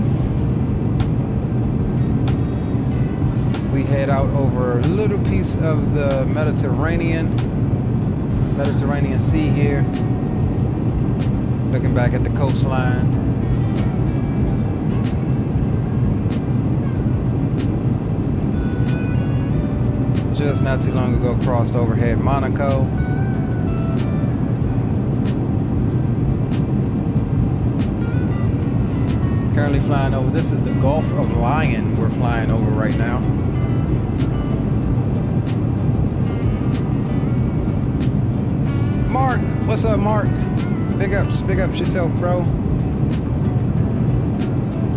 So we head out over a little piece of the Mediterranean Sea here. Looking back at the coastline. Just not too long ago crossed overhead Monaco. Currently flying over, this is the Gulf of Lion we're flying over right now. Mark, what's up, Mark? Big ups yourself, bro.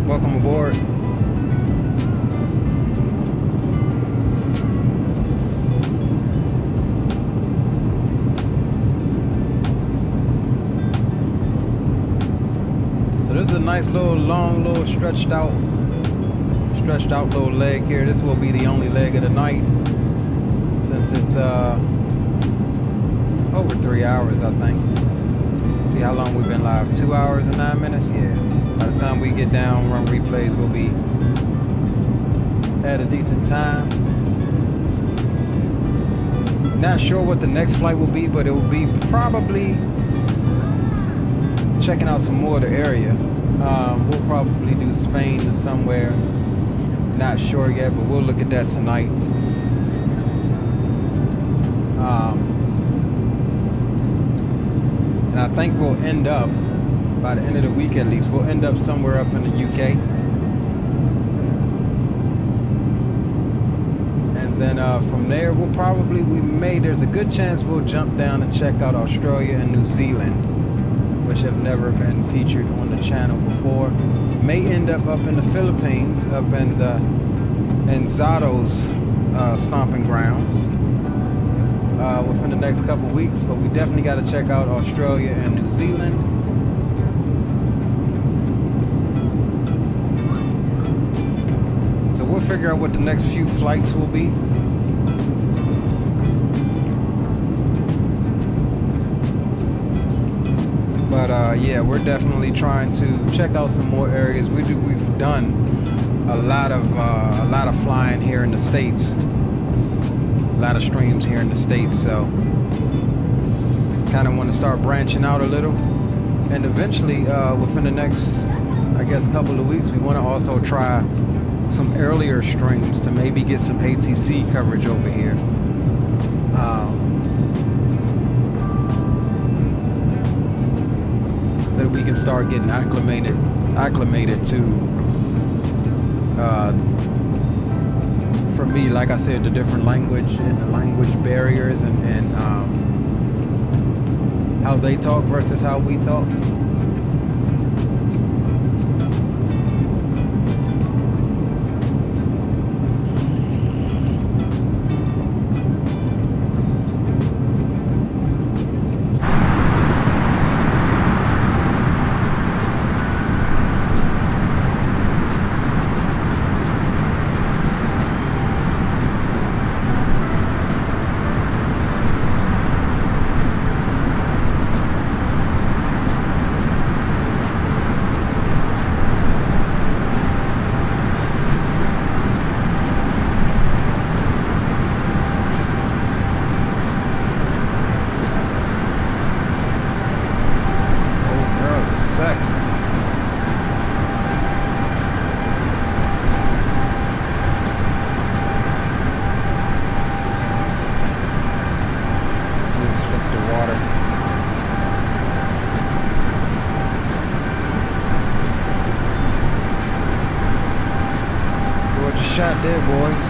Welcome aboard. This is a nice little long little stretched out little leg here. This will be the only leg of the night since it's over 3 hours, I think. See how long we've been live, 2 hours and 9 minutes. Yeah, by the time we get down, run replays, we'll be at a decent time. Not sure what the next flight will be, but it will be probably checking out some more of the area. We'll probably do Spain to somewhere. Not sure yet, but we'll look at that tonight. And I think we'll end up, by the end of the week at least, we'll end up somewhere up in the UK. And then from there, there's a good chance we'll jump down and check out Australia and New Zealand, which have never been featured on the channel before. May end up in the Philippines, up in Zato's stomping grounds within the next couple weeks, but we definitely got to check out Australia and New Zealand. So we'll figure out what the next few flights will be. But yeah, we're definitely trying to check out some more areas. We've done a lot of flying here in the States, a lot of streams here in the States. So kind of want to start branching out a little, and eventually within the next, I guess, couple of weeks, we want to also try some earlier streams to maybe get some ATC coverage over here. So that we can start getting acclimated to, for me, like I said, the different language and the language barriers and how they talk versus how we talk. Shot there, boys.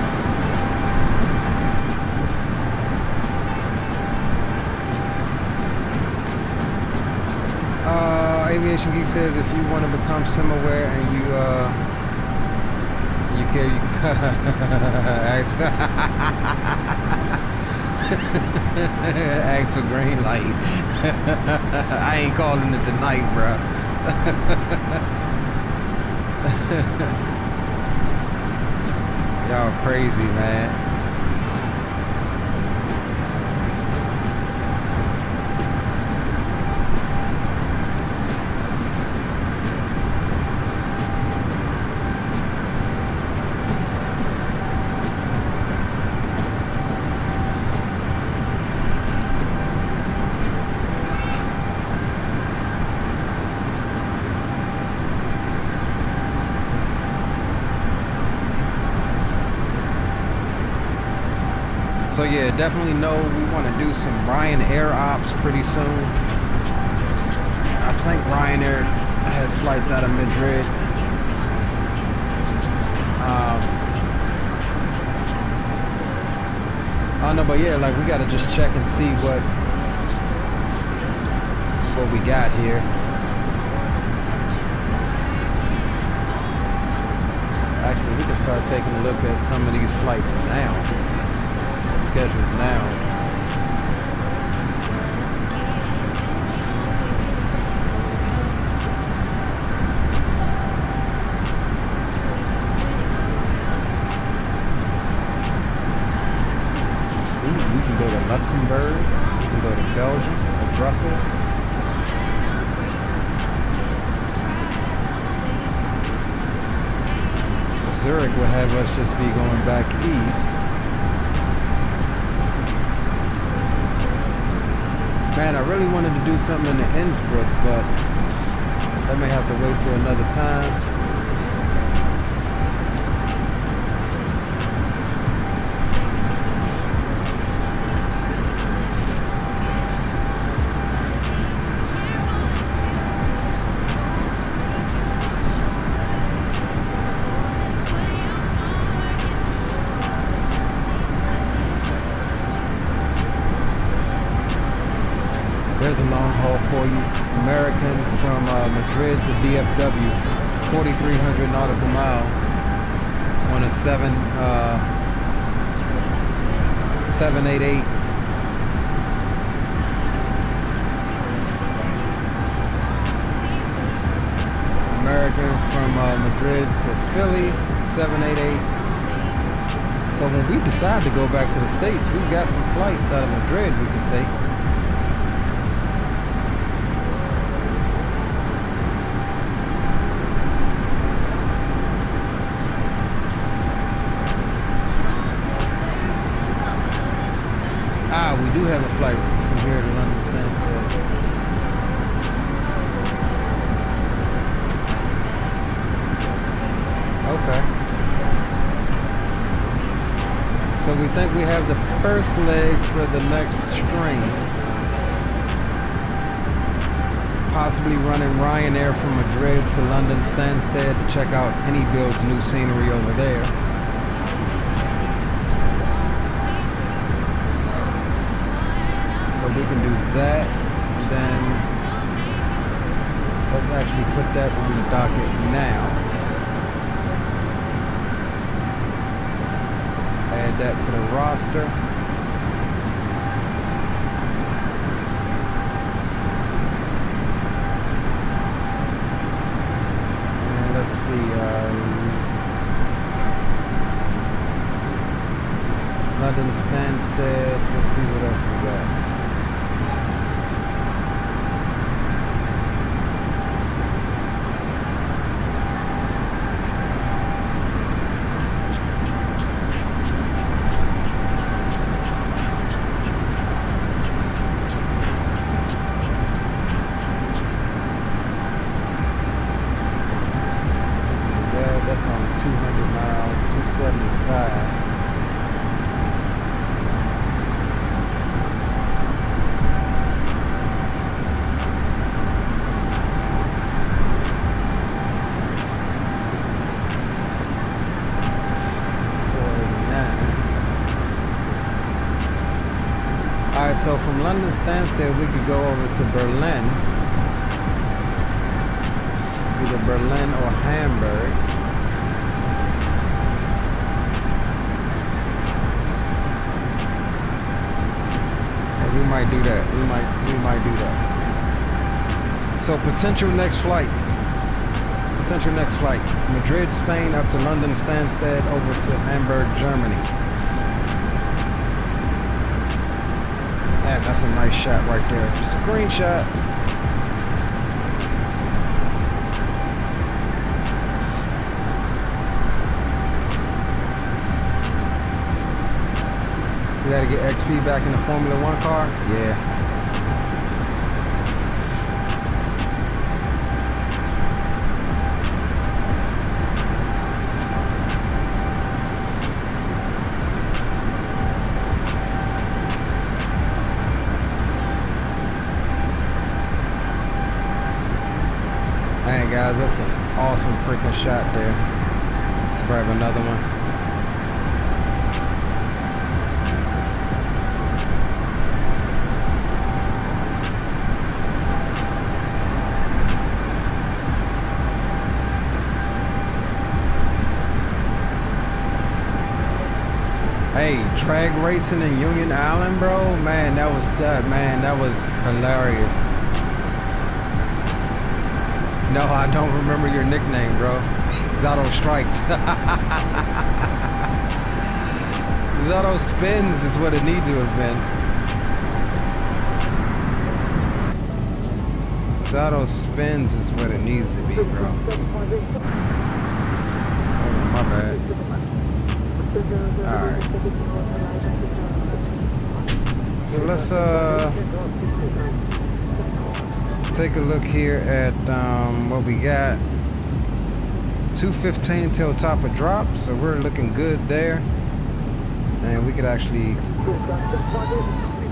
Aviation Geek says if you want to become similar and you care, you ask for green light. I ain't calling it tonight, bro. Y'all crazy, man. So yeah, definitely know we want to do some Ryanair ops pretty soon. I think Ryanair has flights out of Madrid. I don't know, but yeah, like we gotta just check and see what we got here. Actually, we can start taking a look at some of these flights now. Schedules now. Ooh, we can go to Luxembourg, we can go to Belgium, or Brussels. Zurich would have us just be going back east. Man, I really wanted to do something in the Innsbruck, but I may have to wait till another time. There's a long haul for you. American from Madrid to DFW, 4,300 nautical mile on a 788. American from Madrid to Philly, 788. So when we decide to go back to the States, we've got some flights out of Madrid we can take. We do have a flight from here to London Stansted. Okay. So we think we have the first leg for the next string. Possibly running Ryanair from Madrid to London Stansted to check out any build's new scenery over there. We can do that, then let's actually put that on the docket now. Add that to the roster. And let's see, London Stansted, let's see what else we got. So from London Stansted, we could go over to Berlin, either Berlin or Hamburg. And we might do that. We might do that. So potential next flight. Madrid, Spain, up to London, Stansted, over to Hamburg, Germany. Man, that's a nice shot right there. Screenshot. You gotta get XP back in the Formula One car? Yeah. Man, guys, that's an awesome freaking shot there. Let's grab another one. Hey, drag racing in Union Island, bro. Man, that was hilarious. No, I don't remember your nickname, bro. Zato Strikes. Zato Spins is what it needs to have been. Zato Spins is what it needs to be, bro. Oh, my bad. Alright. So let's take a look here at what we got. 2:15 till top of drop, so we're looking good there. And we could actually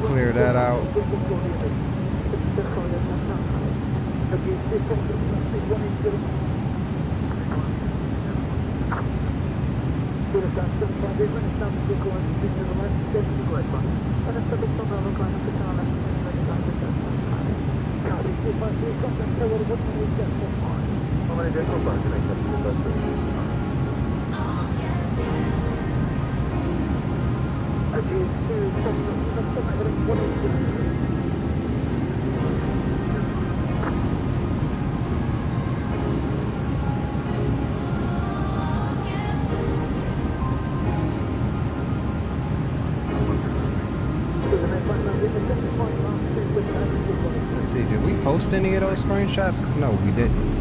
clear that out. Let's see, did we post any of those screenshots? No, we didn't.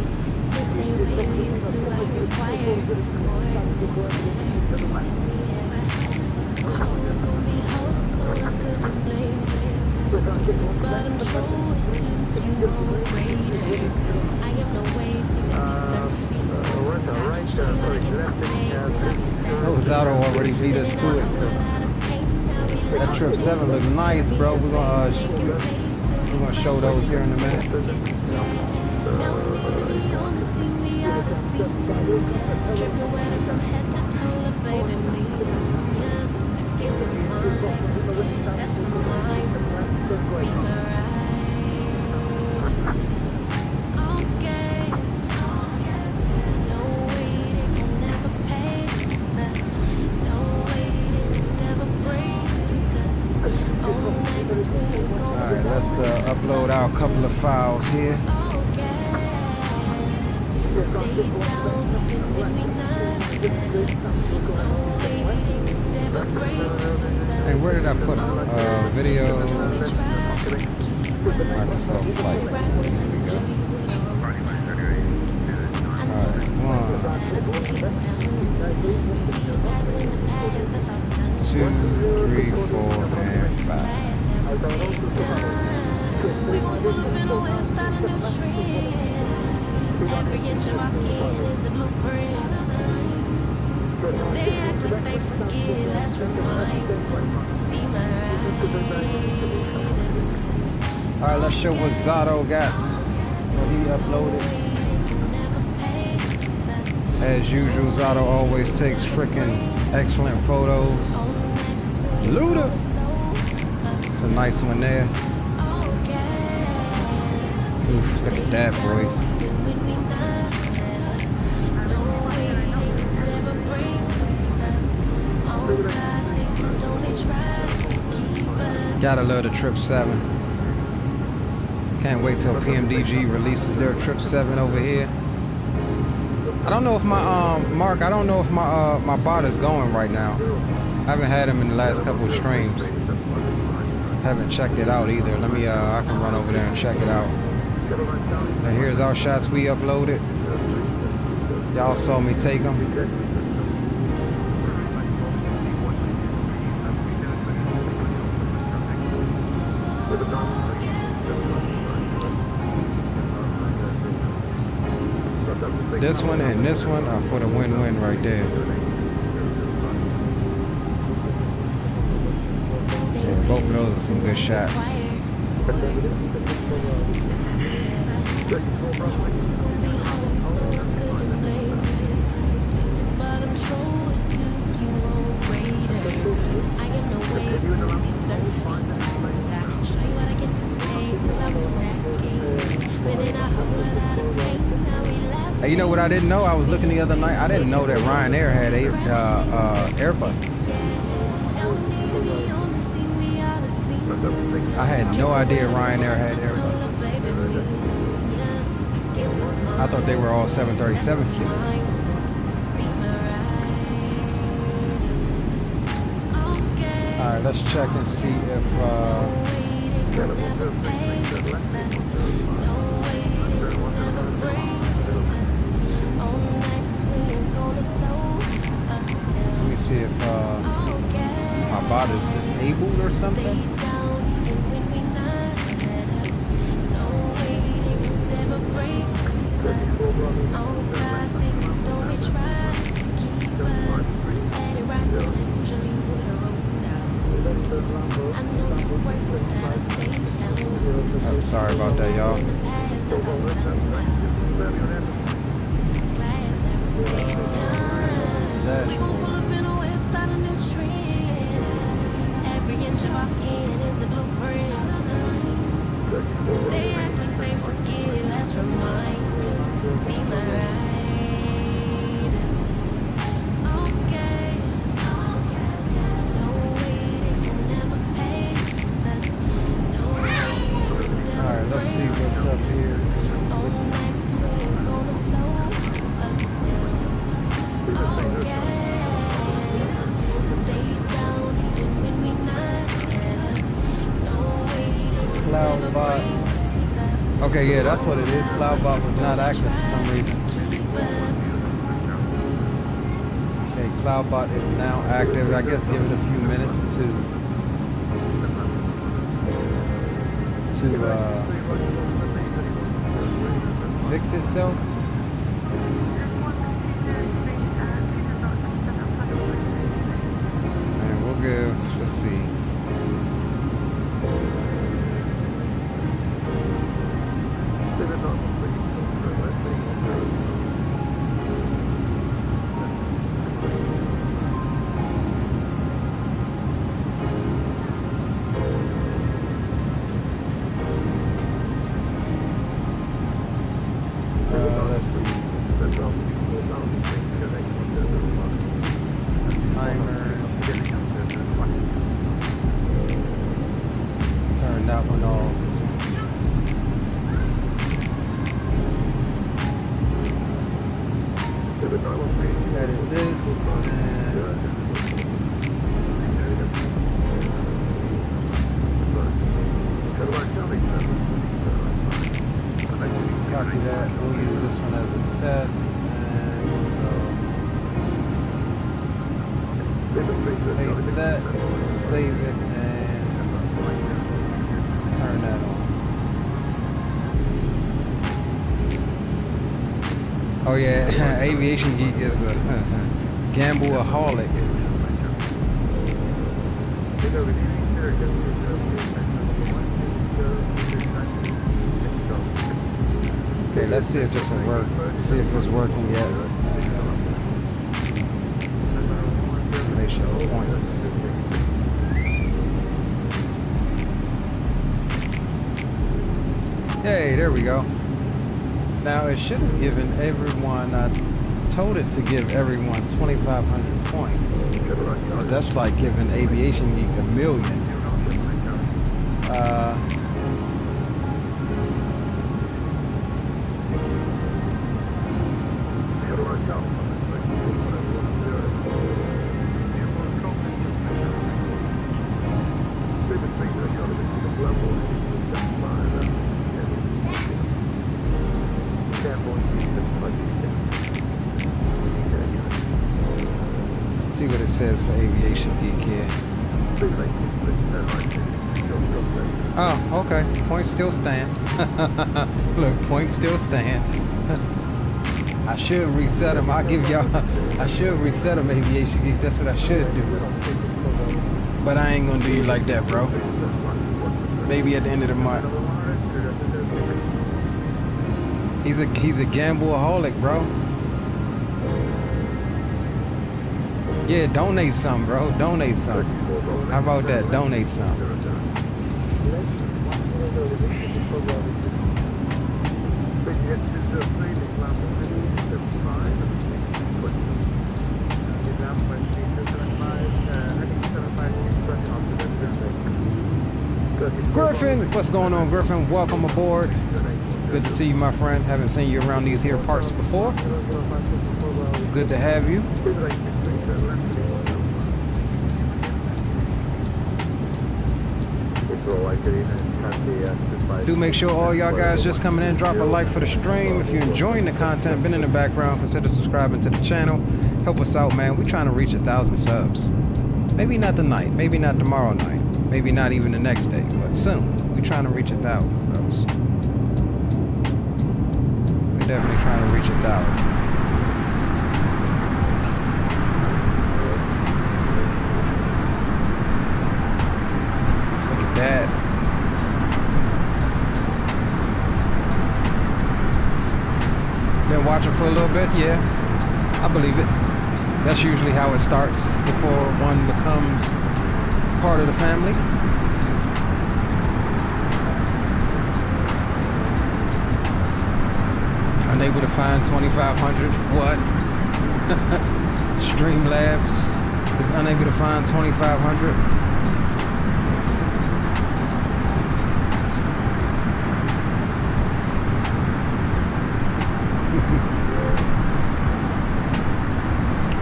Oh, Zato already beat us to it. That Trip 7 looks nice, bro. We're gonna show those here in a minute. Alright, let's upload our couple of files here. Hey, where did I put them? Videos. Microsoft Flights. Here we go. Alright, 1, 2, 3, 4, and 5. Every inch of our skin is the blueprint. They act like they forget. Let's rewind. Be my ride. Alright, let's show what Zato got. What he uploaded. As usual, Zato always takes freaking excellent photos. Luda! It's a nice one there. Oof, look at that, boys. Gotta love the Trip 7. Can't wait till PMDG releases their Trip 7 over here. I don't know if my Mark, I don't know if my bot is going right now. I haven't had him in the last couple of streams. Haven't checked it out either. Let me I can run over there and check it out. Now here's our shots we uploaded. Y'all saw me take them. This one and this one are for the win-win right there. Yeah, both of those are some good shots. Hey, you know what I didn't know? I was looking the other night. I didn't know that Ryanair had Airbus. I had no idea Ryanair had Airbus. I thought they were all 737 fleet. All right, let's check and see if. Let me see if my bot is disabled or something. I'm sorry about that, y'all. Every inch of our skin is the blueprint. They act like they forget. Let's remind them. Be my ride. Okay. No way they can never pay us. No way. Alright, let's see what's up here. On next we're gonna slow up. Cloudbot. Okay, yeah, that's what it is. Cloudbot was not active for some reason. Okay, Cloudbot is now active. I guess give it a few minutes to fix itself. And we'll give, let's see. Oh yeah, Aviation Geek is a gambleaholic. Okay, let's see if this will work. See if it's working yet. Exclamation points. Yay, there we go. Now it should have given everyone, I told it to give everyone 2,500 points. But that's like giving Aviation Geek 1 million. says for Aviation Geek here. Oh, okay. Points still stand. Look, points still stand. I should reset them. I'll give y'all. I should reset them, Aviation Geek. That's what I should do. But I ain't gonna do you like that, bro. Maybe at the end of the month. He's a gambleaholic, bro. Yeah, donate some, bro. Donate some. How about that? Donate some. Griffin, what's going on, Griffin? Welcome aboard. Good to see you, my friend. Haven't seen you around these here parts before. It's good to have you. Do make sure all y'all guys just coming in, drop a like for the stream. If you're enjoying the content, been in the background, consider subscribing to the channel. Help us out, man. We're trying to reach 1,000 subs. Maybe not tonight, maybe not tomorrow night, maybe not even the next day, but soon. We're trying to reach 1,000, bros. We're definitely trying to reach 1,000. Look at that. Been watching for a little bit, yeah. I believe it. That's usually how it starts before one becomes part of the family. Unable to find 2,500. What? Streamlabs is unable to find 2,500.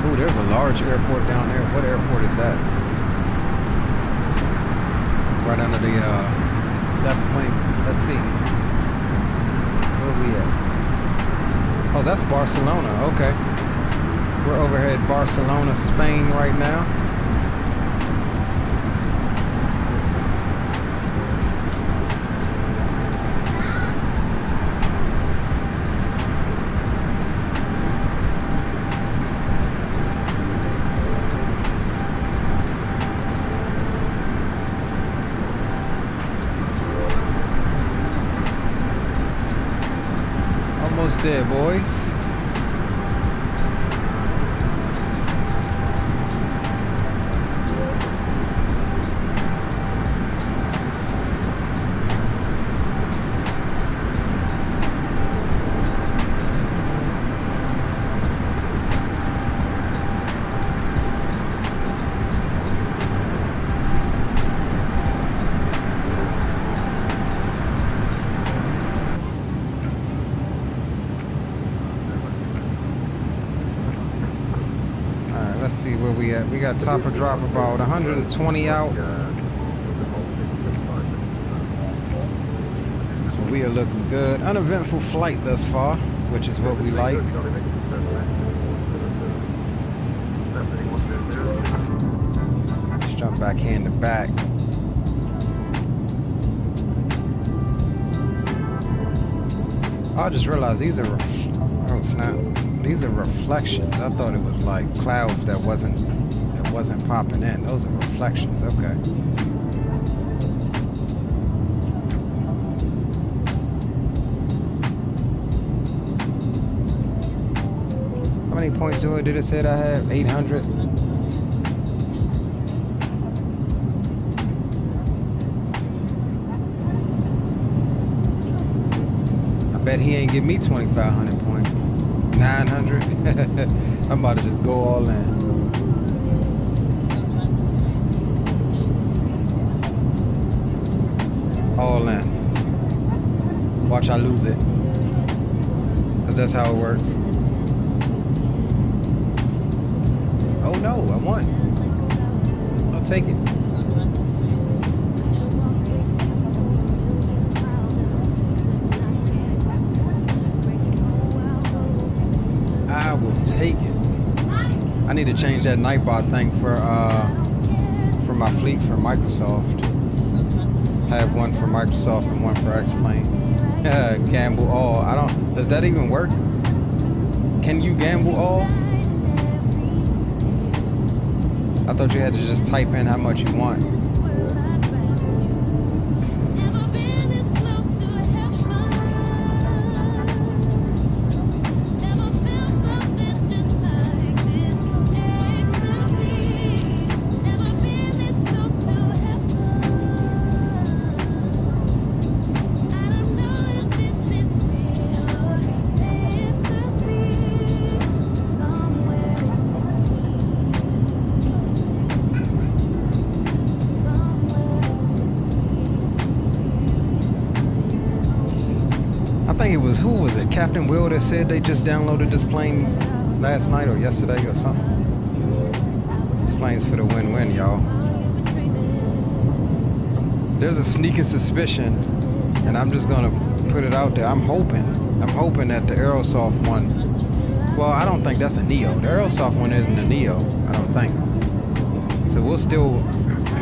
Oh, there's a large airport down there. What airport is that? Right under the left wing. Let's see. Where we at? Oh, that's Barcelona. Okay. We're over here at Barcelona, Spain right now. Almost there, boys. Let's see where we at. We got top of drop about 120 out. So we are looking good. Uneventful flight thus far, which is what we like. Let's jump back here in the back. Oh, I just realized these are oh snap. These are reflections. I thought it was like clouds that wasn't popping in. Those are reflections. Okay. How many points did it say I have? 800. I bet he ain't give me 2,500 points. 900. I'm about to just go all in. All in. Watch I lose it. Cause that's how it works. Oh no, I won. I'll take it. I will take it. I need to change that Nightbot thing for my fleet for Microsoft. Have one for Microsoft and one for X-Plane. Gamble all. I don't. Does that even work? Can you gamble all? I thought you had to just type in how much you want. Who was it? Captain Will that said they just downloaded this plane last night or yesterday or something. This plane's for the win-win, y'all. There's a sneaking suspicion, and I'm just gonna put it out there. I'm hoping that the Aerosoft one. Well, I don't think that's a Neo. The Aerosoft one isn't a Neo. I don't think. So we'll still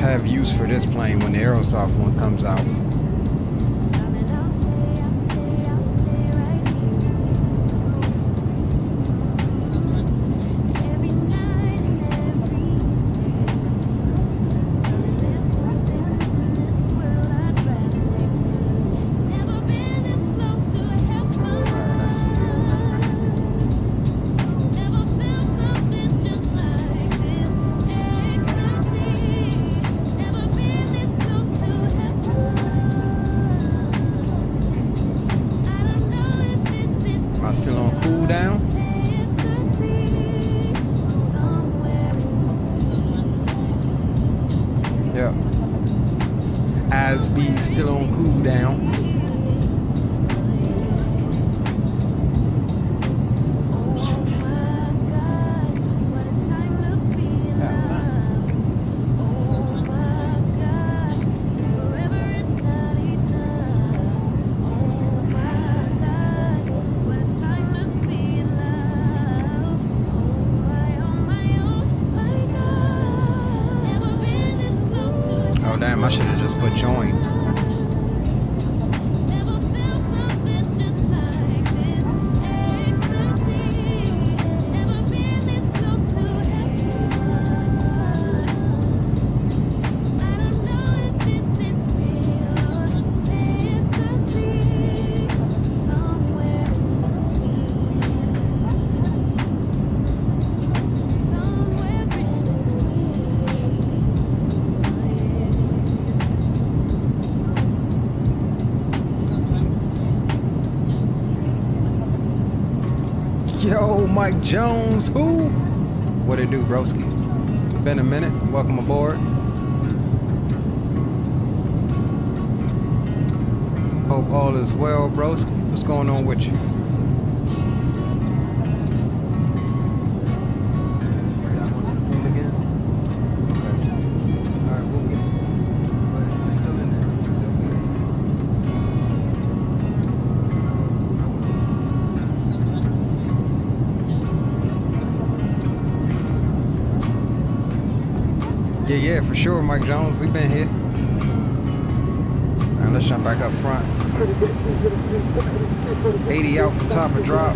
have use for this plane when the Aerosoft one comes out. Still on cool down. Oh damn, I should have just put join. Yo, Mike Jones, who? What it do, broski? Been a minute. Welcome aboard. Hope all is well, broski. What's going on with you? Yeah, for sure, Mike Jones. We've been here. Now let's jump back up front. 80 out from top of drop.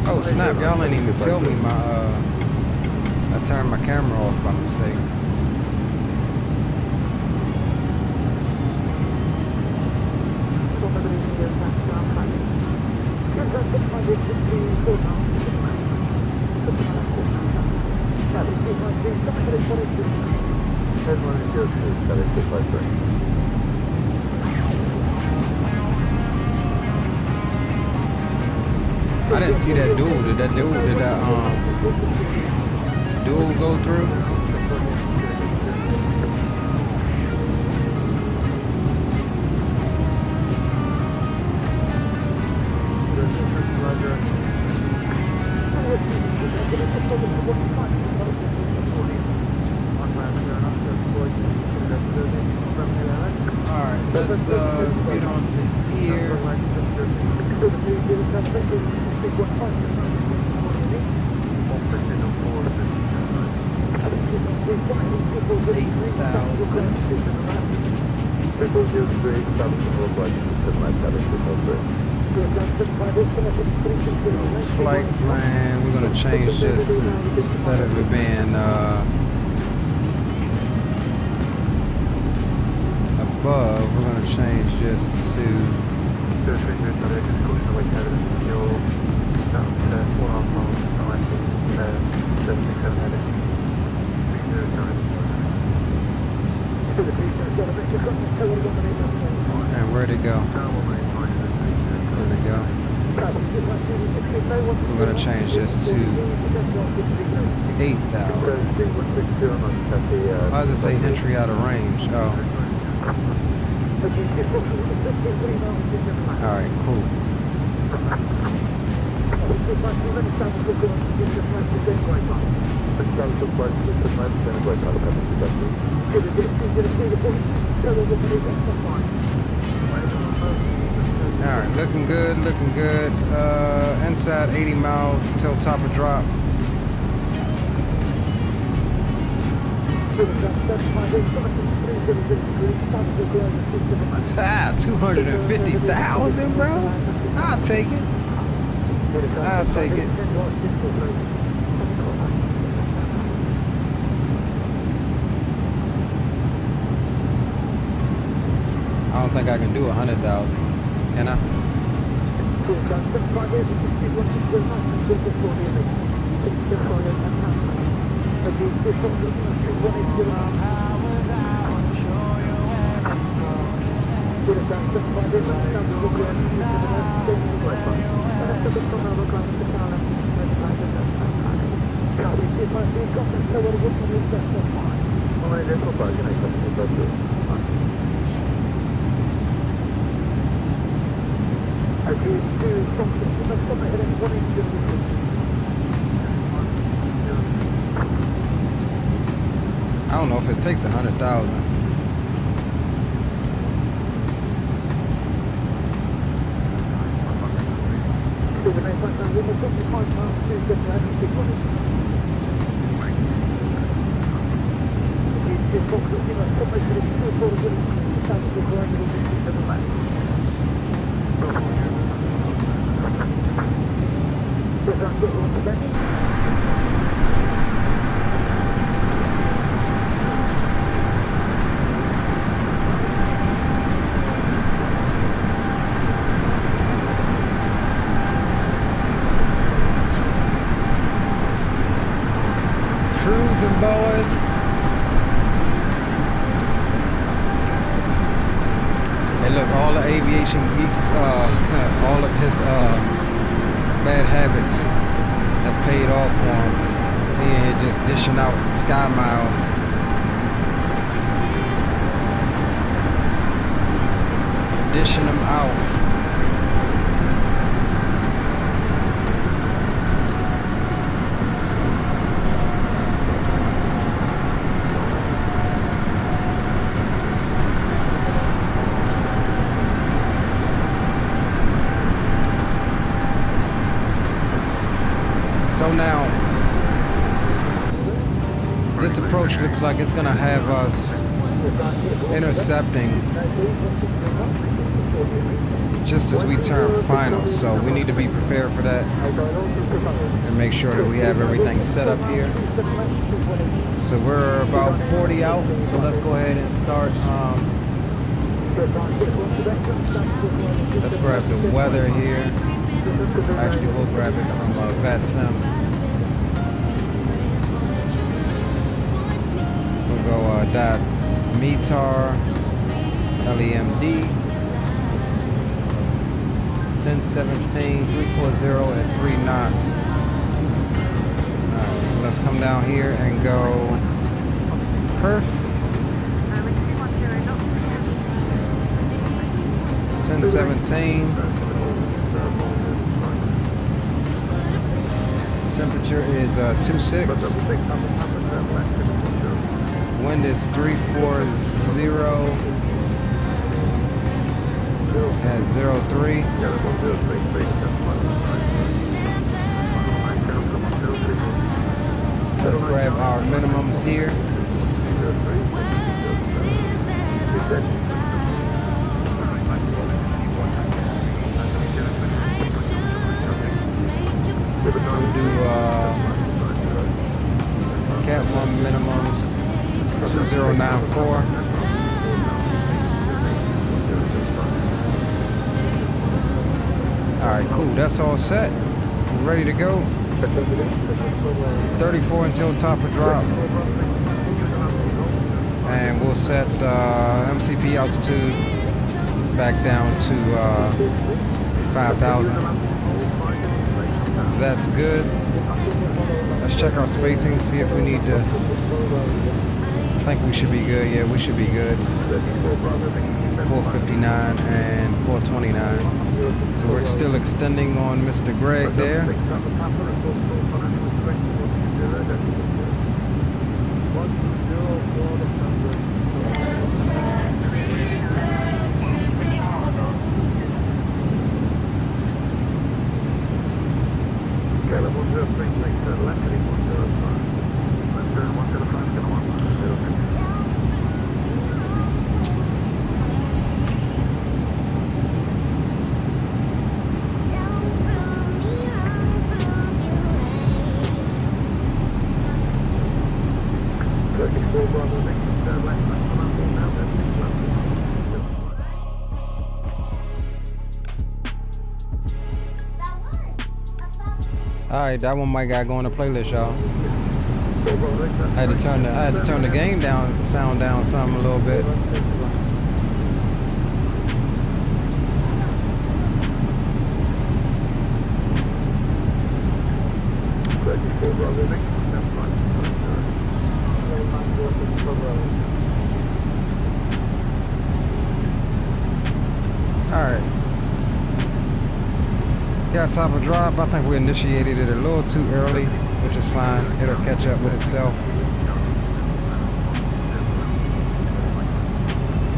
Oh snap! Y'all ain't even tell me I turned my camera off by mistake. I didn't see that duel. Did that duel go through? Alright, let's get on to here. Flight plan, we're going to change this to, instead of it being above, we're going to change this to and where'd it go? Where'd it go? We're going to change this to 8,000. Why does it say entry out of range? Oh. Alright, cool. Alright, looking good, looking good. Inside 80 miles till top of drop. Ah, 250,000, bro. I'll take it. I'll take it. I don't think I can do 100,000. Can I? I don't know if it takes 100,000. Cruising, boys. Hey, look, all the aviation geeks, all of his bad habits have paid off for him. He ain't here just dishing out sky miles. Dishing them out. So now, this approach looks like it's going to have us intercepting just as we turn final. So we need to be prepared for that and make sure that we have everything set up here. So we're about 40 out. So let's go ahead and start. Let's grab the weather here. Actually, we'll grab it from VATSIM. We'll go .METAR LEMD 1017 340 at 3 knots. Alright, so let's come down here and go perf 1017. Temperature is 26. Wind is 340 at 03. our minimums here. We'll do Cat 1 minimums 2094. Alright, cool. That's all set. We're ready to go. 34 until top of drop. And we'll set MCP altitude back down to 5,000. That's good. Let's check our spacing, see if we need to. I think we should be good. Yeah, we should be good. 459 and 429. So we're still extending on Mr. Greg there. Alright, that one might got going to playlist, y'all. I had to turn the game down, sound down some a little bit. Alright. Got top of drop. I think we initiated it a little too early, which is fine. It'll catch up with itself.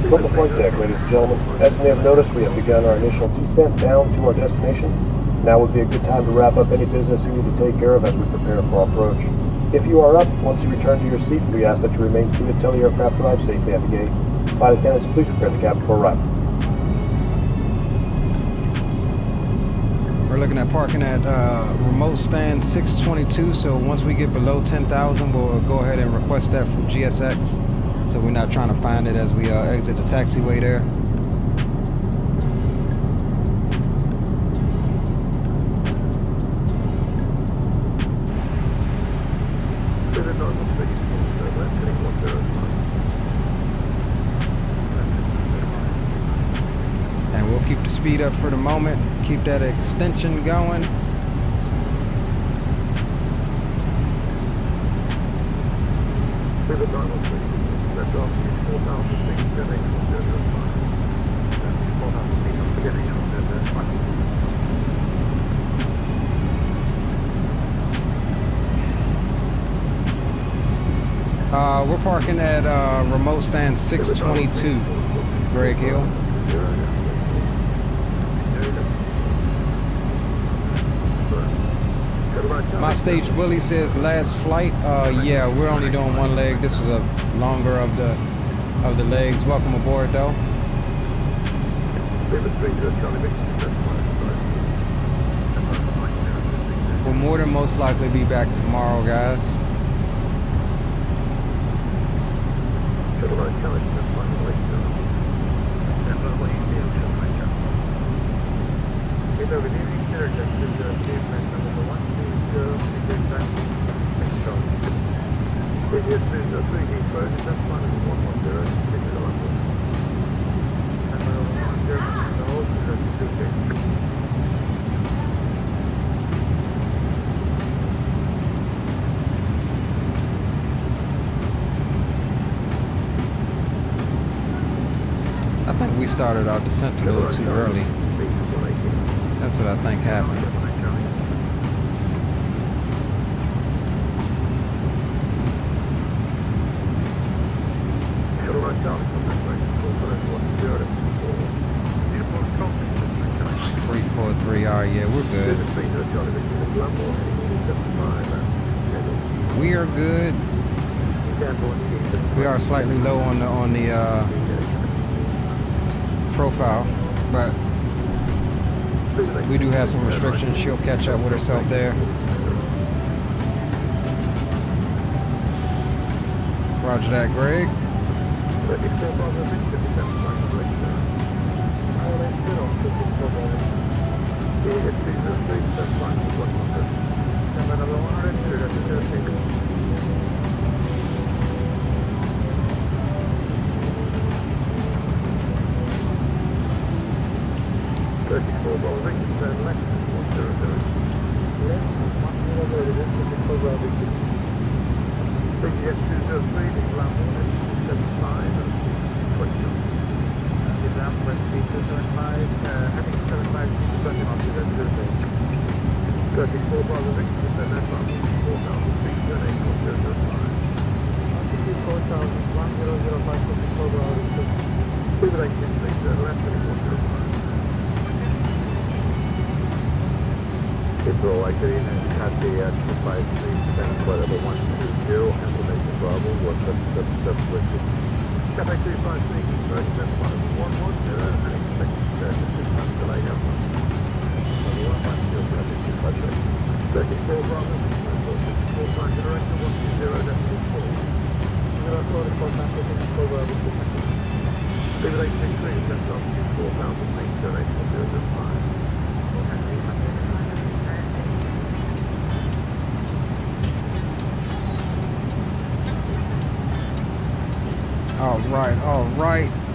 From the flight deck, ladies and gentlemen, as you may have noticed, we have begun our initial descent down to our destination. Now would be a good time to wrap up any business you need to take care of as we prepare for our approach. If you are up, once you return to your seat, we ask that you remain seated until the aircraft arrives safely at the gate. Flight attendants, please prepare the cabin for arrival. We're looking at parking at remote stand 622, so once we get below 10,000, we'll go ahead and request that from GSX, so we're not trying to find it as we exit the taxiway there. And we'll keep the speed up for the moment. Keep that extension going. We're parking at remote stand 622, Greg Hill. My stage bully says last flight. Yeah, we're only doing one leg. This was a longer of the legs. Welcome aboard, though. We'll more than most likely be back tomorrow, guys. I think we started our descent a little too early. That's what I think happened. Yeah, we're good. We are good. We are slightly low on the profile, but we do have some restrictions. She'll catch up with herself there. Roger that, Greg.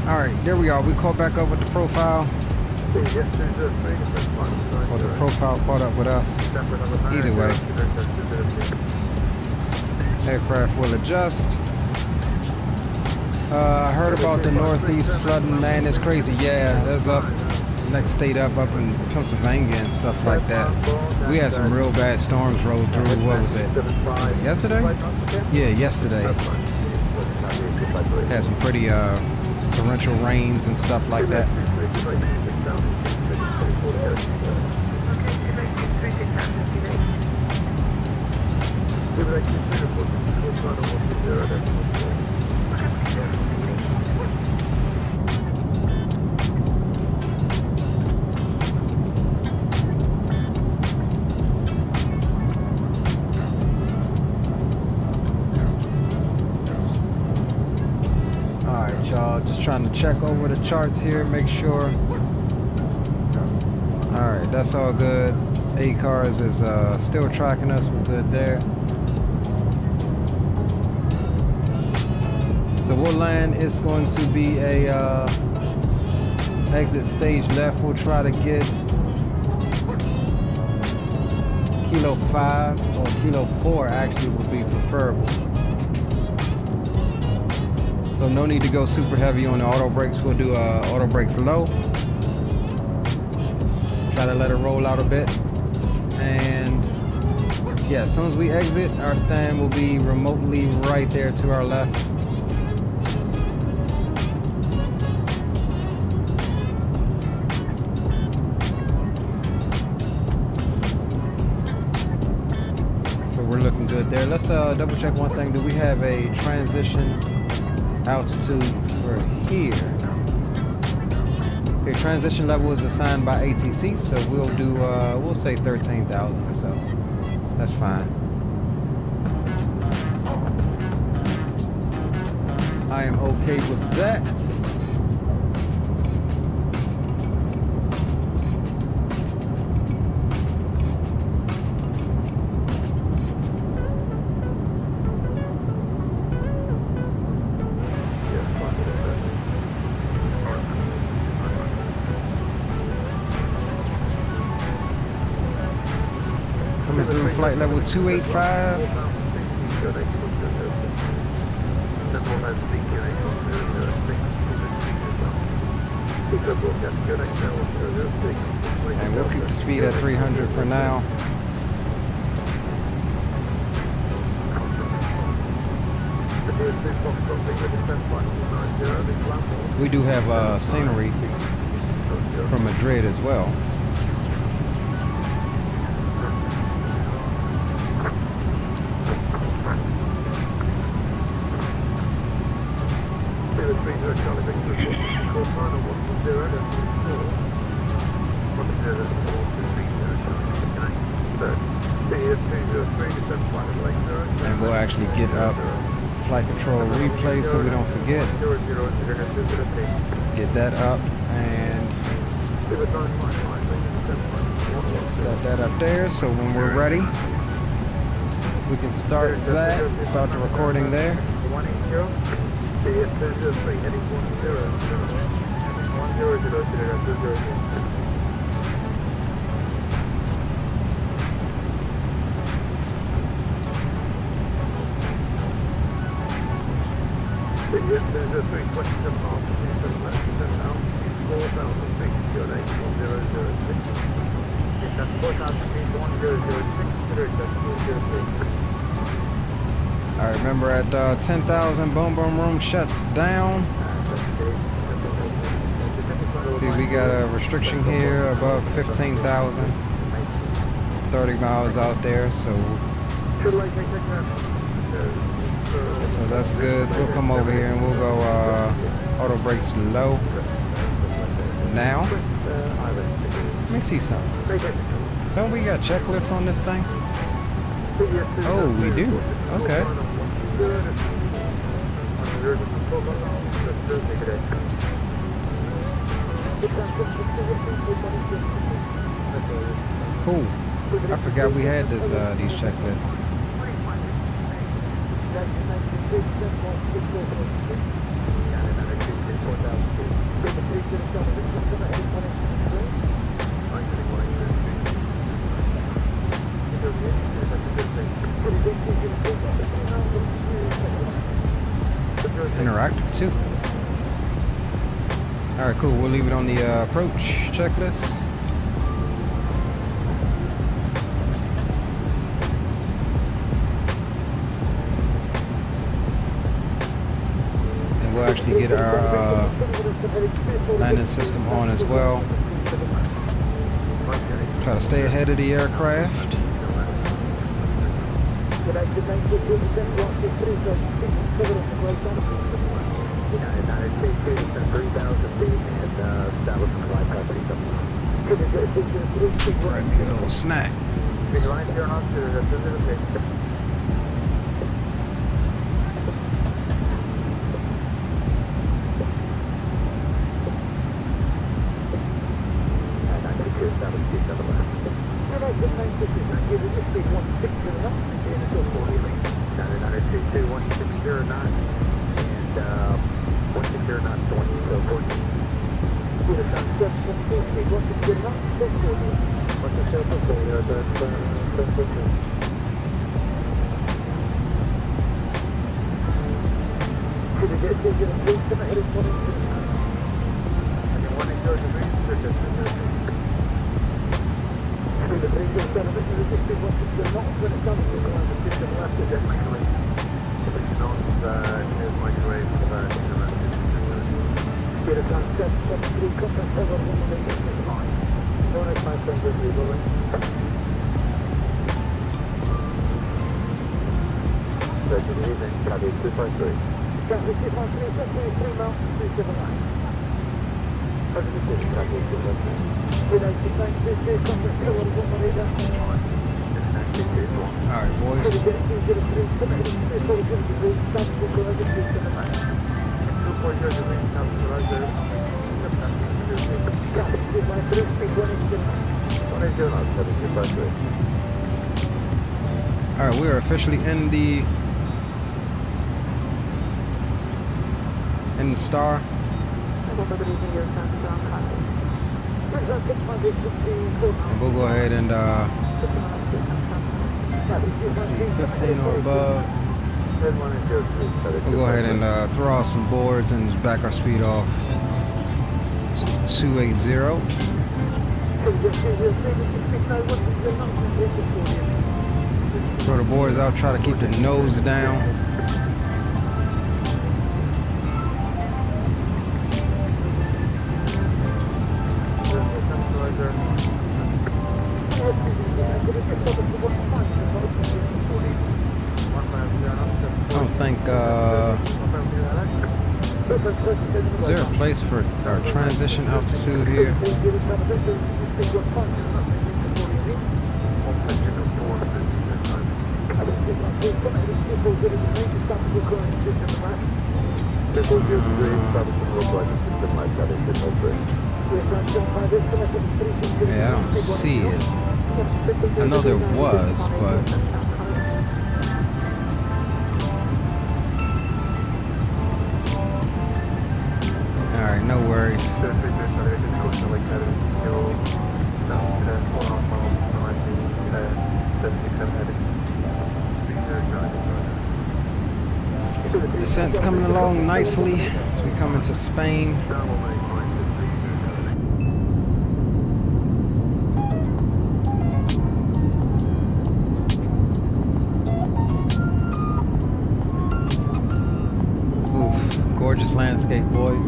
All right, there we are. We caught back up with the profile. Or the profile caught up with us. Either way, aircraft will adjust. I heard about the Northeast flooding, man. It's crazy. Yeah, there's up next state up in Pennsylvania and stuff like that. We had some real bad storms roll through. What was it? Yesterday? Yeah, yesterday. Had some pretty torrential rains and stuff like that. Just trying to check over the charts here, make sure. Alright, that's all good. A-Cars is still tracking us, we're good there. So we'll land, it's going to be a exit stage left. We'll try to get Kilo 5 or Kilo 4 actually would be preferable. So no need to go super heavy on the auto brakes. We'll do auto brakes low. Try to let it roll out a bit. And yeah, as soon as we exit, our stand will be remotely right there to our left. So we're looking good there. Let's double check one thing. Do we have a transition altitude for here? Okay, transition level is assigned by ATC, so we'll do we'll say 13,000 or so. That's fine. I am okay with that. Flight level 285. And we'll keep the speed at 300 for now. We do have scenery from Madrid as well. And we'll actually get up flight control replay so we don't forget. Get that up and set that up there so when we're ready, we can start that, start the recording there. Alright, remember at 10,000 boom boom room shuts down. See, we got a restriction here above 15,000, 30 miles out there, so that's good. We'll come over here and we'll go auto brakes low. Now, let me see something. Don't we got checklists on this thing? Oh, we do. Okay. Cool. I forgot we had this these checklists. It's interactive too. Alright, cool. We'll leave it on the approach checklist. And we'll actually get our landing system on as well. Try to stay ahead of the aircraft. Right, make a little snack. Alright, boys. Alright, we are officially in the star. And we'll go ahead and let's see, 15 or above. We'll go ahead and throw out some boards and just back our speed off to 280. Throw the boards out, try to keep the nose down. I don't think, is there a place for our transition altitude here? Yeah, I don't see it. I know there was, but alright, no worries. Descent's coming along nicely as we come into Spain. Oof, gorgeous landscape, boys.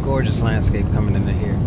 Gorgeous landscape coming into here.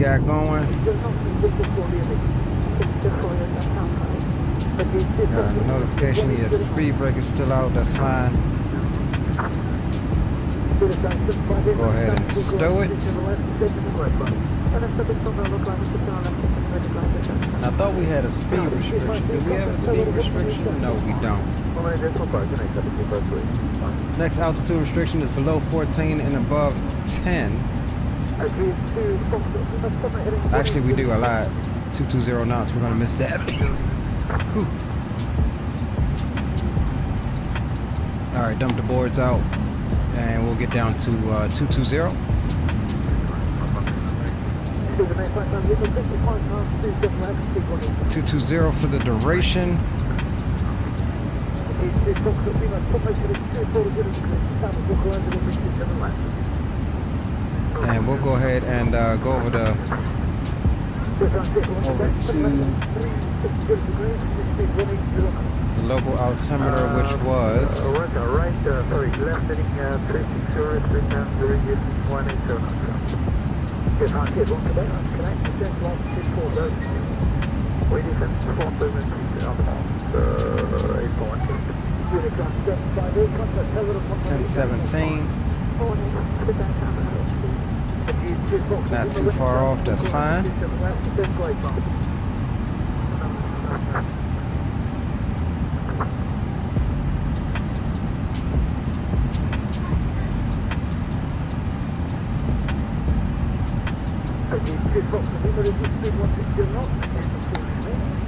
Got going. Got a notification your speed brake is still out, that's fine. Go ahead and stow it. I thought we had a speed restriction. Do we have a speed restriction? No, we don't. Next altitude restriction is below 14 and above 10. Actually, we do a lot. 220 knots. We're gonna miss that. All right, dump the boards out, and we'll get down to 220. 220 for the duration. And we'll go ahead and go over to the local altimeter, which was $10.17. Not too far off, that's fine.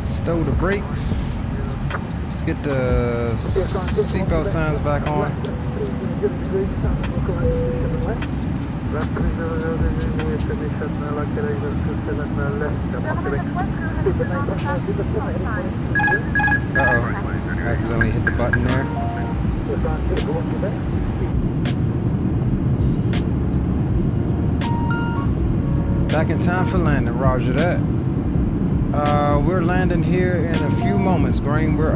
Stow the brakes. Let's get the seatbelt signs back on. Uh-oh, accidentally hit the button there. Back in time for landing, roger that. We're landing here in a few moments, Green. We're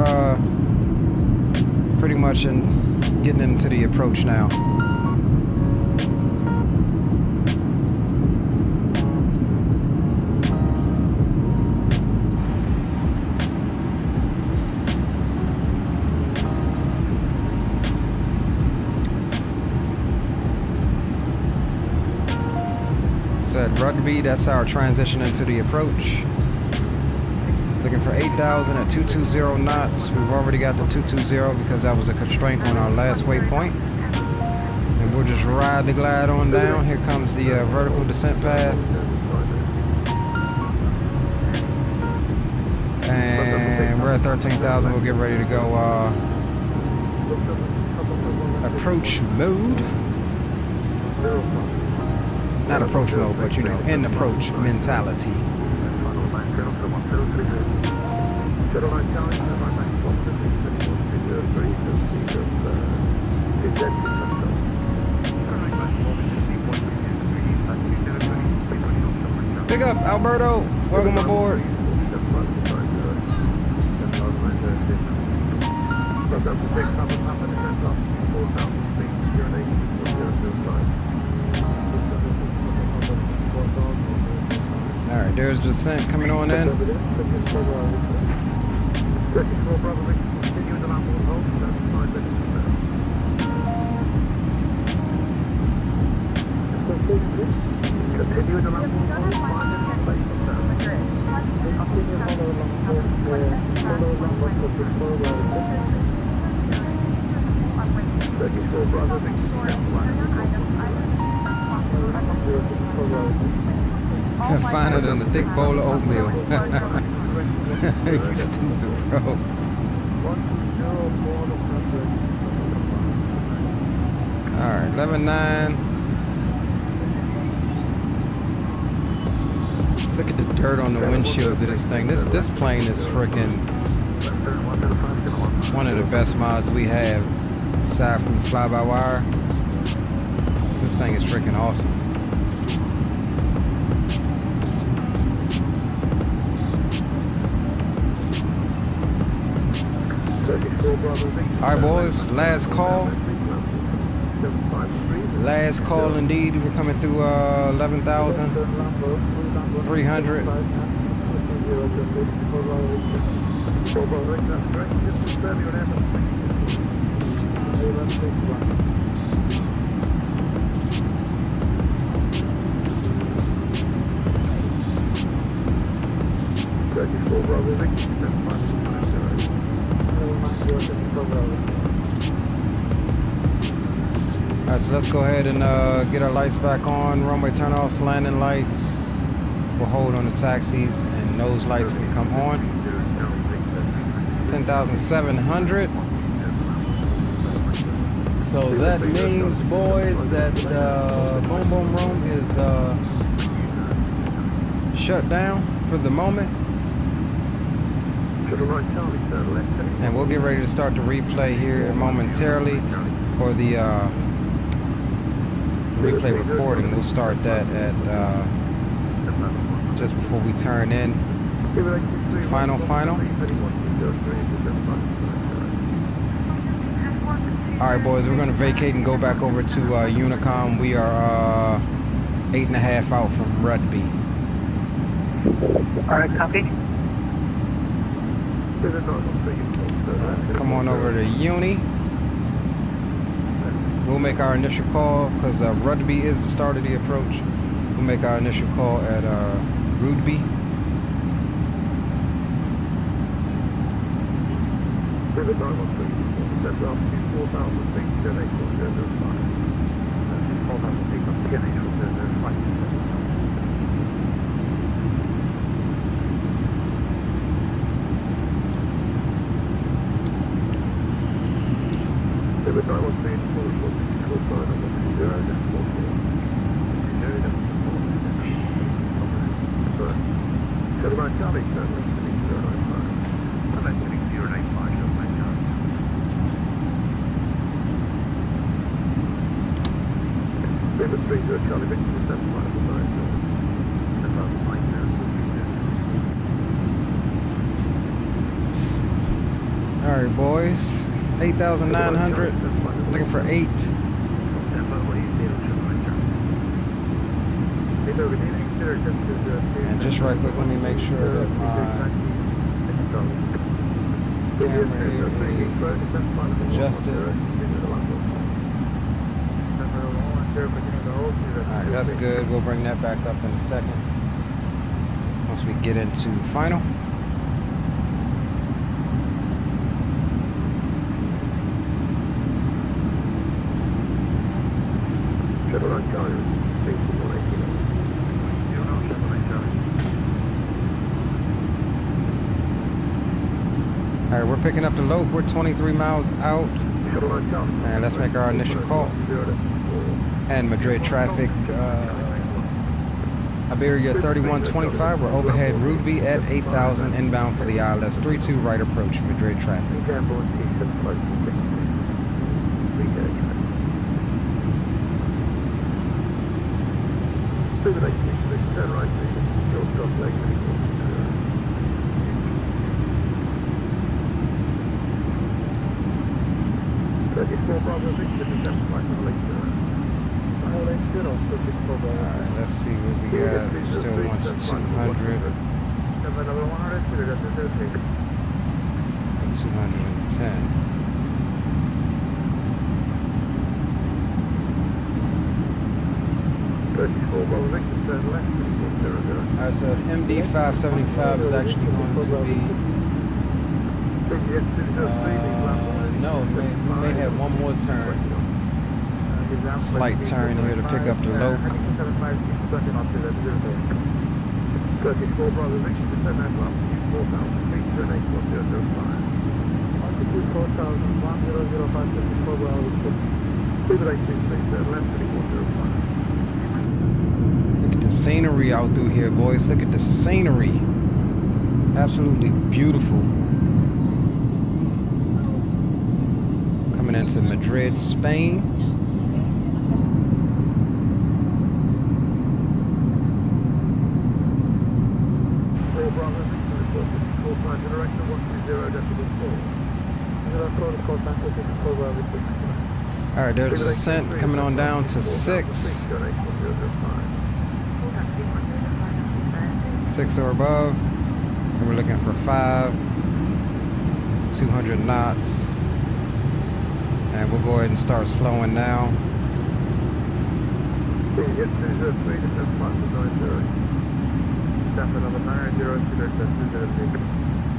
pretty much getting into the approach now. At Rugby, that's our transition into the approach. Looking for 8,000 at 220 knots. We've already got the 220 because that was a constraint on our last waypoint. And we'll just ride the glide on down. Here comes the vertical descent path. And we're at 13,000. We'll get ready to go approach mode. Not approach mode, but you know, in approach mentality. Big up, Alberto. Welcome aboard. All right, there's descent coming on in. Continue the line. Finer than the thick bowl of oatmeal. You stupid, bro. Alright, 11.9. Let's look at the dirt on the windshields of this thing. This plane is freaking one of the best mods we have, aside from the fly-by-wire. This thing is freaking awesome. Alright boys, last call. Last call indeed. We're coming through 11,300. Alright, so let's go ahead and get our lights back on. Runway turn-offs, landing lights. We'll hold on the taxis and nose lights can come on. 10,700. So that means, boys, that Boom Boom Room is shut down for the moment. And we'll get ready to start the replay here momentarily, or the replay recording. We'll start that at just before we turn in to final. Alright boys, we're going to vacate and go back over to Unicom. We are 8.5 out from Rugby. Alright, copy. Come on over to Uni. We'll make our initial call, because Rugby is the start of the approach. We'll make our initial call at Rugby. Alright boys, 8,900, looking for 8. And just right quick, let me make sure that my camera here is adjusted. Alright, that's good. We'll bring that back up in a second once we get into final. Alright, we're picking up the lope. We're 23 miles out. And let's make our initial call. And Madrid traffic, Iberia 3125. We're overhead Rugby at 8,000 inbound for the ILS 32 right approach, Madrid traffic. drop leg 34 Bravo Victor, descent flight on Lake Zero. All in good off the 64 Bravo. Alright, let's see what we got. It still wants 200. Have another 100, that's a 210. Alright, so MD 575 is actually going to be no, we may have one more turn. Slight turn here to pick up the loc. Look at the scenery out through here, boys. Look at the scenery. Absolutely beautiful. Coming into Madrid, Spain. Alright, there's a descent coming on down to 6. 6 or above. And we're looking for 5. 200 knots. And we'll go ahead and start slowing now.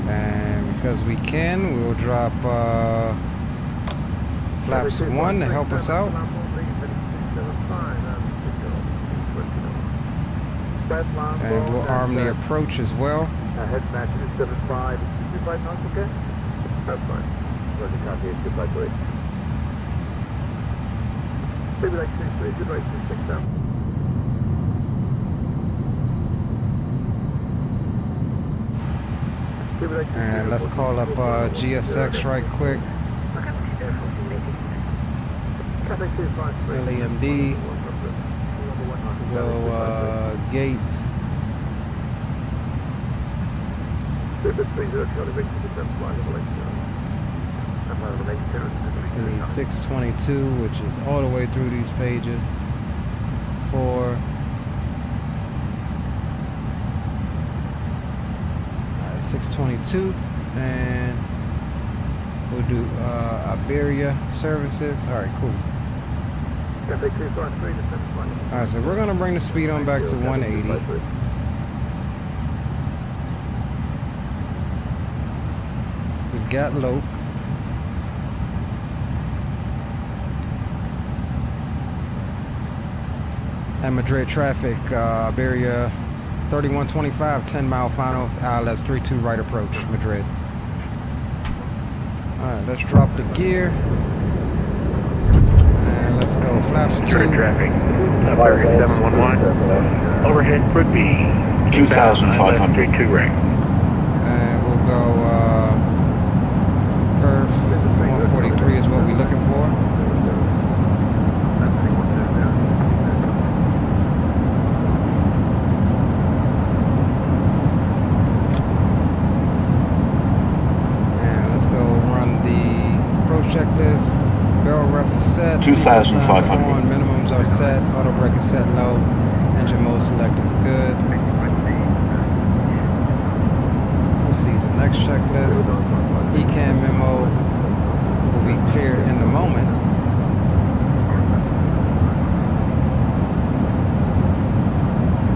And because we can, we'll drop flaps 1 to help us out. And we'll arm the approach as well. Head match is 75. 25 knots, okay? That's fine. Roger, copy. It's goodbye, great. Maybe like 6, good right, 6 down. And let's call up GSX right quick. LAMD. Go gate. We need 622, which is all the way through these pages. 4. 622, and we'll do Iberia services. Alright, cool. Alright, so we're going to bring the speed on back to 180. We've got loc. At Madrid traffic, Iberia 3125, 10 mile final, ILS 32 right approach, Madrid. Alright, let's drop the gear. And let's go flaps 2. Traffic, Iberia 711. Overhead would be 2,500. 2 right. And we'll go perf 143 is what we're looking for. Checklist, barrel ref is set, 2,500. minimums are set, auto brake is set low, engine mode select is good. Proceed to next checklist. ECAM memo will be clear in the moment.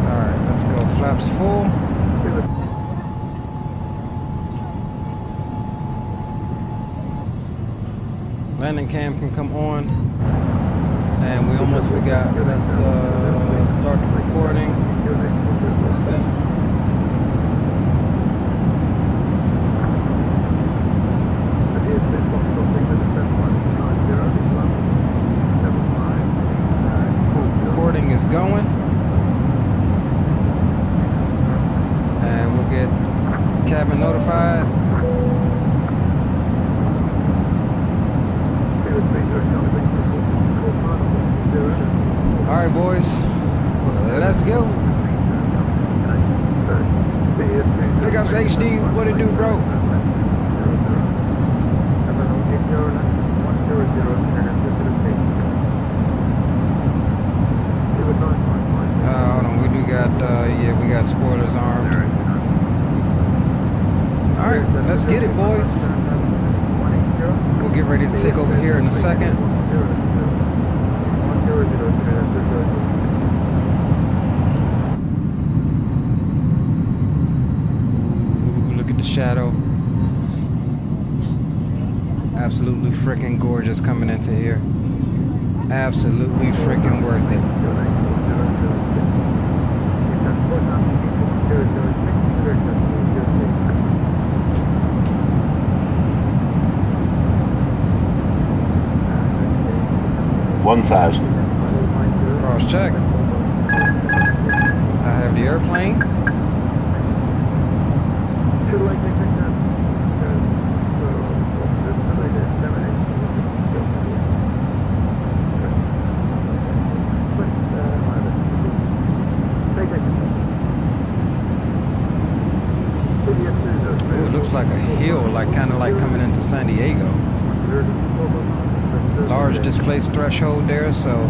Alright, let's go flaps full. Landing cam can come on, and we almost forgot. Let's start the recording. Cool. Recording is going, and we'll get cabin notified. Alright boys, let's go. Big ups HD, what it do, bro? Hold on, we do got, yeah, we got spoilers armed. Alright, let's get it, boys. We'll get ready to take over here in a second. Ooh, look at the shadow. Absolutely freaking gorgeous coming into here. Absolutely freaking worth it. $1,000. Cross check. I have the airplane. Ooh, it looks like a hill, like kind of like coming into San Diego. Large displaced threshold there, so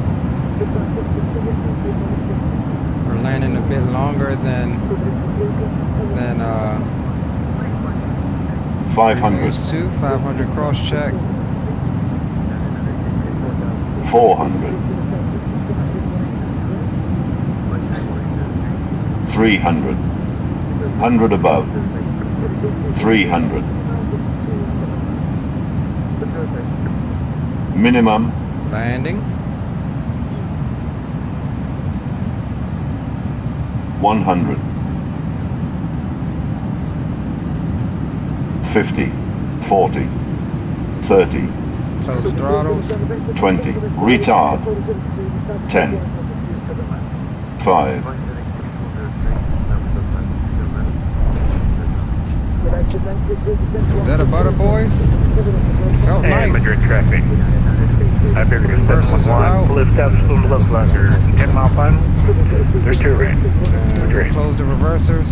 we're landing a bit longer than 500. 500 cross check. 400. 300. 100 above. 300. Minimum. Landing. 100. 50. 40. 30. Close throttles. 20. Retard. 10. 5. Is that a butter, boys? Felt nice. Madrid traffic. Iberia Reversals are out. 711, lift up, spoon level under 10 mile final. They're two right. Madrid. Close the reversers.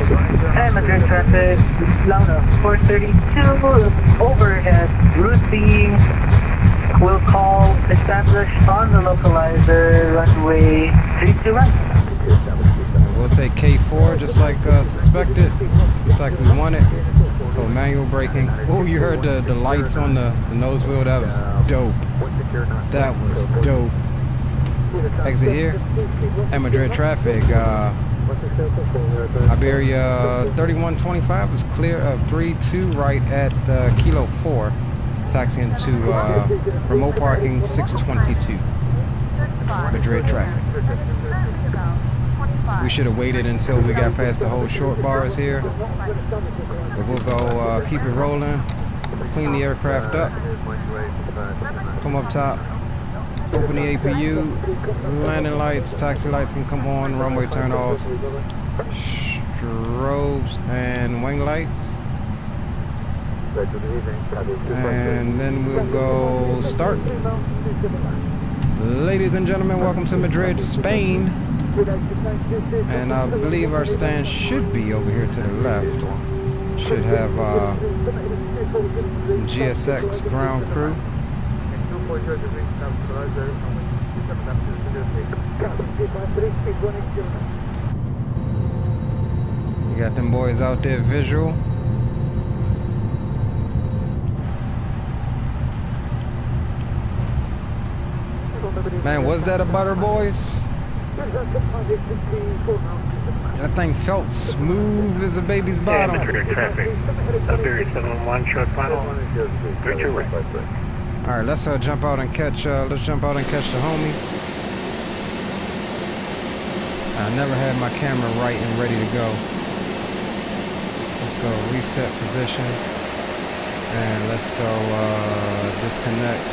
Hey, Madrid traffic, Launa 432, overhead, routine, will call established on the localizer, runway 321. We'll take K4 just like suspected, just like we wanted. So manual braking. Oh, you heard the lights on the nose wheel? That was dope. That was dope. Exit here. At Madrid traffic. Iberia 3125 is clear of 32 right at Kilo 4. Taxiing to remote parking 622. Madrid traffic. We should have waited until we got past the whole short bars here. But we'll go keep it rolling, clean the aircraft up, come up top, open the APU, landing lights, taxi lights can come on, runway turn offs, strobes and wing lights. And then we'll go start. Ladies and gentlemen, welcome to Madrid, Spain. And I believe our stand should be over here to the left. Should have some GSX ground crew. You got them boys out there visual. Man, was that a butter, boys? That thing felt smooth as a baby's bottom. Madrid traffic. Iberia 711, short final. They're two right. All right, let's jump out and catch. Let's jump out and catch the homie. I never had my camera right and ready to go. Let's go reset position, and let's go disconnect.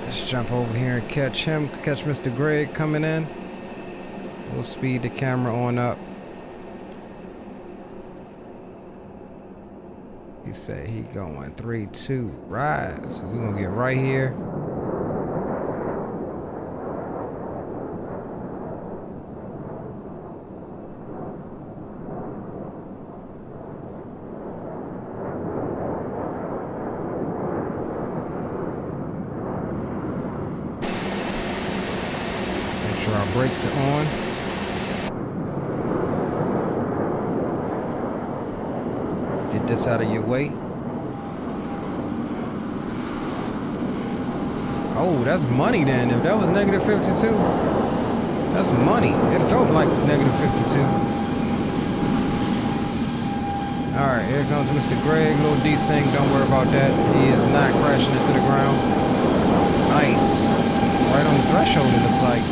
Let's jump over here and catch him. Catch Mr. Greg coming in. We'll speed the camera on up. He said he going 3, 2, rise. So we're gonna get right here. brakes are on. Get this out of your way. Oh, that's money then. If that was negative 52, that's money. It felt like negative 52. Alright, here comes Mr. Greg. Little desync, don't worry about that. He is not crashing into the ground. Nice. Right on the threshold, it looks like.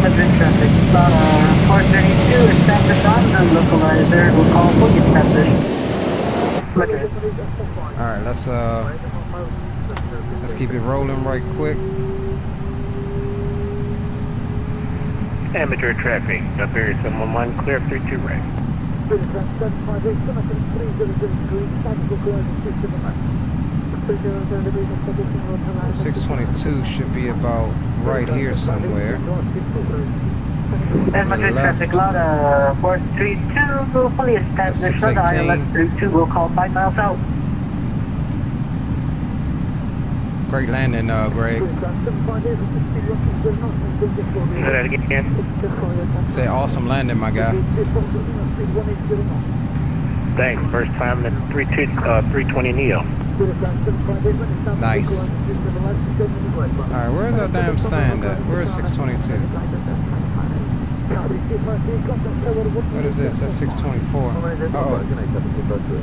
Madrid traffic. 432, established on the localizer. We'll call fully established. Madrid. Alright, let's keep it rolling right quick. And Madrid traffic, Iberia 711, clear up 32 right. 622 should be about right here somewhere. And Madrid traffic, Lauda 432, fully established. On the ILS 32, we'll call 5 miles out. Great landing, Greg. Say that again. Say awesome landing, my guy. Thanks. First time in the 320 Neo. Nice. Alright, where's our damn stand at? Where's 622? What is this? That's 624. Uh-oh. I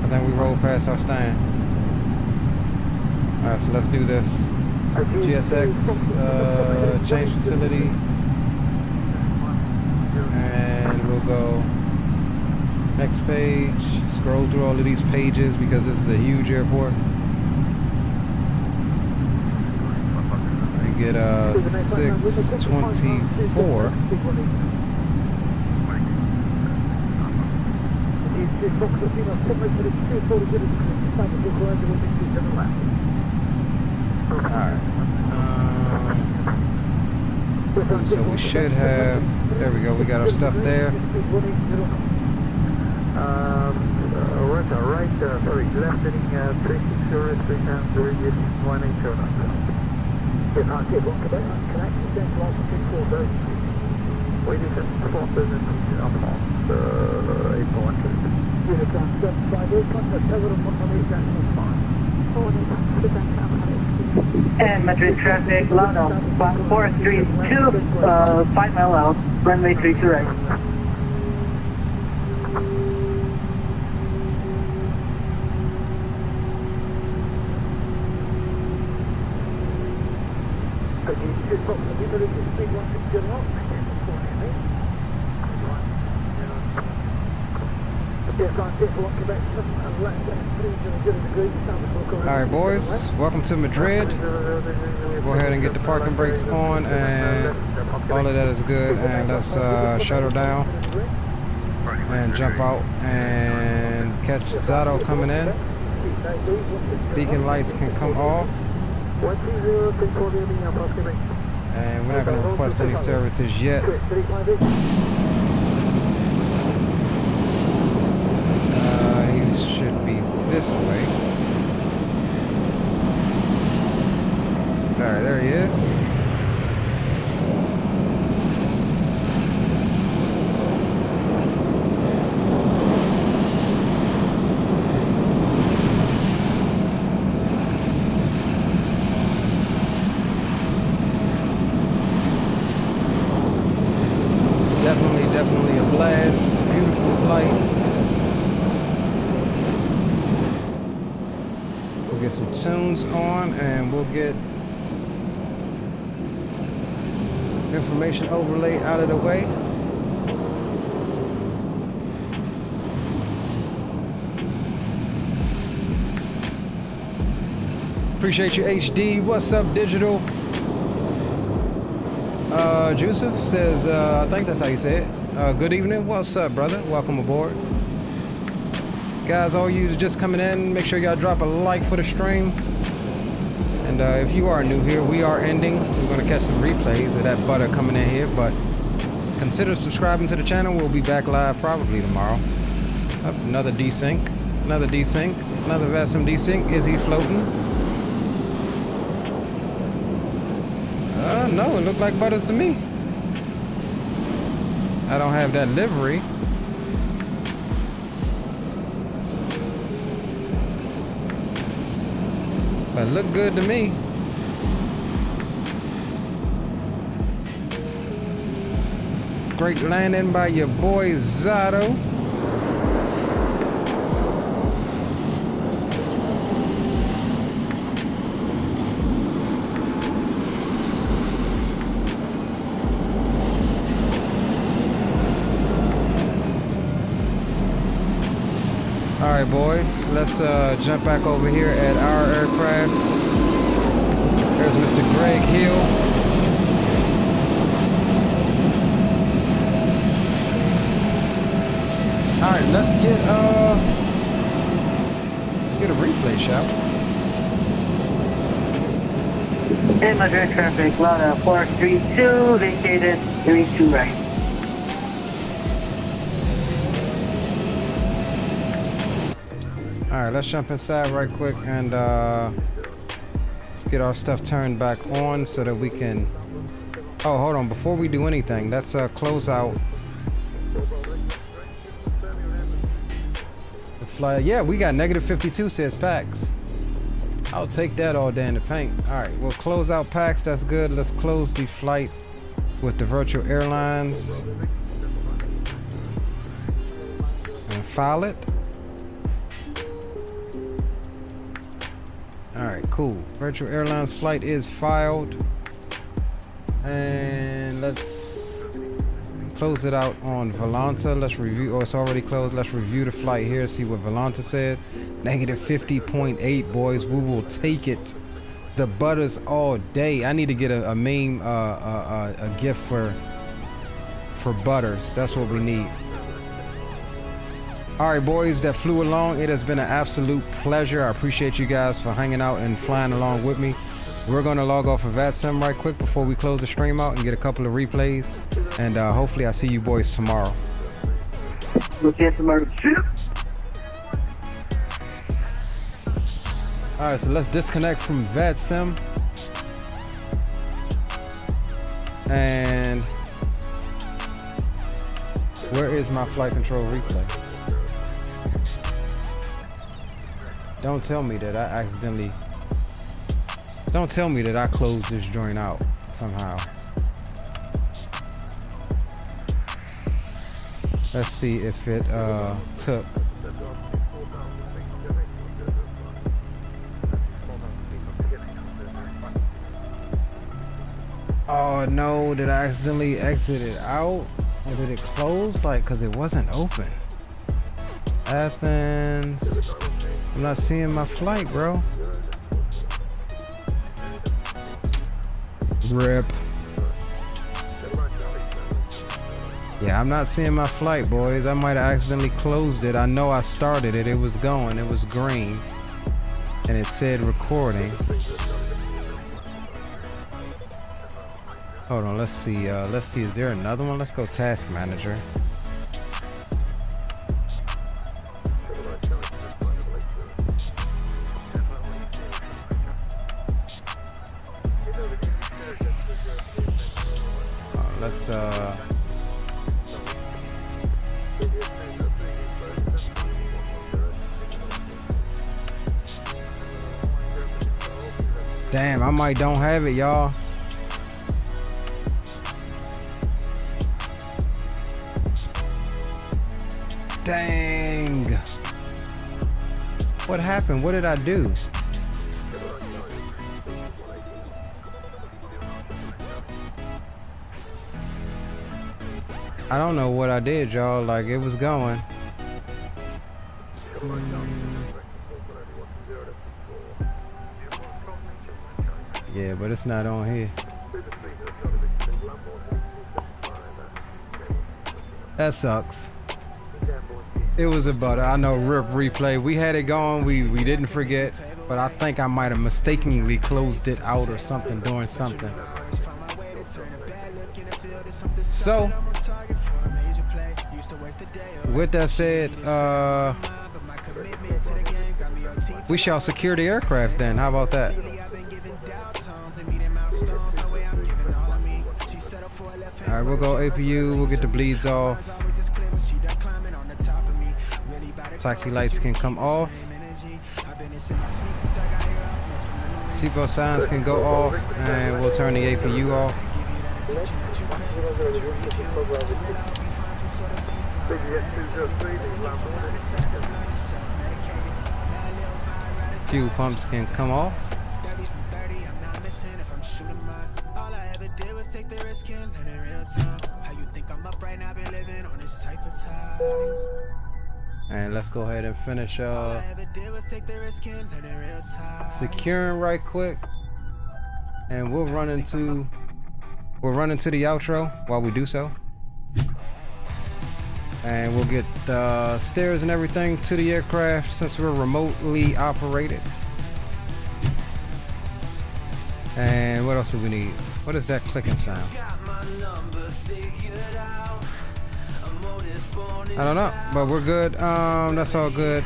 think we rolled past our stand. Alright, so let's do this. GSX, change facility. And we'll go next page. Scroll through all of these pages because this is a huge airport. We get 624. Alright. So we should have, there we go, we got our stuff there. Right, sorry, left heading 360, 3 180. If I get one connection, then to also 640. Waiting for 4,000 up on 8.1. Unit 758, contact tower of 118, And Madrid traffic, Lauda 432, 5 mile out, runway 32 right. Alright boys, welcome to Madrid. Go ahead and get the parking brakes on and all of that is good, and let's shuttle down and jump out and catch Zato coming in. Beacon lights can come off. And we're not going to request any services yet. He should be this way. Alright, there he is. Definitely a blast. Beautiful flight. We'll get some tunes on and we'll get information overlay out of the way. Appreciate you, HD. What's up, Digital? Joseph says, I think that's how you say it. Good evening. What's up, brother? Welcome aboard. Guys, all you just coming in, make sure y'all drop a like for the stream. And if you are new here, we are ending. We're going to catch some replays of that butter coming in here, but consider subscribing to the channel. We'll be back live probably tomorrow. Oh, another desync. Another desync. Another VATSIM desync. Is he floating? No, it looked like Butters to me. I don't have that livery. But look good to me. Great landing by your boy Zato. Alright boys, let's jump back over here at our aircraft. There's Mr. Greg Hill. Alright, let's get a replay, shall we? In Madrid traffic, Lada 432, vacated, 32 right. Alright, let's jump inside right quick and let's get our stuff turned back on so that we can... Oh, hold on. Before we do anything, let's close out the flight. Yeah, we got negative 52, says PAX. I'll take that all day in the paint. Alright, we'll close out PAX. That's good. Let's close the flight with the Virtual Airlines and file it. Alright, cool. Virtual Airlines flight is filed. And let's close it out on Volanta. Let's review. Oh, it's already closed. Let's review the flight here, see what Volanta said. Negative 50.8, boys. We will take it. The Butters all day. I need to get a meme, a gift for Butters. That's what we need. Alright boys, that flew along. It has been an absolute pleasure. I appreciate you guys for hanging out and flying along with me. We're going to log off of VATSIM right quick before we close the stream out and get a couple of replays. And hopefully I see you boys tomorrow. We'll see you tomorrow. Alright, so let's disconnect from VATSIM. And where is my flight control replay? Don't tell me that I accidentally... Don't tell me that I closed this joint out somehow. Let's see if it took... Oh no, did I accidentally exit it out? Or did it close? Like, cause it wasn't open. Athens... I'm not seeing my flight, bro. RIP. Yeah, I'm not seeing my flight, boys. I might have accidentally closed it. I know I started it. It was going. It was green. And it said recording. Hold on, let's see. Let's see, is there another one? Let's go task manager. Damn, I might don't have it, y'all. Dang. What happened? What did I do? I don't know what I did, y'all. Like, it was going. Yeah, but it's not on here. That sucks. It was a butter. I know, RIP replay. We had it going. We didn't forget, but I think I might have mistakenly closed it out or something, doing something. So with that said, we shall secure the aircraft then. How about that? Alright, we'll go APU, we'll get the bleeds off. Taxi lights can come off. Seatbelt signs can go off, and we'll turn the APU off. Fuel pumps can come off. And let's go ahead and finish securing right quick, and we'll run into the outro while we do so, and we'll get stairs and everything to the aircraft since we're remotely operated. And what else do we need? What is that clicking sound? I don't know, but we're good. That's all good.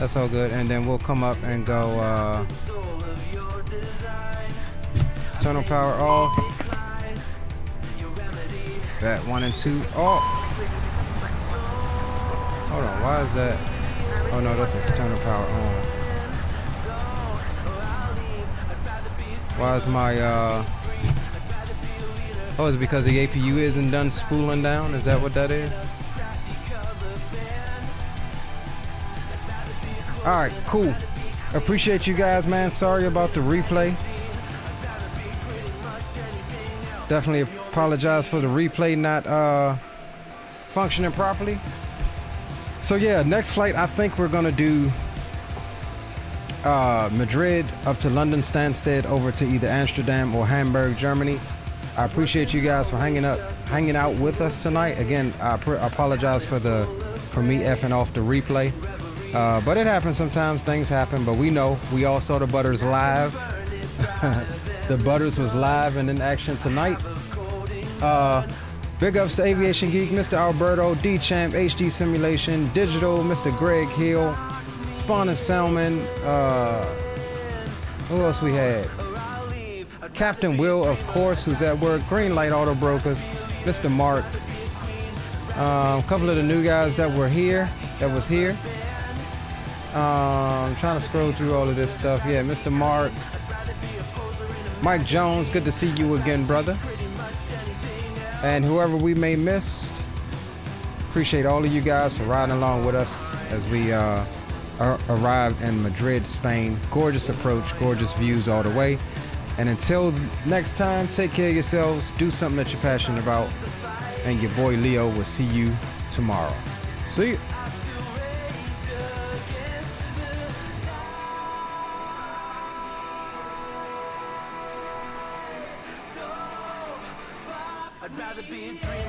That's all good. And then we'll come up and go external power off. That 1 and 2 off. Hold on, why is that? Oh no, that's external power on. Why is my oh, is it because the APU isn't done spooling down? Is that what that is? Alright, cool. Appreciate you guys, man. Sorry about the replay. Definitely apologize for the replay not functioning properly. So yeah, next flight I think we're gonna do Madrid up to London Stansted over to either Amsterdam or Hamburg, Germany. I appreciate you guys for hanging out with us tonight. Again, I apologize for me effing off the replay, but it happens sometimes. Things happen, but we all saw the Butters live. The Butters was live and in action tonight. Big ups to Aviation Geek, Mr. Alberto, D-Champ, HD Simulation, Digital, Mr. Greg Hill, Spawn and Salmon. Who else we had? Captain Will, of course, who's at work. Greenlight Auto Brokers, Mr. Mark. A couple of the new guys that was here. I'm trying to scroll through all of this stuff. Yeah, Mr. Mark. Mike Jones, good to see you again, brother. And whoever we may missed, appreciate all of you guys for riding along with us as we arrived in Madrid, Spain. Gorgeous approach, gorgeous views all the way. And until next time, take care of yourselves, do something that you're passionate about, and your boy Leo will see you tomorrow. See you. I'd rather be a dream.